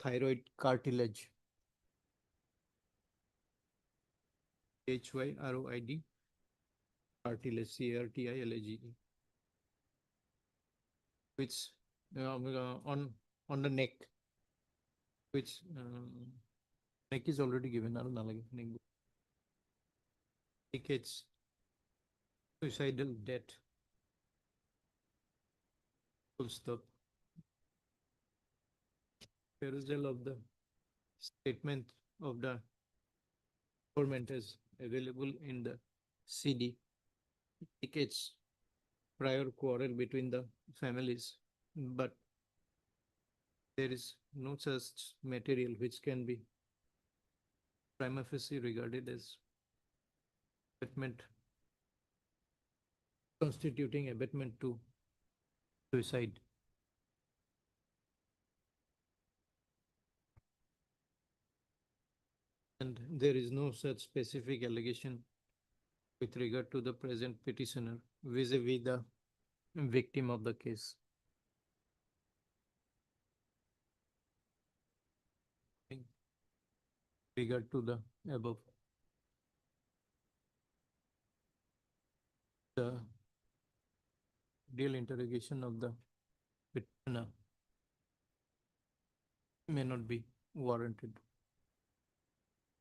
thyroid cartilage. HYROID cartilage, CARTILAGE, which on the neck, which neck is already given. Indicates suicidal death. Full stop. Perusal of the statement of the informant is available in the CD. Indicates prior quarrel between the families, but there is no such material which can be prima facie regarded as abetment, constituting abetment to suicide. And there is no such specific allegation with regard to the present petitioner vis-a-vis the victim of the case. In regard to the above. The real interrogation of the petitioner may not be warranted.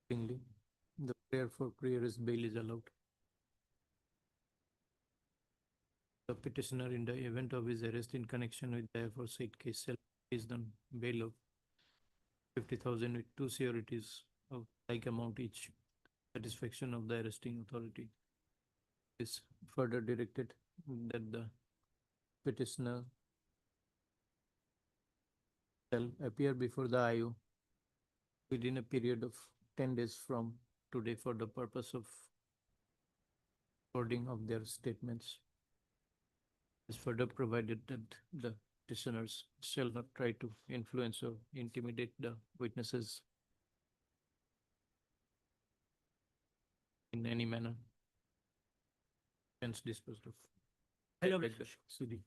The prayer for prioress bail is allowed. The petitioner, in the event of his arrest in connection with the aforesaid case, shall be placed on bail of 50,000 with two securities of like amount each. Satisfaction of the arresting authority is further directed that the petitioner shall appear before the IO within a period of 10 days from today for the purpose of recording of their statements. Is further provided that the petitioners shall not try to influence or intimidate the witnesses in any manner. Hence disposed of. Hello, Like the CD.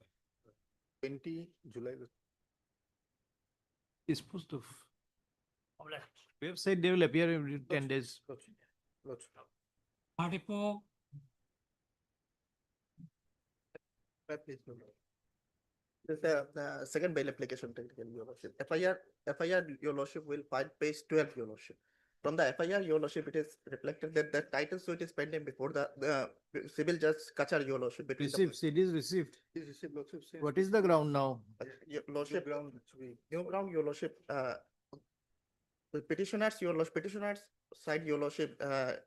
20 July. Disposed of. We have said they will appear every 10 days. Article Please, no. This is the second bail application, technically, Your Lordship. FIR, Your Lordship, will find page 12, Your Lordship. From the FIR, Your Lordship, it is reflected that the title suit is pending before the civil judge Kachar, Your Lordship. Between Received, CD is received. Is received, Lordship. Since What is the ground now? Your Lordship, ground, actually. new ground, Your Lordship, the petitioners side, Your Lordship,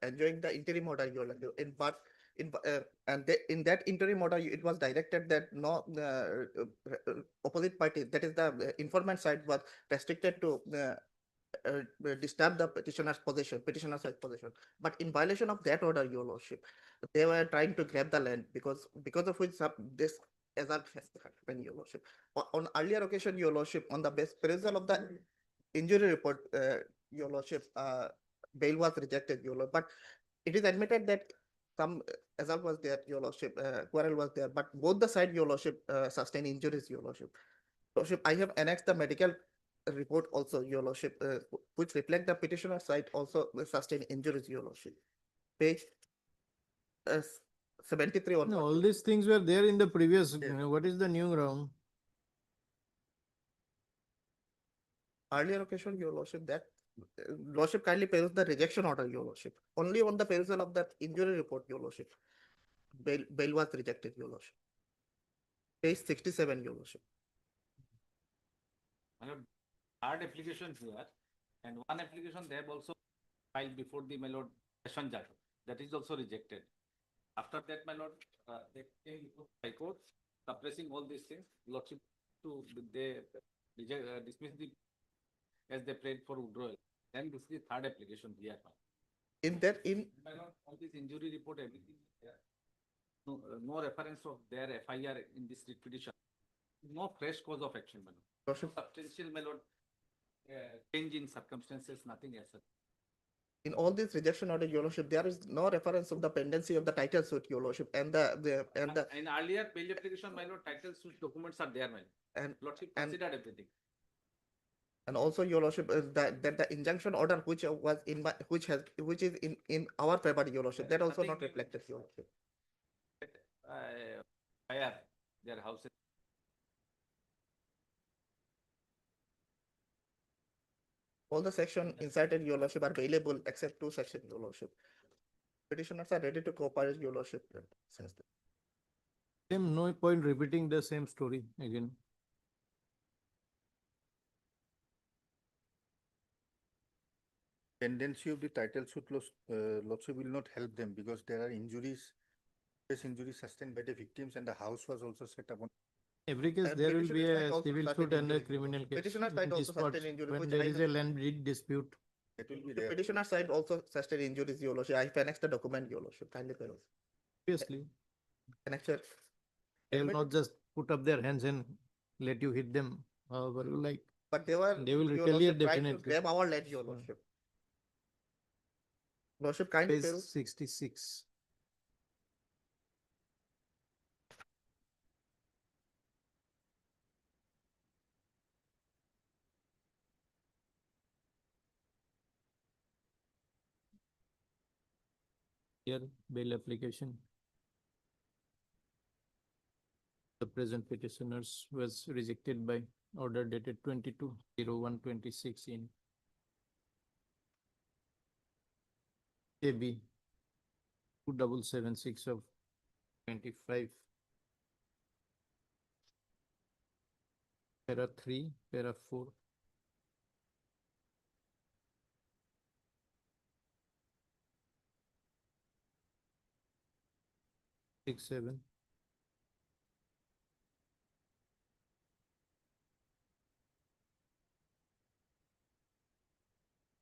enjoying the interim order, Your Lordship. In that interim order, it was directed that no opposite party, that is the informant side, was restricted to disturb the petitioner's side possession. But in violation of that order, Your Lordship, they were trying to grab the land because of which this hazard has happened, Your Lordship. On earlier occasion, Your Lordship, on the best perusal of the injury report, Your Lordship, bail was rejected, Your Lord. But it is admitted that some assault was there, Your Lordship, quarrel was there, but both the side, Your Lordship, sustained injuries, Your Lordship. Lordship, I have annexed the medical report also, Your Lordship, which reflect the petitioner side also sustained injuries, Your Lordship. Page 73 on. No, all these things were there in the previous, Yes. what is the new ground? Earlier occasion, Your Lordship, that Lordship kindly peruse the rejection order, Your Lordship. Only on the perusal of that injury report, Your Lordship, bail was rejected, Your Lordship. Page 67, Your Lordship. Third application here, and one application they have also filed before the my lord session judge, that is also rejected. After that, my lord, they came to High Court, suppressing all these things, lordship they dismiss the, as they prayed for withdrawal. Then this is the third application here. My lord, all this injury report, everything is there. No reference of their FIR in this writ petition. No fresh cause of action, my lord. Lordship, Substantial, my lord, change in circumstances, nothing else. in all this rejection order, Your Lordship, there is no reference of the pendency of the title suit, Your Lordship, and In earlier bail application, my lord, title suit documents are there, my lord. and Lordship and- considered everything. and also, Your Lordship, that the injunction order which was which is in our favor, Your Lordship, that also not Nothing- reflected, Your Lordship. Fire their houses. All the section incited, Your Lordship, are available except two sections, Your Lordship. Petitioners are ready to cooperate, Your Lordship. Since Same, no point repeating the same story again. Tendency of the title suit lordship will not help them because there are injuries, injuries sustained by the victims, and the house was also set up on. Every case, And there will be petitioner side a also civil sustained suit and a injury. criminal case. Petitioner side in also this part, sustained injury, when which there I is have- a land deed dispute. It will be The there. petitioner side also sustained injuries, Your Lordship. I have annexed the document, Your Lordship. Kindly peruse. Obviously, Annexure. they will Admit- not just put up their hands and let you hit them however you like. But they They will Your retaliate Lordship, trying to definitely. grab our land, Your Lordship. Lordship, kindly Page peruse. 66. Here, bail application. The present petitioners was rejected by order dated 22/01/26 in AB 2776 of 25. Para 3, para 4. Six, 7.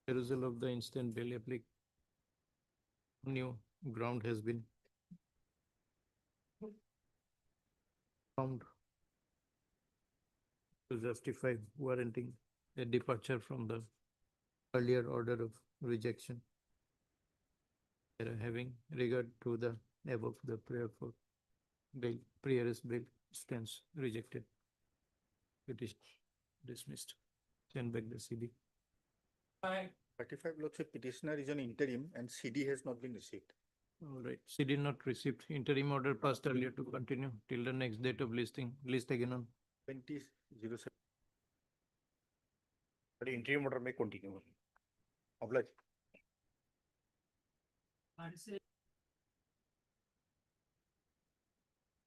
Perusal of the instant bail application. New ground has been found to justify warranting a departure from the earlier order of rejection. Having regard to the above, the prayer for bail, pre-arrest bail stands rejected. Petition dismissed. Send back the CD. 35 lordship, petitioner is on interim and CD has not been received. All right, CD not received. Interim order passed earlier to continue till the next date of listing. List again on 2007. The interim order may continue. Oblige.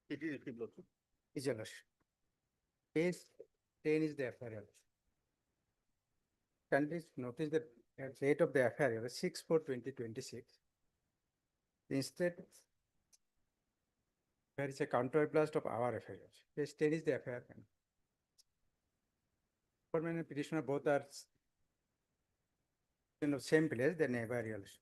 It is received also. Is your lordship. Page 10 is the FIR. Can please notice the date of the FIR, 6/4/2026. Instead, there is a counterblast of our FIR. Page 10 is the FIR. Government and petitioner both are in the same place, the neighbor your lordship.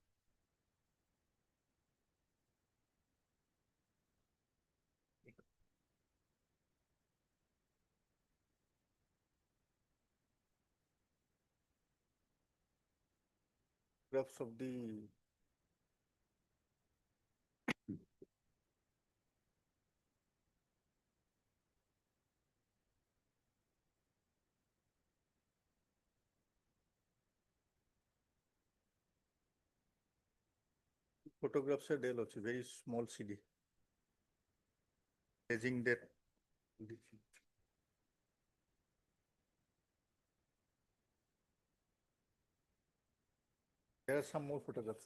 Graphs of the photographs are there also, very small CD. Staging that. There are some more photographs.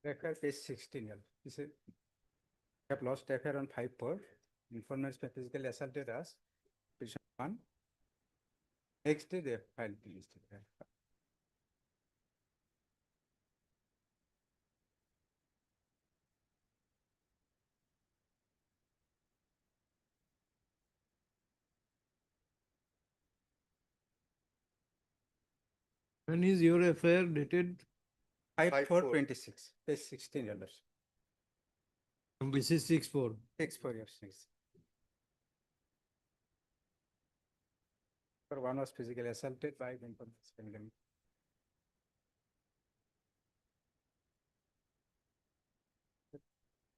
FIR page 16. your lordship. This is, have lost FIR on 5/4. Informant physically assaulted us. Petition 1. Next day they filed police. When is your affair dated? 5/4/26. Page 16. your lordship. This is 6/4. 6/4 years. One was physically assaulted by the informant family.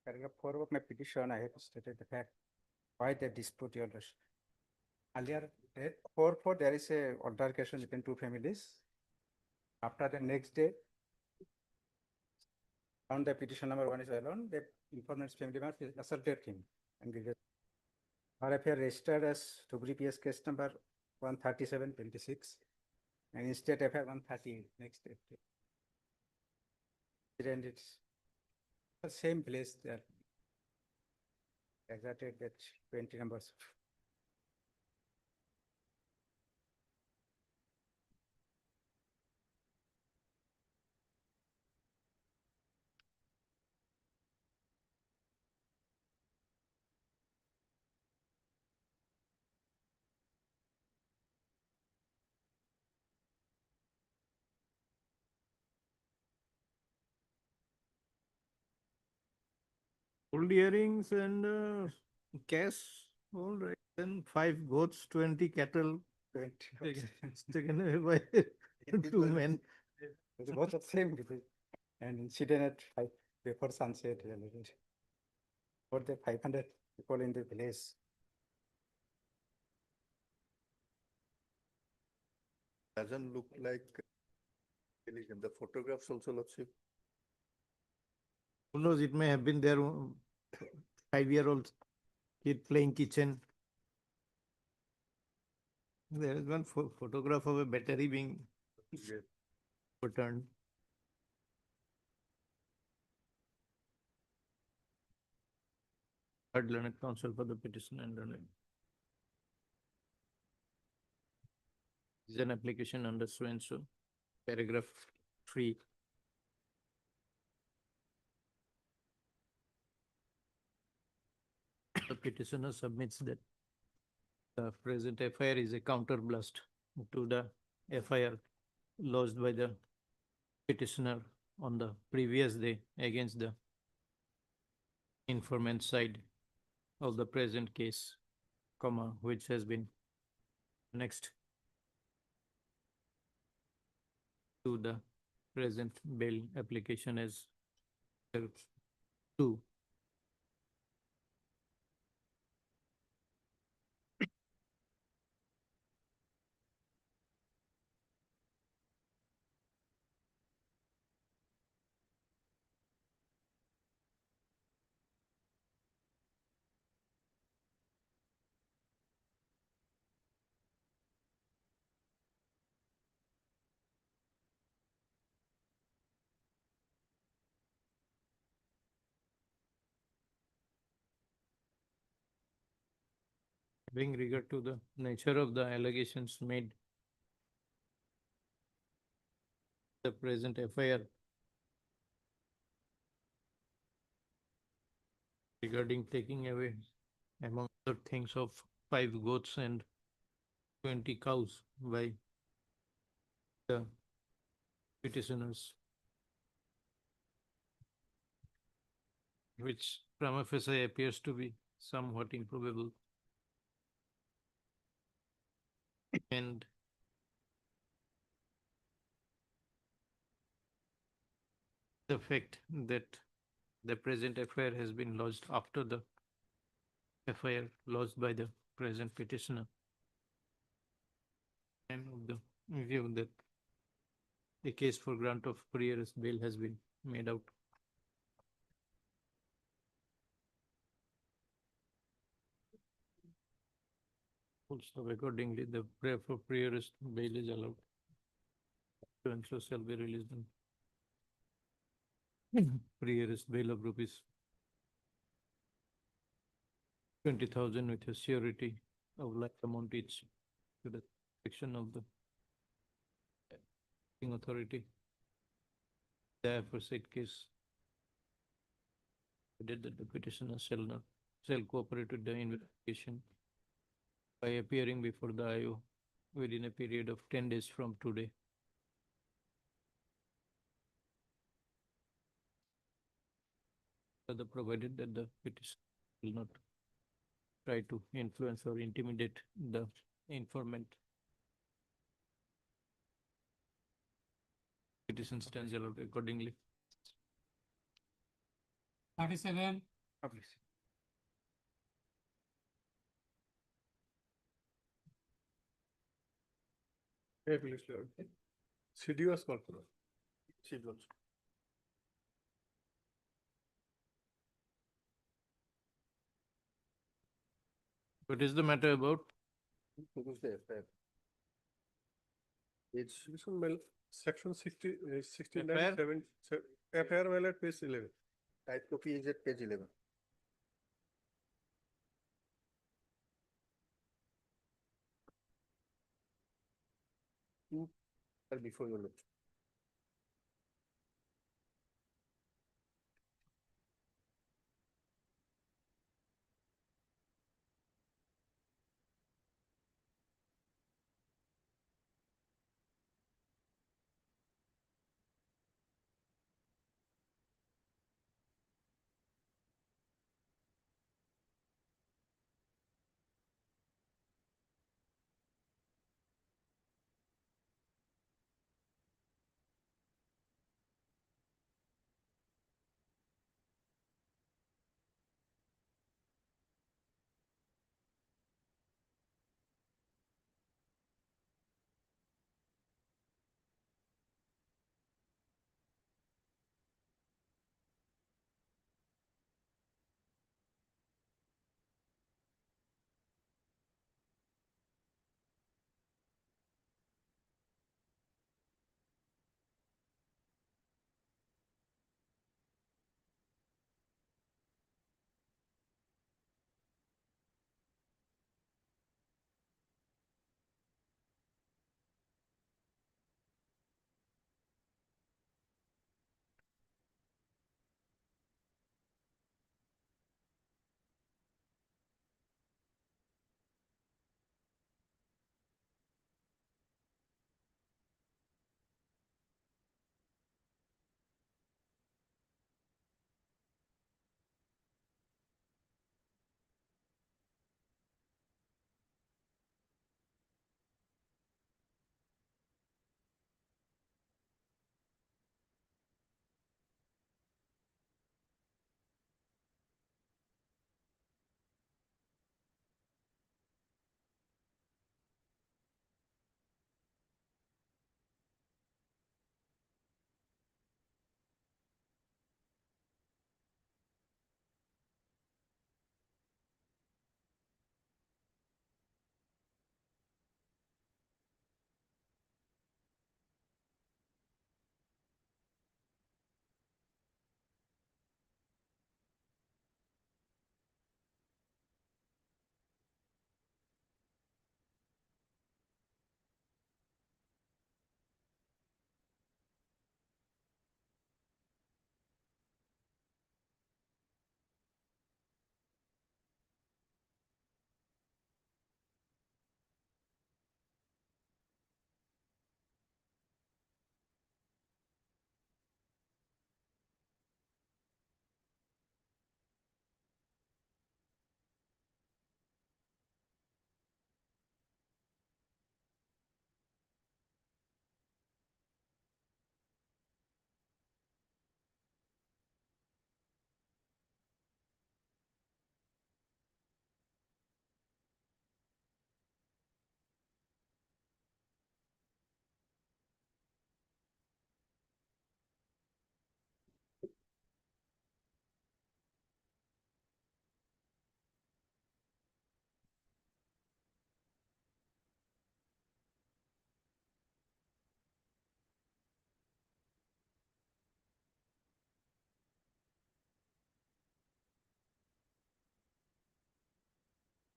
Paragraph 4 of my petition, I have stated the fact why they dispute your lordship. Earlier, 4/4, there is a altercation between two families. After the next day, on the petition number 1 is alone, the informant's family member assaulted him. And our affair registered as Dhubri PS case number 137/26 and instead affair 138 next day. And it's the same place that exerted that 20 numbers. Old earrings and cash, all right. Then 5 goats, 20 cattle 20. taken away by 2 men. It's both the same people. And incident at 5 before sunset. About the 500 people in the village. Doesn't look like the photographs also lordship. Who knows, it may have been their 5-year-old kid playing kitchen. There is one photograph of a battery being returned. Third learned counsel for the petition and learned. Is an application under so and so, paragraph 3. The petitioner submits that The present FIR is a counterblast to the FIR lodged by the petitioner on the previous day against the informant side of the present case, comma, which has been annexed to the present bail application as 2. Having regard to the nature of the allegations made, the present FIR regarding taking away, among other things, of 5 goats and 20 cows by the petitioners, which prima facie appears to be somewhat improbable. And the fact that the present FIR has been lodged after the FIR lodged by the present petitioner, and of the view that the case for grant of pre-arrest bail has been made out. Also, accordingly, the prayer for pre-arrest bail is allowed. And so shall be released in pre-arrest bail of rupees 20,000 with a surety of like amount each to the section of the authority. The aforesaid case did that the petitioner shall cooperate with the investigation by appearing before the IO within a period of 10 days from today. Further provided that the petitioner will not try to influence or intimidate the informant. Petition stands allowed accordingly. 37. CD was called for. CD also. What is the matter about? It's section 60, 69, FIR? 7, FIR well at page 11. Type copy is at page 11. Before you look.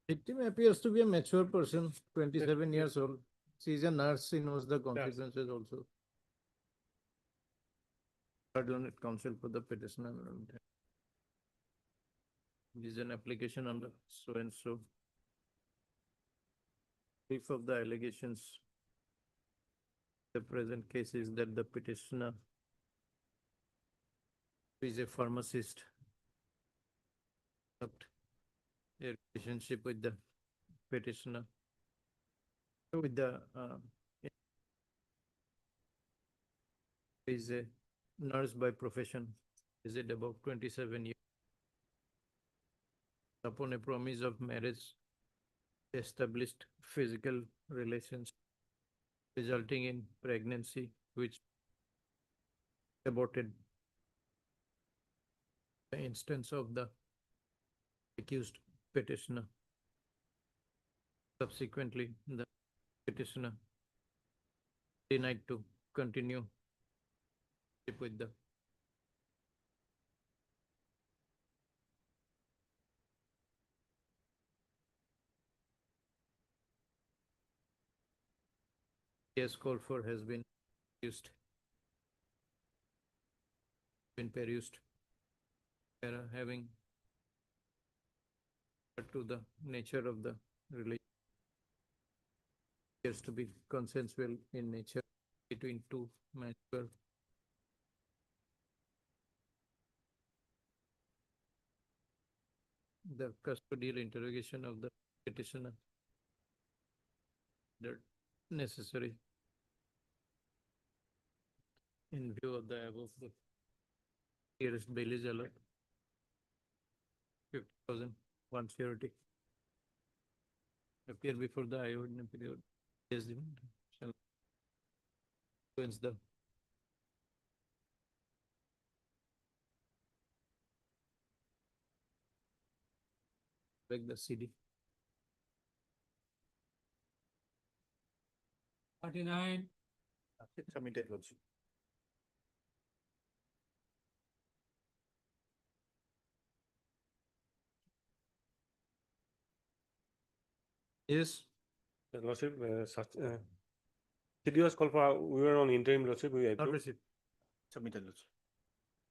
Victim appears to be a mature person, 27 years old. She is a nurse, she knows the consequences also. Third learned counsel for the petitioner. This is an application under so and so. Brief of the allegations. The present case is that the petitioner is a pharmacist. A relationship with the petitioner. With the is a nurse by profession. Is it about 27 years? Upon a promise of marriage, established physical relations resulting in pregnancy, which aborted. The instance of the accused petitioner. Subsequently, the petitioner denied to continue with the case called for has been used, perused, having to the nature of the relation appears to be consensual in nature between two mature the custodial interrogation of the petitioner that necessary in view of the above the nearest bail is allowed 50,000 one surety appear before the IO in a period is given shall influence the beg the CD. 39. Submitted also. Yes. Lordship, CD was called for, we were on interim lordship, we Not approved. received. Submitted also.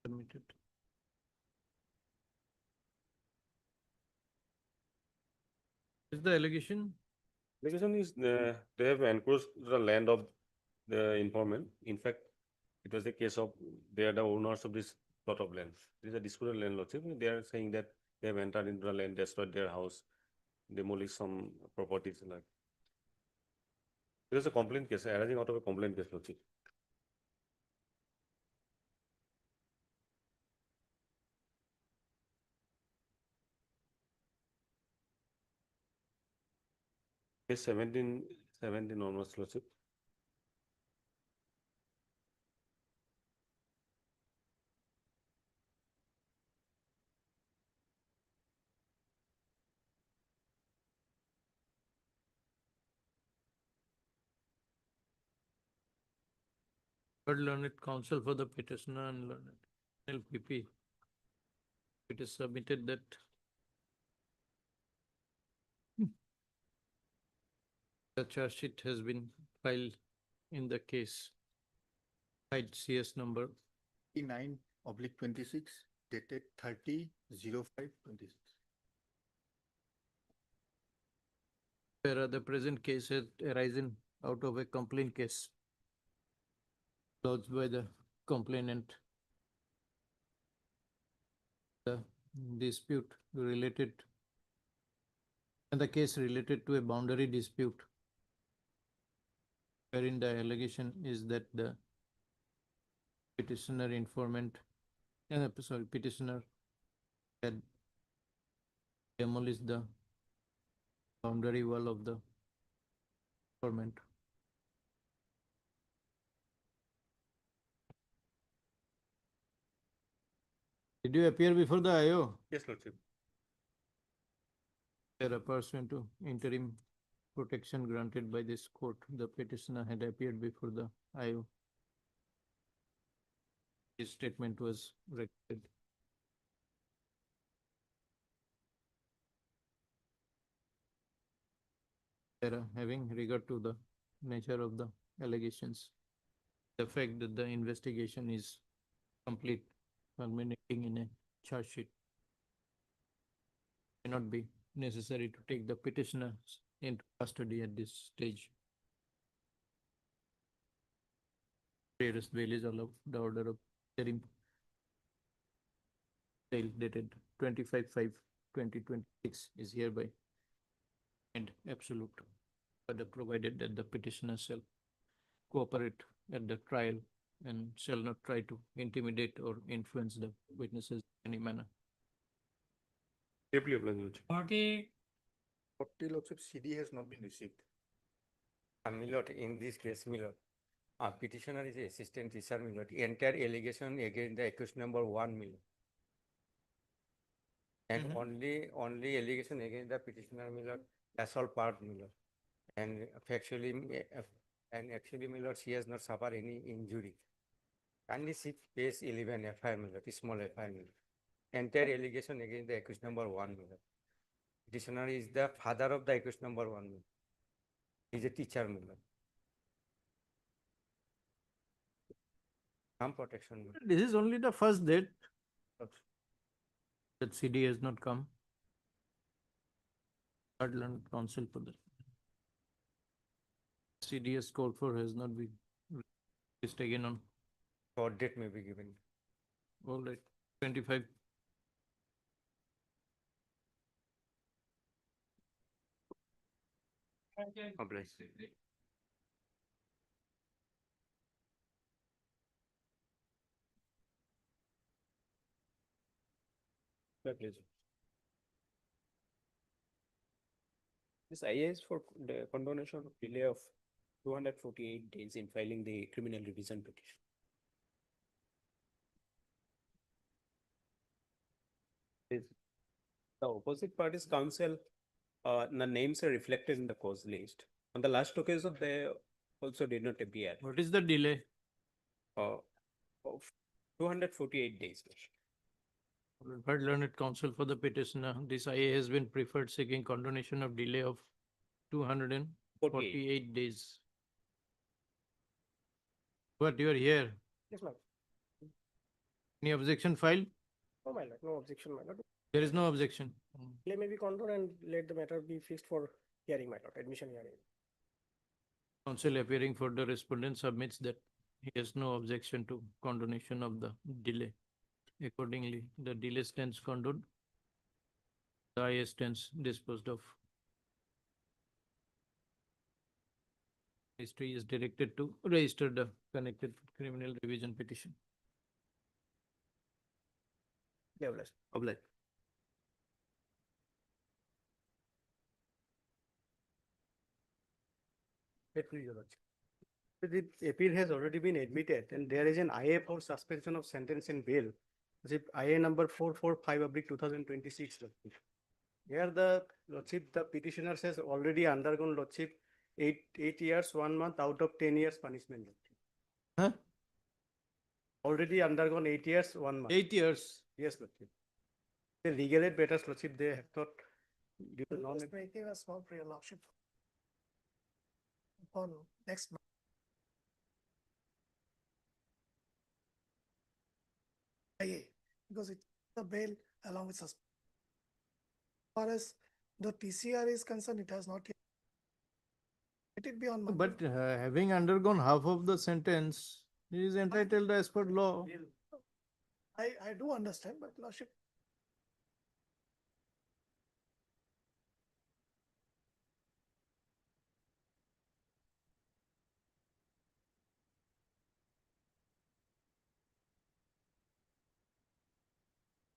Submitted. Is the allegation? Allegation is they have encroached the land of the informant. In fact, it was a case of they are the owners of this plot of land. This is a disputed land lordship. They are saying that they have entered into the land, destroyed their house, demolished some properties. Like it was a complaint case arising out of a complaint case lordship. Case 17 onwards lordship. Third learned counsel for the petitioner and learned LPP. It is submitted that the charge sheet has been filed in the case. Height CS number 9/26 dated 30/05/26. where the present case has arisen out of a complaint case lodged by the complainant. The dispute related and the case related to a boundary dispute wherein the allegation is that the petitioner informant petitioner had demolished the boundary wall of the informant. Did you appear before the IO? Yes, lordship. Pursuant to interim protection granted by this court, the petitioner had appeared before the IO. His statement was recorded. . having regard to the nature of the allegations, the fact that the investigation is complete, culminating in a charge sheet, may not be necessary to take the petitioners into custody at this stage. Arrest bail is allowed. The order of interim sale dated 25/5/2026 is hereby and absolute, but provided that the petitioner shall cooperate at the trial and shall not try to intimidate or influence the witnesses in any manner. Deeply obliged. 40 lots of CD has not been received. Milord, in this case, Milord, petitioner is assistant teacher, Milord. Entire allegation against the accused number 1, Milord. And only allegation against the petitioner, Milord, that's all part, Milord. And actually, Milord, she has not suffered any injury. Kindly see page 11 FIR, Milord, small FIR, Milord. Entire allegation against the accused number 1, Milord. Petitioner is the father of the accused number 1, Milord. He is a teacher, Milord. Some protection, Milord. This is only the first date that CD has not come. Third learned counsel for that. CDS called for has not been released again on. Short date may be given. All right, 25. Obliged. My pleasure. This IA is for the condonation of delay of 248 days in filing the criminal revision petition. The opposite party's counsel, the names are reflected in the cause list. On the last occasion, they also did not appear. What is the delay? Of 248 days. Third learned counsel for the petitioner. This IA has been preferred seeking condonation of delay of 248 days. But you are here. Yes, my lord. Any objection filed? No, my lord, no objection, my lord. There is no objection. Delay may be condoned and let the matter be fixed for hearing, my lord, admission hearing. Counsel appearing for the respondent submits that he has no objection to condonation of the delay. Accordingly, the delay stands condoned. The IA stands disposed of. History is directed to register the connected criminal revision petition. Obliged. The appeal has already been admitted and there is an IA for suspension of sentence and bail. IA number 445/2026. Here the lordship, the petitioner has already undergone lordship 8 years, 1 month out of 10 years punishment. Huh? Already undergone 8 years, 1 month. 8 years. Yes, lordship. The legal aid matters, lordship, they have not. Due to non. Just making a small prayer, lordship. On next month. IA, because it's the bail along with suspension. As far as the TCR is concerned, it has not yet. Let it be on Monday. But having undergone half of the sentence, he is entitled as per law. I do understand, but lordship.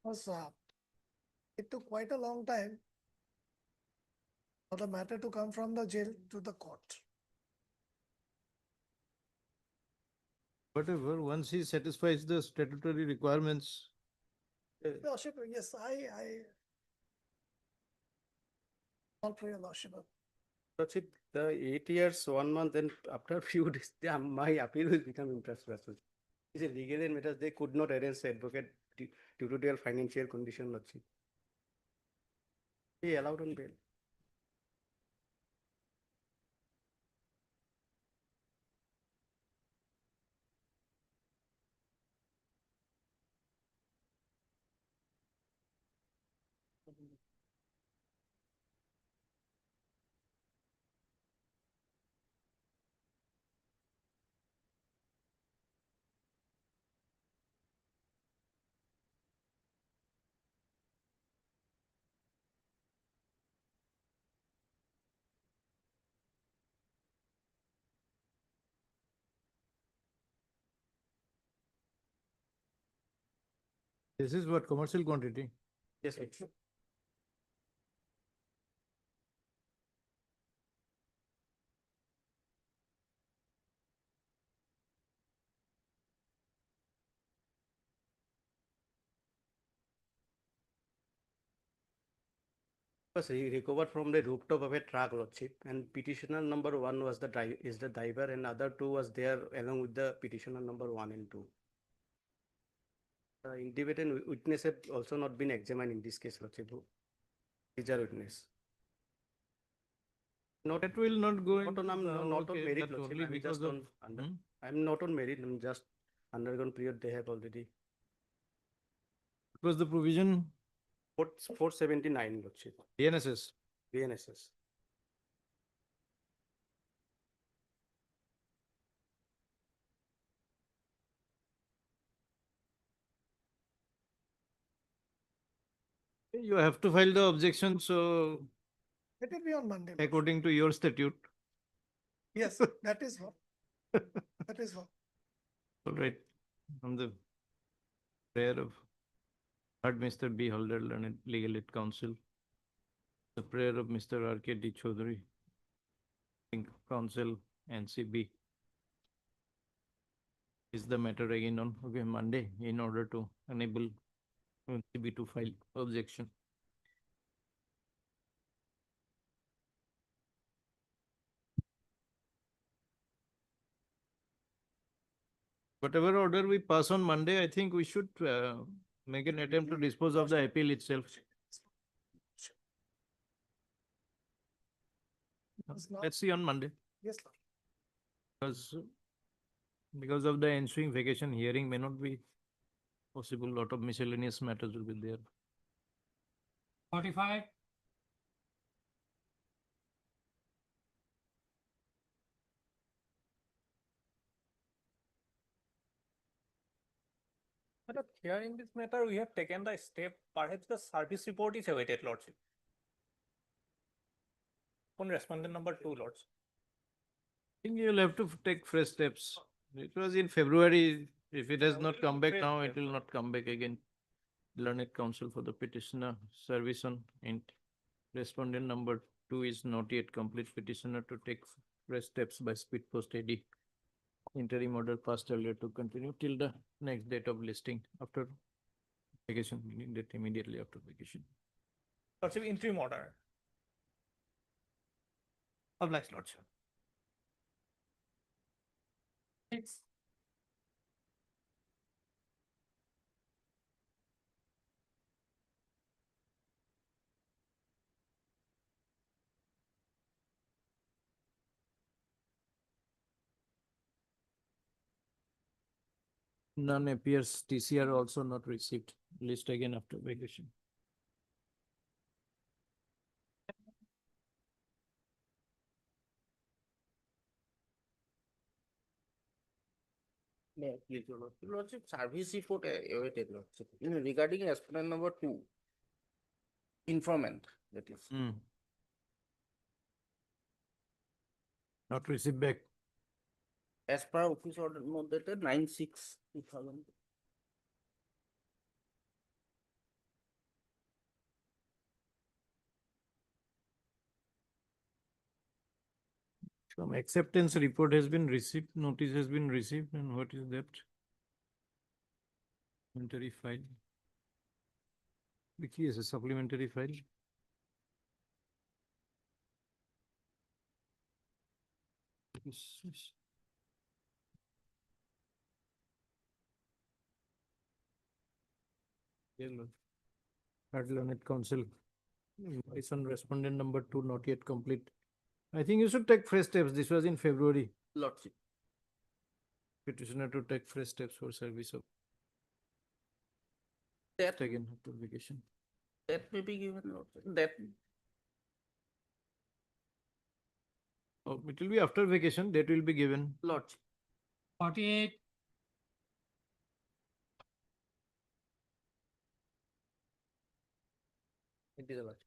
Was, it took quite a long time for the matter to come from the jail to the court. Whatever, once he satisfies the statutory requirements. Lordship, yes, I. All prayer, lordship. Lordship, the 8 years, 1 month, and after few days, my appeal will become interest. It's a legal aid matters, they could not arrange the advocate due to their financial condition, lordship. He allowed on bail. This is what commercial quantity. Yes, Lordship. Was recovered from the rooftop of a truck, Lordship, and petitioner number one was the driver, and other two was there along with the petitioner number 1 and 2. Independent witness have also not been examined in this case, Lordship. These are witness. Not, That will not go not on, not on okay, merit, that's Lordship. only I'm because just of, on I'm not on merit, I'm just undergone period they have already. because the provision 479, Lordship. DNSS. BNSS. You have to file the objection, so Let it be on Monday. according to your statute. Yes, that is what. That is what. All right, on the prayer of heard Mr. B. Holder, learned legal aid counsel. The prayer of Mr. R. K. D. Chaudhary, counsel NCB. Is the matter again on Monday in order to enable NCB to file objection. Whatever order we pass on Monday, I think we should make an attempt to dispose of the appeal itself. Let's see on Monday. Yes, Because of the ensuing vacation, hearing may not be possible. Lot of miscellaneous matters will be there. 45. But here in this matter, we have taken the step, perhaps the service report is awaited, Lordship. On respondent number 2, Lords. I think you'll have to take fresh steps. It was in February. If it has not come back now, it will not come back again. Learned counsel for the petitioner service on and respondent number 2 is not yet complete. Petitioner to take fresh steps by speed post AD. Interim order passed earlier to continue till the next date of listing after vacation, meaning that immediately after vacation. Lordship, interim order. Obliged, Lordship. None appears. TCR also not received. List again after vacation. Lordship, service report awaited, Lordship. Regarding respondent number 2, informant, that is. Not received back. As per office order note dated 9/6/2000. Some acceptance report has been received, notice has been received, and what is that? Supplementary file. Which is a supplementary file. Third learned counsel. It's on respondent number 2 not yet complete. I think you should take fresh steps. This was in February. Lordship. Petitioner to take fresh steps for service of That, again after vacation. that may be given, Lordship. That, Oh, it will be after vacation. That will be given. Lordship. 48. It is a Lordship.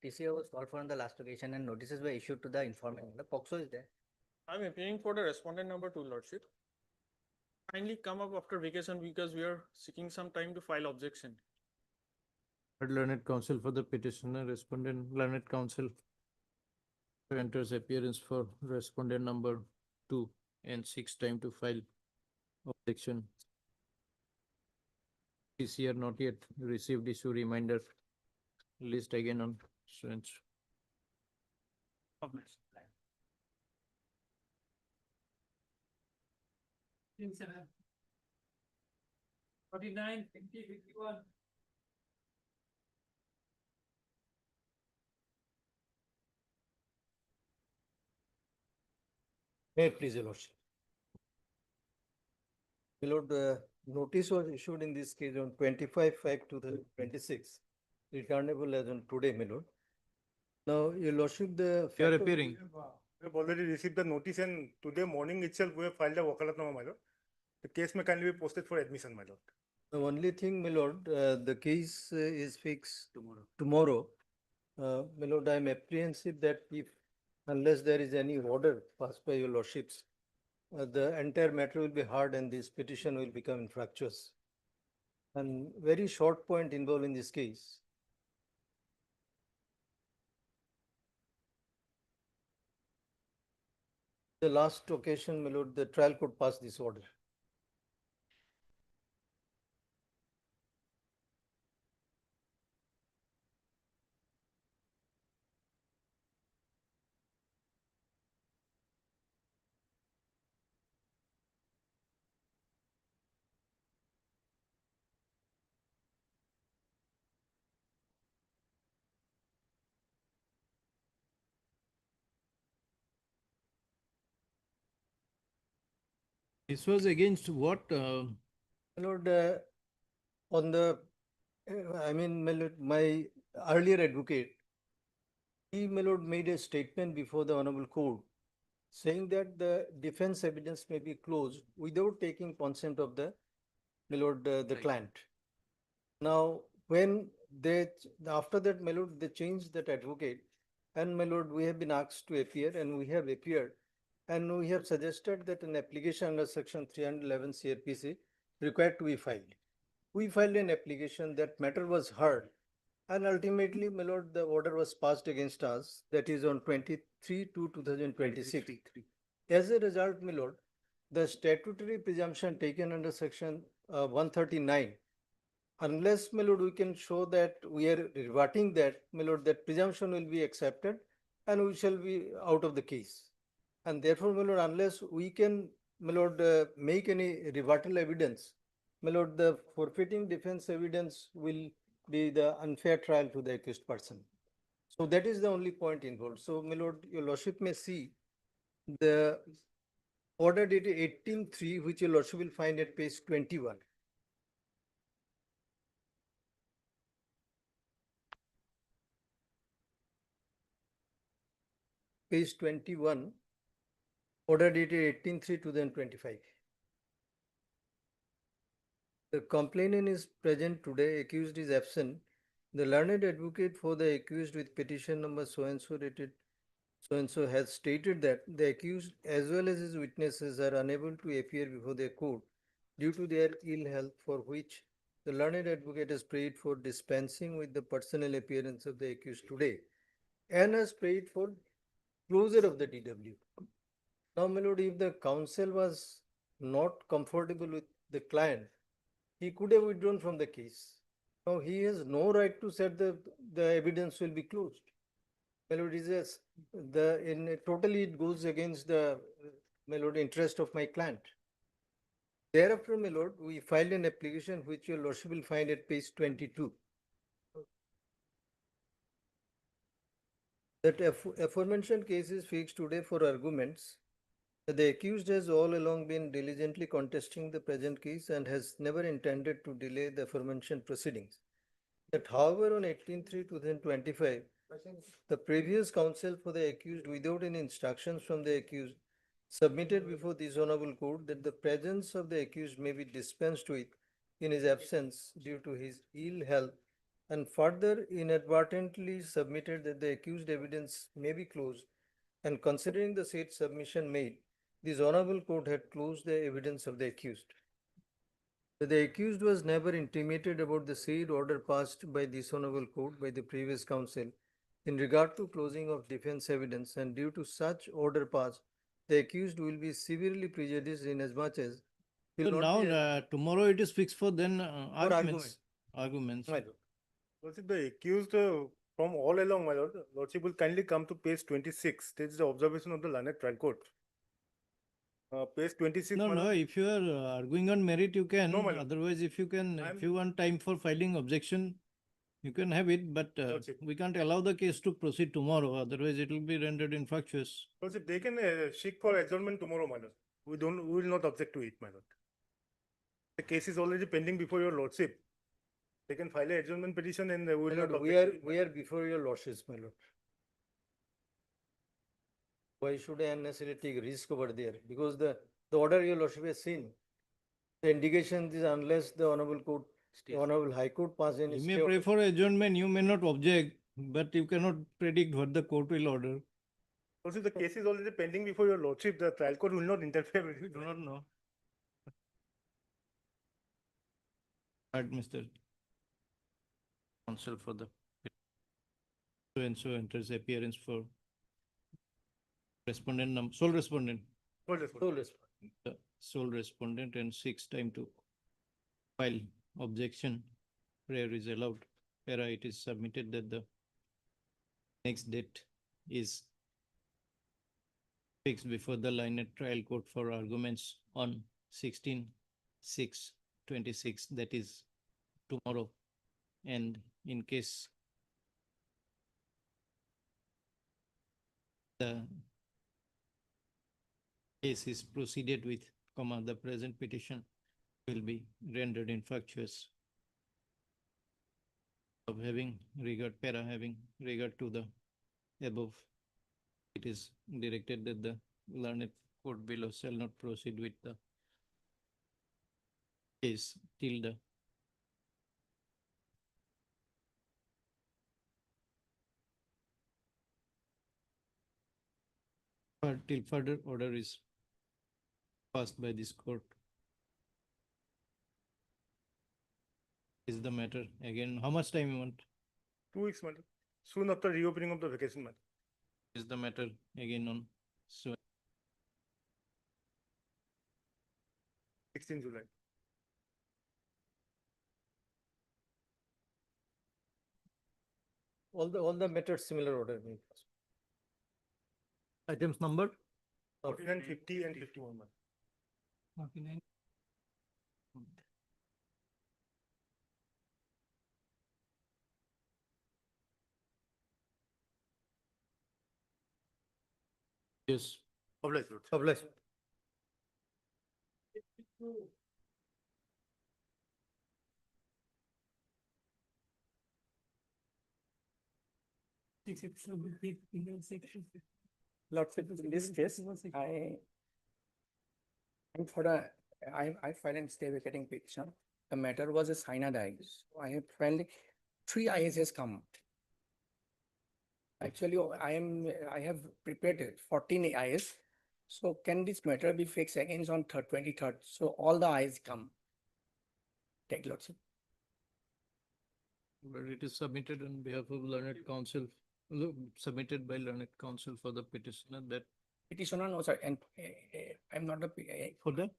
TCR was called for on the last occasion and notices were issued to the informant. The POXO is there. I'm appearing for the respondent number 2, Lordship. Kindly come up after vacation because we are seeking some time to file objection. Learned counsel for the petitioner, respondent, learned counsel enters appearance for respondent number 2 and seeks time to file objection. PCR not yet received issue reminder list again on students. Seven. 49, 50, 51. May it please, your lordship. My lord, notice was issued in this case on 25/5/2026, returnable as on today, my lord. Now, your lordship, the. You are fact of- appearing. We have already received the notice and today morning itself we have filed a wakalatnama, my lord. The case may kindly be posted for admission, my lord. The only thing, my lord, the case is fixed tomorrow. My lord, I am apprehensive that if, unless there is any order passed by your lordships, the entire matter will be hard and this petition will become infructuous. And very short point involved in this case. The last occasion, my lord, the trial court passed this order. This was against what? My lord, on the, I mean, my lord, my earlier advocate, he, my lord, made a statement before the honorable court saying that the defense evidence may be closed without taking consent of the, my lord, the client. Now, when they, after that, my lord, they changed that advocate, and my lord, we have been asked to appear and we have appeared. And we have suggested that an application under section 311 CRPC required to be filed. We filed an application, that matter was heard. And ultimately, my lord, the order was passed against us, that is on 23/2/2026. As a result, my lord, the statutory presumption taken under section 139, unless, my lord, we can show that we are rebutting that, my lord, that presumption will be accepted and we shall be out of the case. And therefore, my lord, unless we can, my lord, make any rebuttal evidence, my lord, the forfeiting defense evidence will be the unfair trial to the accused person. So that is the only point involved. So, my lord, your lordship may see the order dated 18/3, which your lordship will find at page 21. Page 21, order dated 18/3/2025. The complainant is present today, accused is absent. The learned advocate for the accused with petition number so-and-so dated so-and-so has stated that the accused as well as his witnesses are unable to appear before the court due to their ill health, for which the learned advocate has prayed for dispensing with the personal appearance of the accused today and has prayed for closure of the DW. Now, my lord, if the counsel was not comfortable with the client, he could have withdrawn from the case. Now, he has no right to say the evidence will be closed. My lord, totally it goes against the, my lord, interest of my client. Thereafter, my lord, we filed an application which your lordship will find at page 22. That aforementioned case is fixed today for arguments. The accused has all along been diligently contesting the present case and has never intended to delay the aforementioned proceedings. That however, on 18/3/2025, the previous counsel for the accused, without any instructions from the accused, submitted before this honorable court that the presence of the accused may be dispensed with in his absence due to his ill health, and further inadvertently submitted that the accused evidence may be closed, and considering the said submission made, this honorable court had closed the evidence of the accused. That the accused was never intimated about the said order passed by this honorable court by the previous counsel in regard to closing of defense evidence, and due to such order passed, the accused will be severely prejudiced inasmuch as he So will now, not be tomorrow it is fixed for then for arguments. Arguments. My lord. Lordship, the accused from all along, my lord, Lordship will kindly come to page 26. This is the observation of the learned trial court. Page 26. No, my no, lord. if you are arguing on merit, you can. No, my lord. Otherwise, if you can, I'm- if you want time for filing objection, you can have it, but Lordship. we can't allow the case to proceed tomorrow. Otherwise, it will be rendered infructuous. Lordship, they can seek for adjournment tomorrow, my lord. We will not object to it, my lord. The case is already pending before your lordship. They can file an adjournment petition and we will My not lord, object to it. we are before your lordships, my lord. Why should I unnecessarily take risk over there? Because the order your lordship has seen, the indication is unless the honorable court, the honorable high court pass any You may stay pray order. for adjournment, you may not object, but you cannot predict what the court will order. Also, the case is already pending before your lordship. The trial court will not interfere with We it. do not know. Right, Mr. Counsel for the so and so enters appearance for respondent number, sole respondent, the sole respondent, and seeks time to file objection. Prayer is allowed. Para, it is submitted that the next date is fixed before the Lynette trial court for arguments on 16/6/26, that is tomorrow. And in case the case is proceeded with, the present petition will be rendered infructuous of having regard, para having regard to the above. It is directed that the learned court below shall not proceed with the case till the till further order is passed by this court. Is the matter again? How much time you want? 2 weeks, madam. Soon after reopening of the vacation, madam. Is the matter again on 16 July. All the matters similar order. may pass. items number? 49, 50 and 51, madam. 49. Yes. Obliged, lord. Obliged. Lordship, in this case, I'm for the, I filed a stay vacating petition. The matter was a cyanide eyes. I have filed 3 IS has come. Actually, I have prepared 14 IS. So can this matter be fixed again on 23rd? So all the IS come. Take lordship. But it is submitted on behalf of learned counsel, submitted by learned counsel for the petitioner that. Petitioner, no, sir, and I'm not a For the?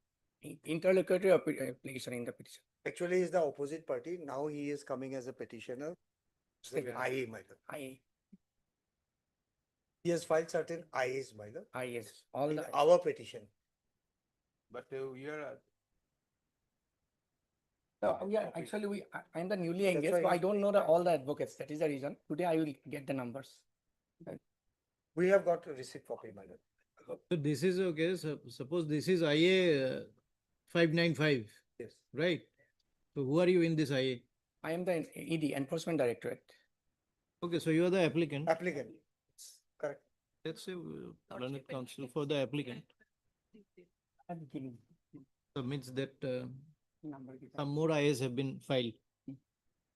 Interlocutory application in the petition. Actually, he's the opposite party. Now he is coming as a petitioner. IA, my lord. IA. He has filed certain IAs, my lord. IAs, all in the. our petition. But we are Yeah, actually, I'm the newly engaged, why so I don't know all the advocates. That is the reason. Today I will get the numbers. We have got a receipt copy, my lord. So this is okay. So suppose this is IA 595. Yes. Right? So who are you in this IA? I am the ED, Enforcement Directorate. Okay, so you are the applicant. Applicant. Correct. Let's say learned counsel for the applicant. Submits that some more IAs have been filed,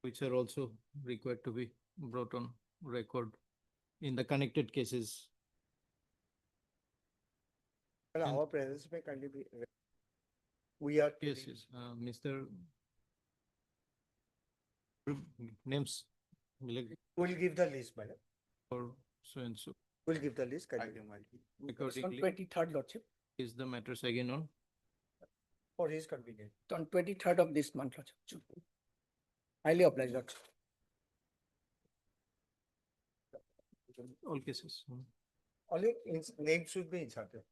which are also required to be brought on record in the connected cases. Well, And- our presence may kindly be. We are. Yes, yes, Mr. Names, like, We'll give the list, madam. or so and so. We'll give the list. kindly. Accordingly, 23rd, Lordship, is the matters again on? For his convenience. on 23rd of this month, Lordship. Highly obliged, Lordship. All cases. Only name should be inserted.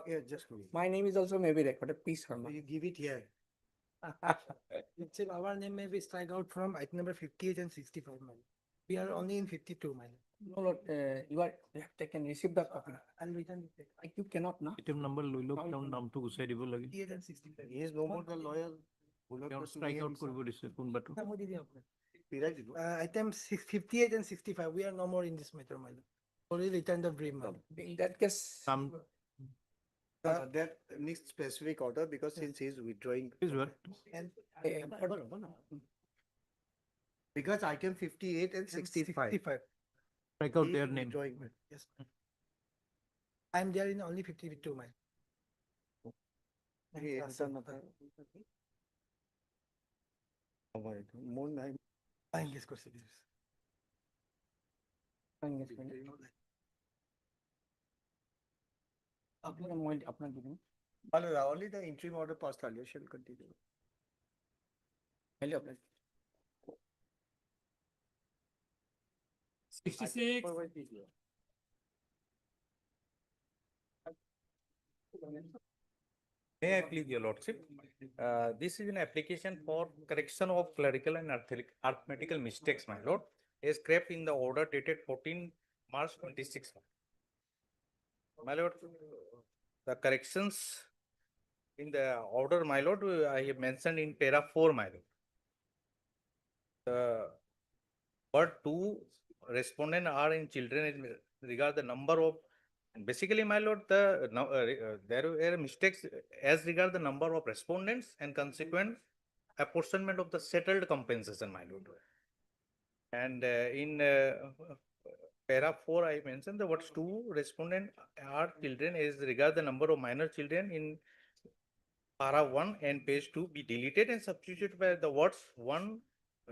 Yeah, just. My name is also maybe recorded, P. Sharma. You give it here. Actually, our name may be strike out from item number 58 and 65, man. We are only in 52, man. No, Lord, you have taken, received the copy. I'll return it. You cannot, na? Item number লৈ লওক, তেওঁৰ নামটো গুচাই দিব লাগে। 58 and 65. He is no more the lawyer. তেওঁ strike out কৰিব দিছে কোনবাটো। মই দি দিম আপোনাক। Item 58 and 65, we are no more in this matter, my lord. Only return the brief, man. In that case, That needs specific order because since he is withdrawing. Is what? And Because item 58 and 65. 65. Strike out he their is name. withdrawing, man. Yes. I'm there in only 52, man. He has another. More nine. Fine, yes, proceedings. আপনার দিবেন। Only the interim order passed earlier shall continue. Highly obliged. 66. May I please, your lordship? This is an application for correction of clerical and arithmetical mistakes, my lord, as scrapped in the order dated 14 March 26. My lord, the corrections in the order, my lord, I have mentioned in para 4, my lord. The word two respondent are in children in regard the number of, basically, my lord, there were mistakes as regard the number of respondents and consequent apportionment of the settled compensation, my lord. And in para 4, I mentioned the words two respondent are children as regard the number of minor children in para 1 and page 2 be deleted and substituted by the words one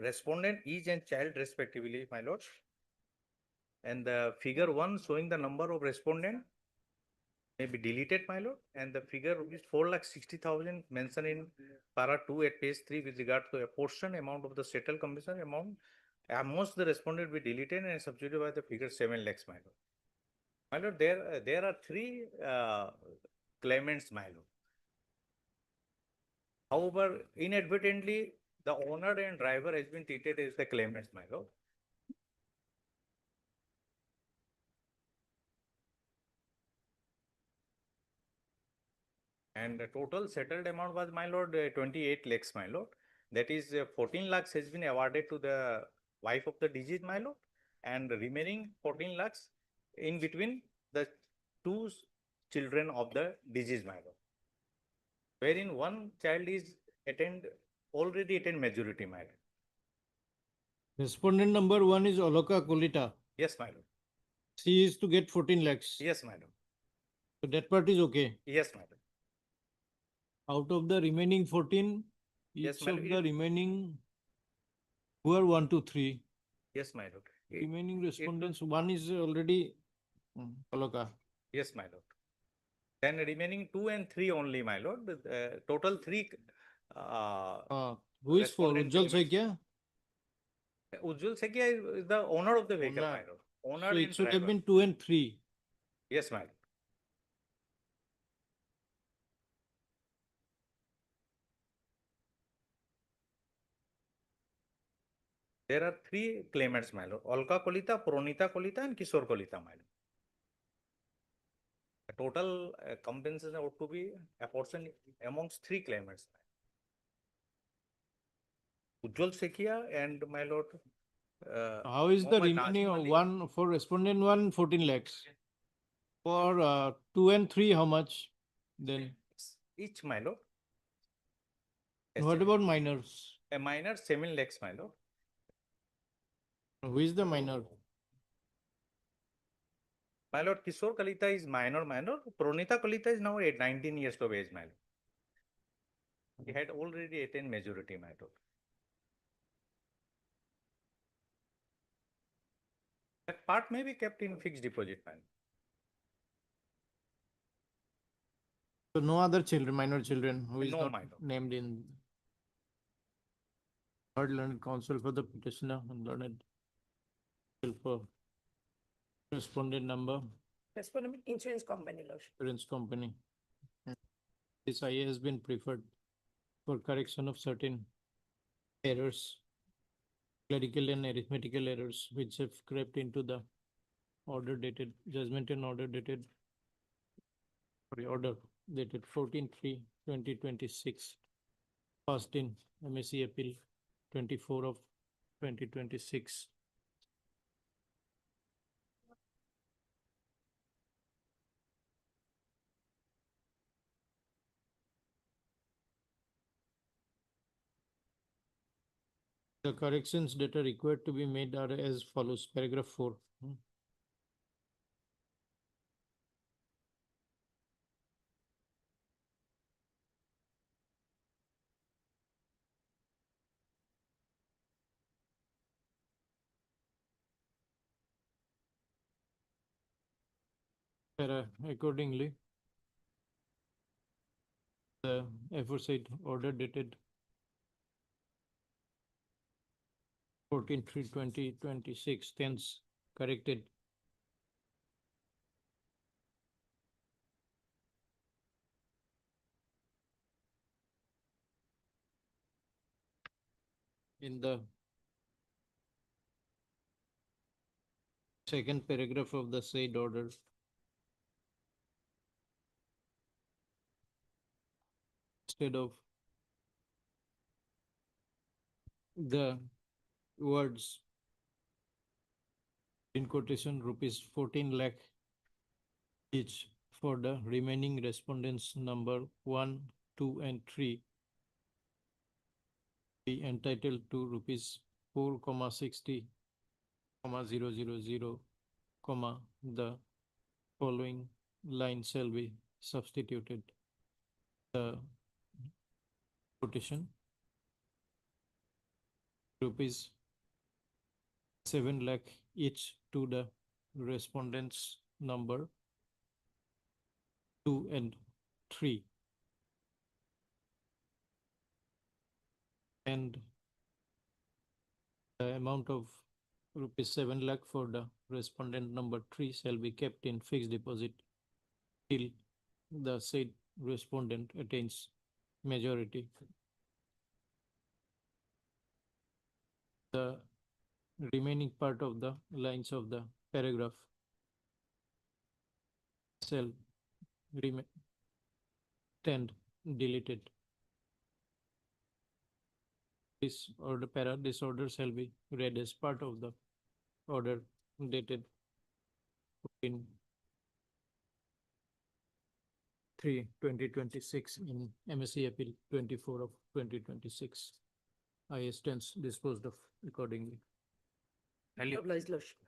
respondent each and child respectively, my lord. And the figure 1 showing the number of respondent may be deleted, my lord. And the figure is 4,60,000 mentioned in para 2 at page 3 with regard to a portion amount of the settled compensation amount. Most the respondent will be deleted and substituted by the figure 7 lakhs, my lord. My lord, there are three claimants, my lord. However, inadvertently, the owner and driver has been treated as the claimants, my lord. And the total settled amount was, my lord, 28 lakhs, my lord. That is 14 lakhs has been awarded to the wife of the deceased, my lord. And the remaining 14 lakhs in between the two children of the deceased, my lord. Wherein one child is already attained majority, my lord. Respondent number 1 is Oloka Kolita. Yes, my lord. She is to get 14 lakhs. Yes, my lord. So that part is okay. Yes, my lord. Out of the remaining 14, Yes, each my of lord. the remaining, who are 1, 2, 3. Yes, my lord. Remaining respondents, one is already Oloka. Yes, my lord. Then remaining 2 and 3 only, my lord. Total 3. Who is for respondent Ujjwal claimants. Saikia? Ujjwal Saikia is the owner of the vehicle, Owner. my lord. Owner So and it should have driver. been 2 and 3. Yes, my lord. There are 3 claimants, my lord. Olka Kolita, Pronita Kolita, and Kishore Kolita, my lord. The total compensation ought to be apportioned amongst 3 claimants. Ujjwal Saikia and my lord. How is the Mohammed remaining Nazim Ali. one for respondent 1, 14 lakhs? For 2 and 3, how much? Then Each, my lord. what about minors? A minor 7 lakhs, my lord. Who is the minor? My lord, Kishore Kalita is minor. Pronita Kalita is now 19 years of age, my lord. He had already attained majority, my lord. That part may be kept in fixed deposit, my lord. So no other children, minor children who is No not minor. named in third learned counsel for the petitioner and learned counsel for respondent number, Respondent insurance company, Lordship. insurance company. This IA has been preferred for correction of certain errors, clerical and arithmetical errors which have crept into the order dated, judgment and order dated, order dated 14/3/2026, passed in MSc Appeal 24 of 2026. The corrections that are required to be made are as follows. Paragraph 4. Accordingly, the aforesaid order dated 14/3/2026 stands corrected. In the second paragraph of the said order, instead of the words in quotation ₹14 lakh each for the remaining respondents number 1, 2, and 3 be entitled to ₹4,60,000, the following line shall be substituted. The quotation ₹7 lakh each to the respondents number 2 and 3, and the amount of ₹7 lakh for the respondent number 3 shall be kept in fixed deposit till the said respondent attains majority. The remaining part of the lines of the paragraph shall remain stand deleted. This order shall be read as part of the order dated in 3/2026 in MSc Appeal 24 of 2026. I stands disposed of accordingly. Obliged, Lordship.